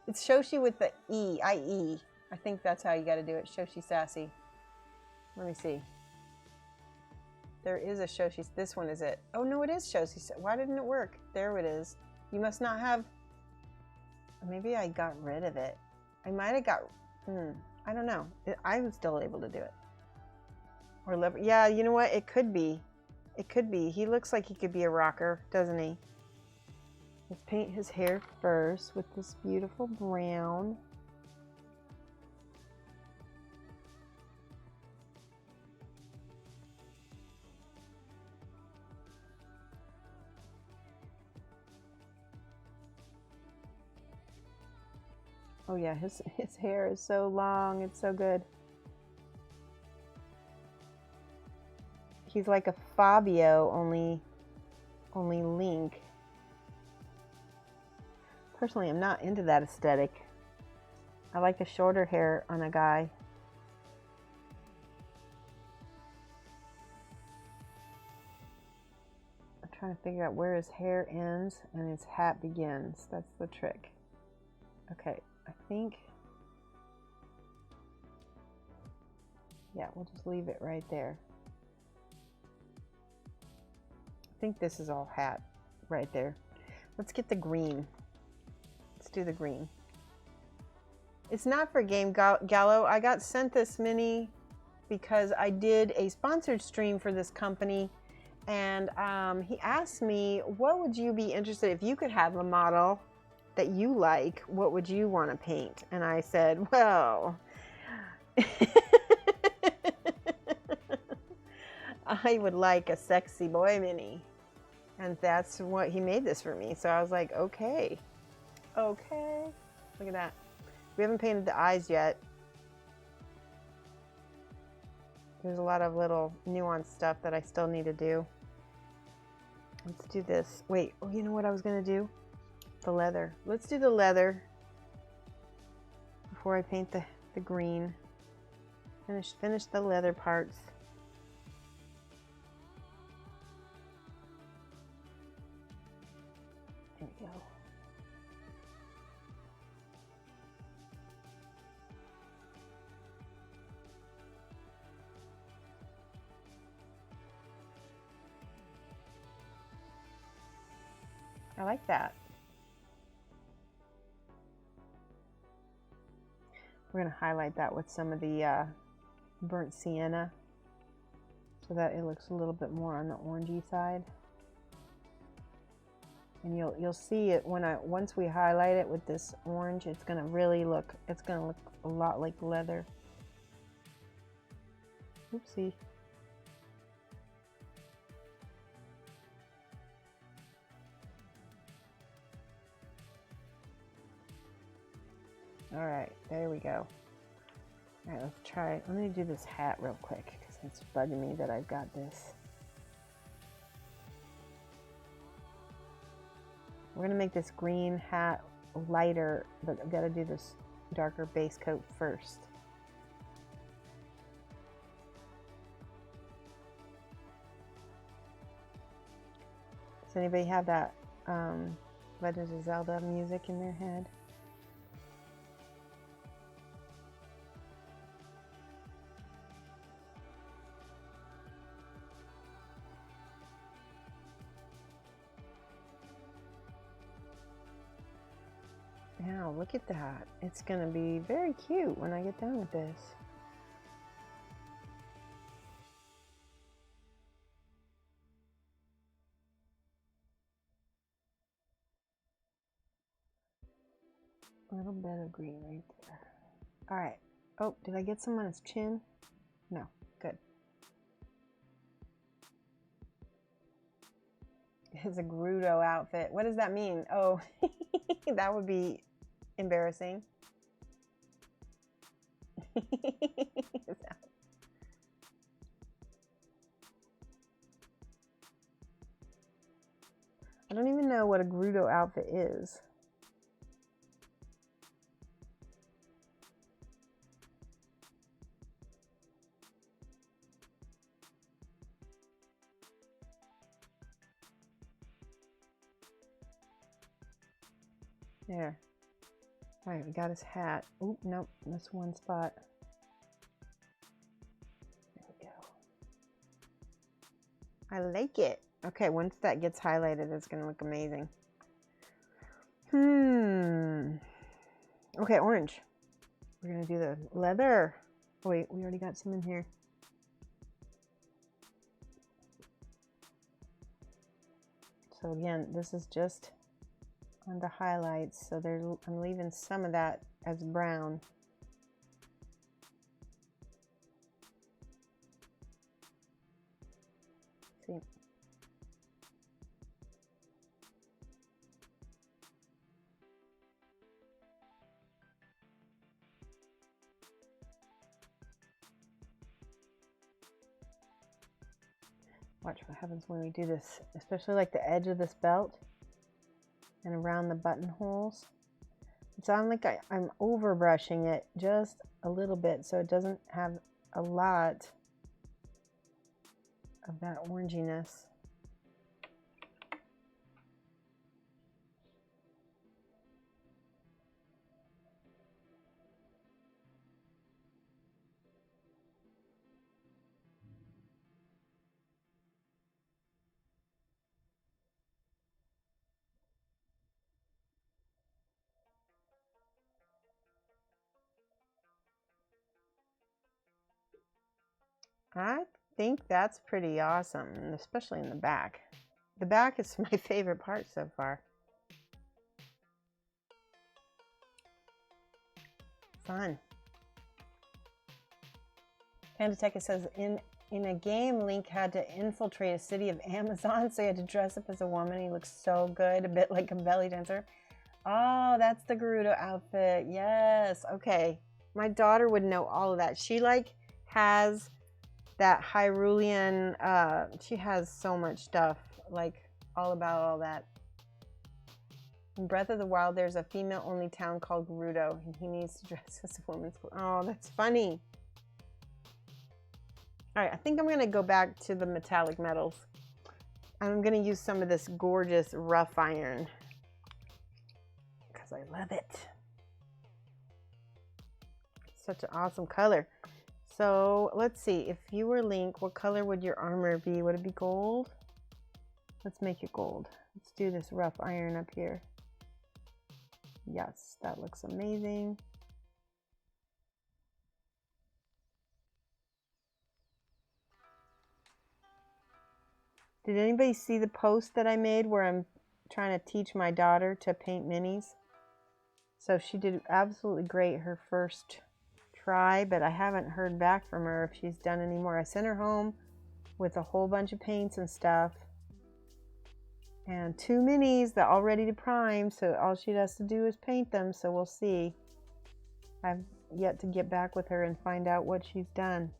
Speaker 2: It's Shoshie with the E, I-E. I think that's how you got to do it. Shoshie Sassy. Let me see. There is a Shoshie. This one is it. Oh, no, it is Shoshie. Why didn't it work? There it is. You must not have... Maybe I got rid of it. I might have got... I don't know. I was still able to do it. Or liver. Yeah, you know what? It could be. It could be. He looks like he could be a rocker, doesn't he? Let's paint his hair first with this beautiful brown. Oh yeah, his hair is so long. It's so good. He's like a Fabio, only Link. Personally, I'm not into that aesthetic. I like the shorter hair on a guy. I'm trying to figure out where his hair ends and his hat begins. That's the trick. Okay, I think... Yeah, we'll just leave it right there. I think this is all hat right there. Let's get the green. Let's do the green. It's not for Game Gallo. I got sent this mini because I did a sponsored stream for this company, and he asked me, what would you be interested if you could have a model that you like, what would you want to paint? And I said, well, I would like a sexy boy mini. And that's what he made this for me. So I was like, okay. Okay. Look at that. We haven't painted the eyes yet. There's a lot of little nuanced stuff that I still need to do. Let's do this. Wait, oh, you know what I was going to do? The leather. Let's do the leather before I paint the green. Finish the leather parts. There we go. I like that. We're going to highlight that with some of the burnt sienna so that it looks a little bit more on the orangey side. And you'll see it once we highlight it with this orange, it's going to really look, it's going to look a lot like leather. Oopsie. All right, there we go. All right, let's try. Let me do this hat real quick because it's bugging me that I've got this. We're gonna make this green hat lighter, but I've got to do this darker base coat first. Does anybody have that Legend of Zelda music in their head? Now, look at that. It's going to be very cute when I get done with this. A little bit of green right there. All right. Oh, did I get some on his chin? No. Good. It's a Gerudo outfit. What does that mean? Oh, that would be embarrassing. I don't even know what a Gerudo outfit is. There. All right, we got his hat. Oh, nope, that's one spot. There we go. I like it. Okay, once that gets highlighted, it's gonna look amazing. Okay, orange. We're gonna do the leather. Oh, wait, we already got some in here. So again, this is just on the highlights, so I'm leaving some of that as brown. See? Watch what happens when we do this, especially like the edge of this belt and around the buttonholes. It sounds like I'm over brushing it just a little bit so it doesn't have a lot of that oranginess. I think that's pretty awesome, especially in the back. The back is my favorite part so far. Fun. Pandateca says, in a game, Link had to infiltrate a city of Amazon, so he had to dress up as a woman. He looks so good, a bit like a belly dancer. Oh, that's the Gerudo outfit. Yes. Okay. My daughter would know all of that. She has that Hyrulean, she has so much stuff, all about all that. In Breath of the Wild, there's a female-only town called Gerudo, and he needs to dress as a woman's. Oh, that's funny. All right, I think I'm going to go back to the metallic metals. I'm going to use some of this gorgeous rough iron because I love it. It's such an awesome color. So let's see, if you were Link, what color would your armor be? Would it be gold? Let's make it gold. Let's do this rough iron up here. Yes, that looks amazing. Did anybody see the post that I made where I'm trying to teach my daughter to paint minis? So she did absolutely great her first try, but I haven't heard back from her if she's done any more. I sent her home with a whole bunch of paints and stuff and 2 minis that all ready to prime, so all she has to do is paint them, so we'll see. I've yet to get back with her and find out what she's done.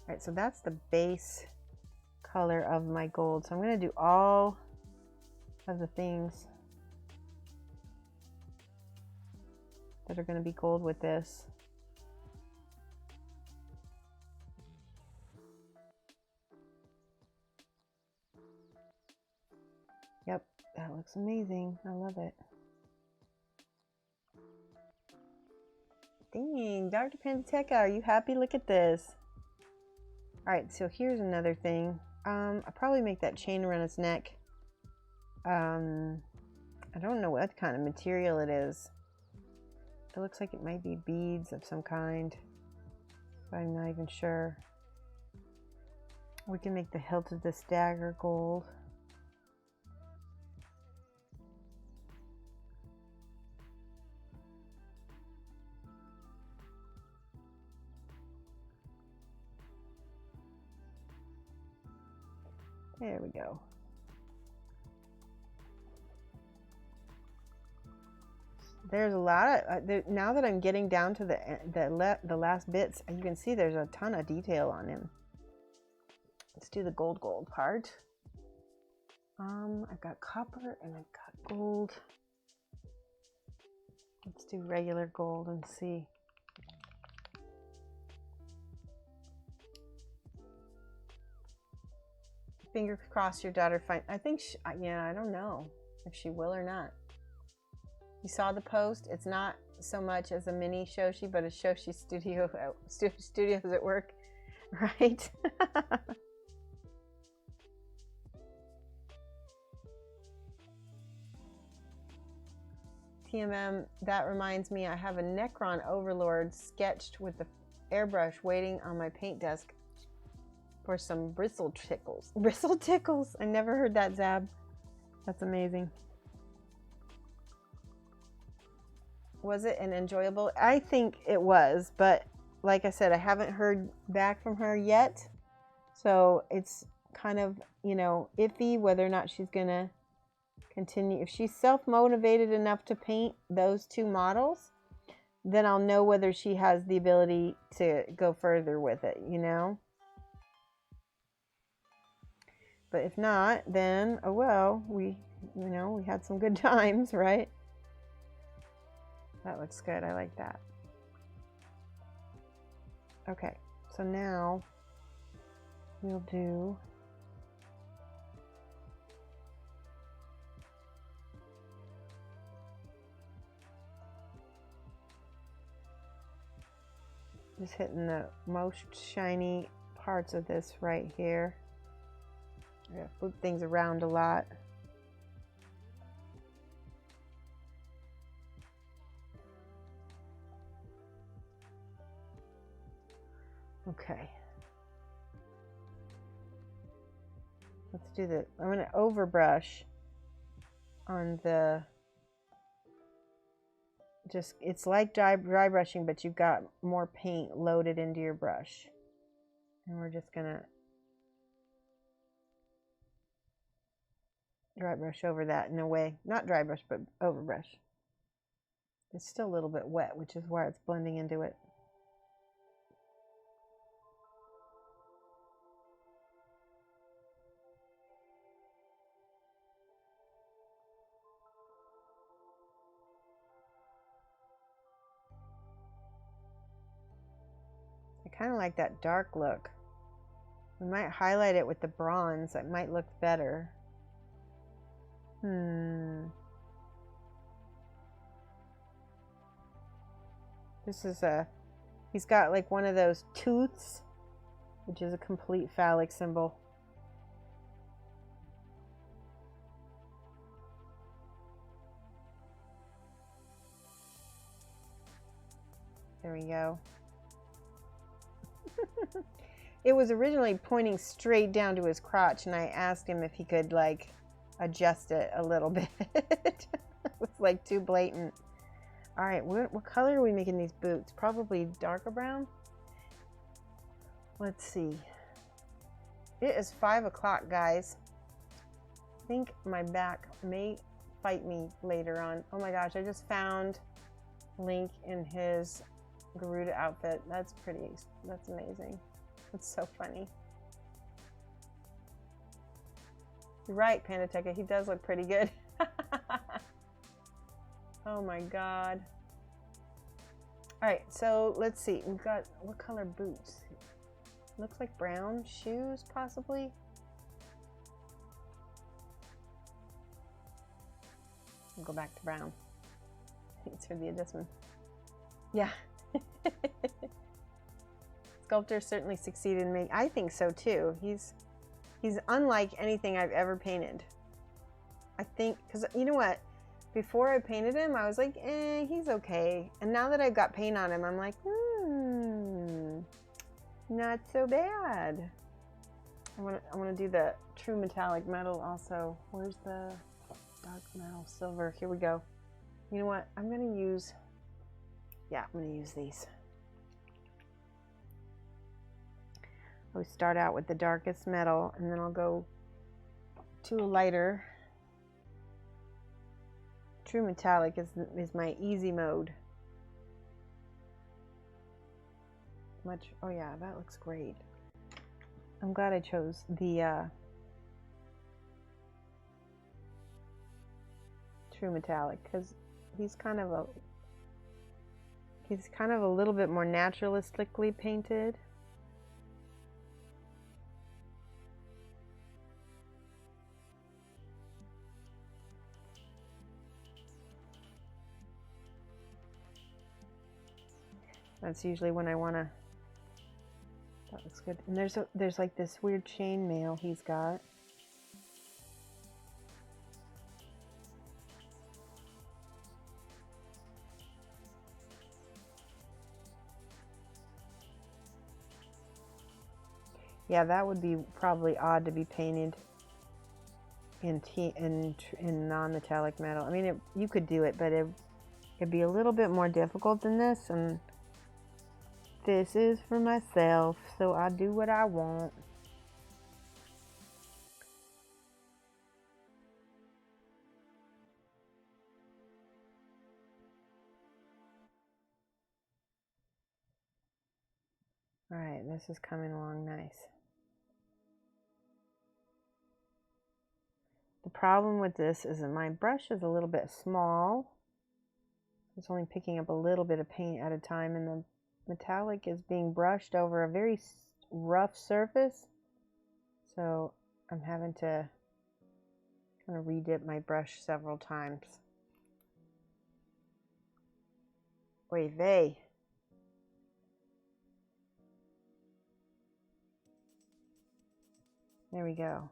Speaker 2: All right, so that's the base color of my gold. So I'm going to do all of the things that are going to be gold with this. Yep, that looks amazing. I love it. Dang, Dr. Pandateca, are you happy? Look at this. All right, so here's another thing. I'll probably make that chain around its neck. I don't know what kind of material it is. It looks like it might be beads of some kind, but I'm not even sure. We can make the hilt of this dagger gold. There we go. There's a lot of now that I'm getting down to the last bits, you can see there's a ton of detail on him. Let's do the gold part. I've got copper and I've got gold. Let's do regular gold and see. Fingers crossed your daughter I think yeah, I don't know if she will or not. You saw the post. It's not so much as a mini Shoshie, but a Shoshie studios at work, right? TMM, that reminds me, I have a Necron Overlord sketched with the airbrush waiting on my paint desk for some bristle tickles. Bristle tickles? I never heard that, Zab. That's amazing. Was it an enjoyable? I think it was, but like I said, I haven't heard back from her yet. So it's kind of, you know, iffy whether or not she's going to continue. If she's self-motivated enough to paint those two models, then I'll know whether she has the ability to go further with it, you know? But if not, then, oh well, we had some good times, right? That looks good. I like that. Okay, so now we'll do just hitting the most shiny parts of this right here. I gotta flip things around a lot. Okay. Let's do the, I'm going to overbrush on the, just, it's like dry brushing, but you've got more paint loaded into your brush. And we're just going to dry brush over that in a way. Not dry brush, but overbrush. It's still a little bit wet, which is why it's blending into it. I kind of like that dark look. We might highlight it with the bronze. That might look better. This is he's got like one of those tooths, which is a complete phallic symbol. There we go. It was originally pointing straight down to his crotch, and I asked him if he could like adjust it a little bit. It was like too blatant. All right, what color are we making these boots? Probably darker brown. Let's see. It is 5 o'clock, guys. I think my back may fight me later on. Oh my gosh, I just found Link in his Garuda outfit. That's pretty, that's amazing. It's so funny. You're right, Pandateca. He does look pretty good. Oh my god. Alright, so let's see. We've got, what color boots? Looks like brown shoes, possibly. We'll go back to brown. Thanks for the adjustment. Yeah. Sculptor certainly succeeded in making. I think so too. He's unlike anything I've ever painted. I think, because you know what? Before I painted him, I was like, he's okay. And now that I've got paint on him, I'm like, not so bad. I want to do the true metallic metal also. Where's the dark metal silver? Here we go. You know what? I'm going to use, I'm going to use these. I always start out with the darkest metal, and then I'll go to a lighter. True metallic is my easy mode. Oh yeah, that looks great. I'm glad I chose the true metallic, because he's kind of a little bit more naturalistically painted. That's usually when I want to. That looks good. And there's like this weird chain mail he's got. Yeah, that would be probably odd to be painted in non-metallic metal. I mean, you could do it, but it'd be a little bit more difficult than this, and this is for myself, so I do what I want. All right, this is coming along nice. The problem with this is that my brush is a little bit small. It's only picking up a little bit of paint at a time, and the metallic is being brushed over a very rough surface. So I'm having to kind of redip my brush several times. Oy vey. There we go.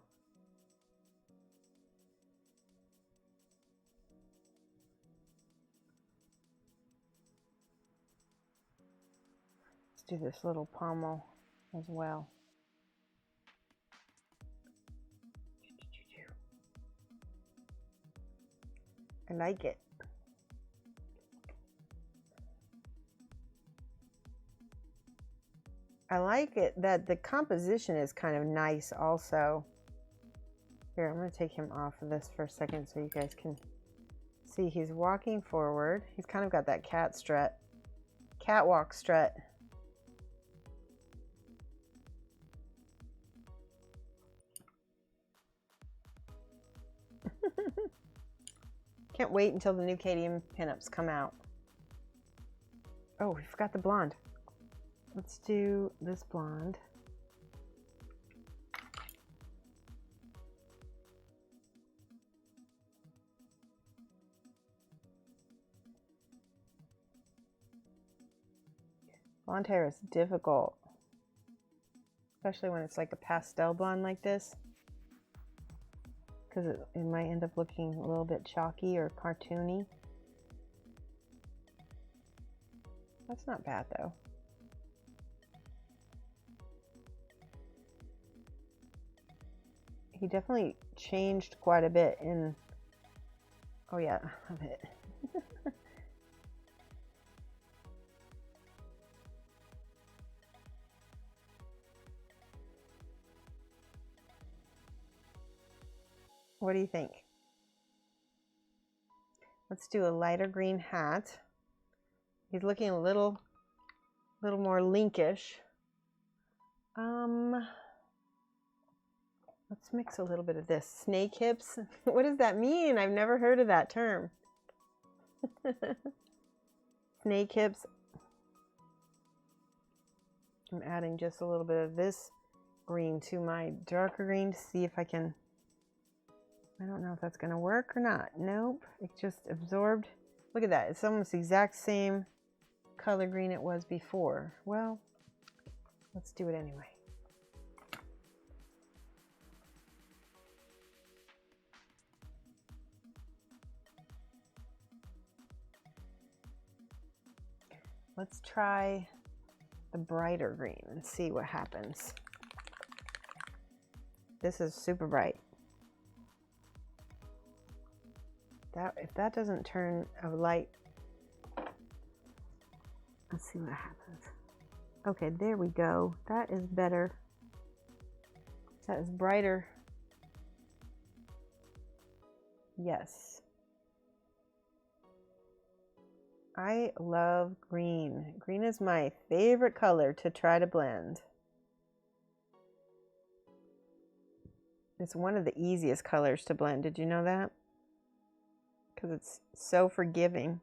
Speaker 2: Do this little pommel as well. I like it. I like it that the composition is kind of nice also. Here, I'm going to take him off of this for a second so you guys can see he's walking forward. He's kind of got that catwalk strut. Can't wait until the new KDM pinups come out. Oh, we forgot the blonde. Let's do this blonde. Blonde hair is difficult, especially when it's like a pastel blonde like this, because it might end up looking a little bit chalky or cartoony. That's not bad though. He definitely changed quite a bit in, oh yeah, a bit. What do you think? Let's do a lighter green hat. He's looking a little more linkish. Let's mix a little bit of this. Snake hips. What does that mean? I've never heard of that term. Snake hips. I'm adding just a little bit of this green to my darker green to see if I can. I don't know if that's going to work or not. Nope. It just absorbed. Look at that. It's almost the exact same color green it was before. Well, let's do it anyway. Let's try the brighter green and see what happens. This is super bright. If that doesn't turn a light, let's see what happens. Okay, there we go. That is better. That is brighter. Yes. I love green. Green is my favorite color to try to blend. It's one of the easiest colors to blend. Did you know that? Because it's so forgiving.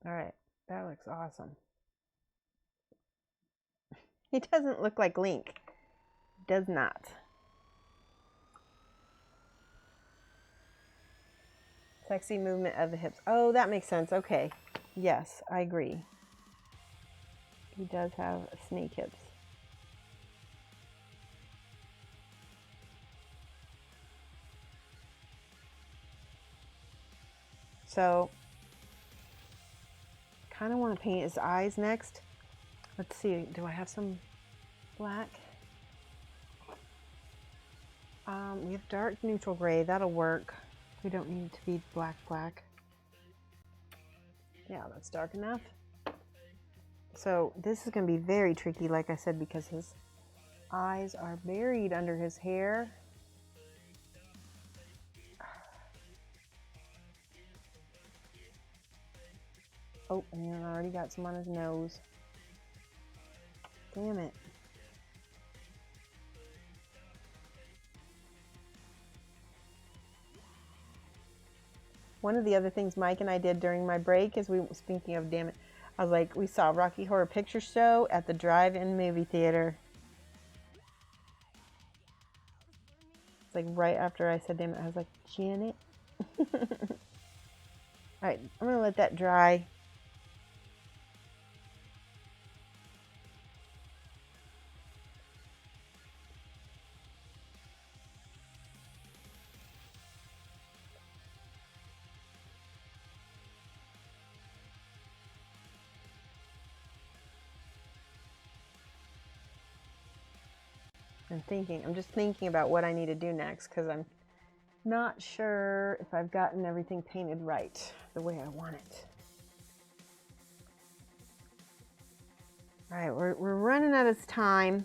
Speaker 2: All right, that looks awesome. He doesn't look like Link. Does not. Sexy movement of the hips. Oh, that makes sense. Okay. Yes, I agree. He does have snake hips. So, kind of want to paint his eyes next. Let's see. Do I have some black? We have dark neutral gray. That'll work. We don't need to be black. Yeah, that's dark enough. So this is going to be very tricky, like I said, because his eyes are buried under his hair. Oh, and I already got some on his nose. Damn it. One of the other things Mike and I did during my break is speaking of, damn it, I was like, we saw Rocky Horror Picture Show at the drive-in movie theater. It's like right after I said damn it, I was like, Janet. All right, I'm gonna let that dry. I'm just thinking about what I need to do next because I'm not sure if I've gotten everything painted right the way I want it. All right, we're running out of time,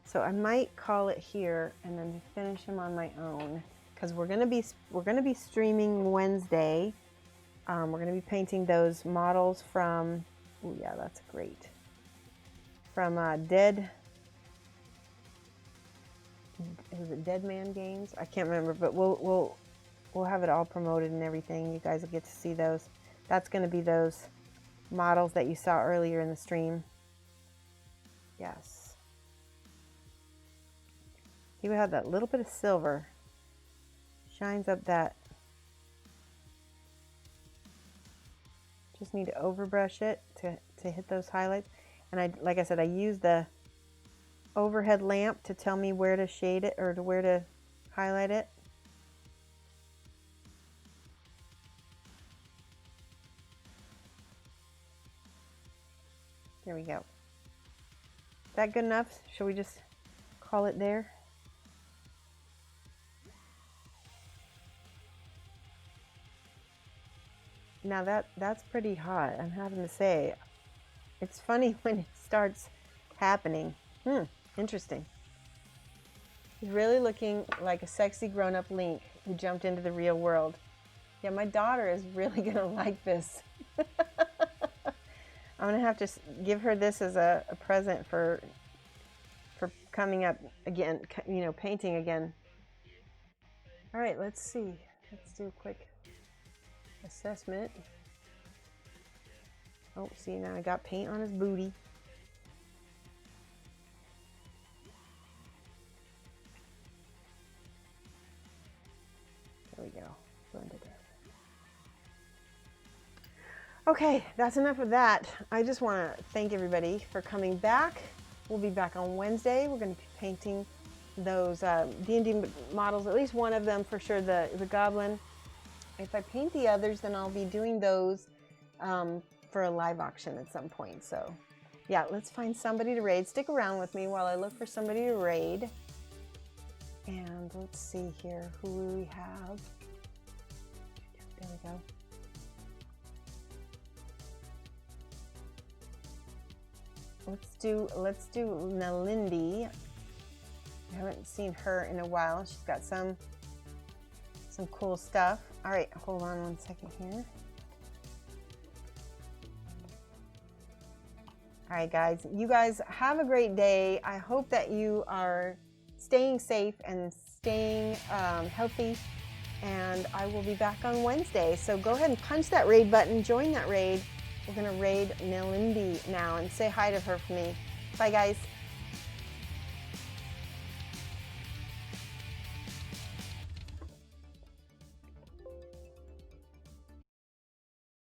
Speaker 2: so I might call it here and then finish them on my own because we're gonna be streaming Wednesday. We're gonna be painting those models from. Oh yeah, that's great. From is it Dead Man Games? I can't remember, but we'll have it all promoted and everything. You guys will get to see those. That's going to be those models that you saw earlier in the stream. Yes. You have that little bit of silver. Shines up that. Just need to overbrush it to hit those highlights. And like I said, I use the overhead lamp to tell me where to shade it or to where to highlight it. There we go. Is that good enough? Shall we just call it there? Now that's pretty hot, I'm having to say. It's funny when it starts happening. Interesting. He's really looking like a sexy grown-up Link who jumped into the real world. Yeah, my daughter is really gonna like this. I'm gonna have to give her this as a present for coming up again, you know, painting again. All right, let's see. Let's do a quick assessment. Oh, see, now I got paint on his booty. There we go. Blend it in. Okay, that's enough of that. I just want to thank everybody for coming back. We'll be back on Wednesday. We're going to be painting those D&D models, at least one of them for sure, the goblin. If I paint the others, then I'll be doing those for a live auction at some point. So yeah, let's find somebody to raid. Stick around with me while I look for somebody to raid. And let's see here who we have. There we go. Let's do Nalindi. I haven't seen her in a while. She's got some cool stuff. All right, hold on one second here. All right, guys. You guys have a great day. I hope that you are staying safe and staying healthy. And I will be back on Wednesday. So go ahead and punch that raid button. Join that raid. We're going to raid Nalindi now and say hi to her for me. Bye, guys.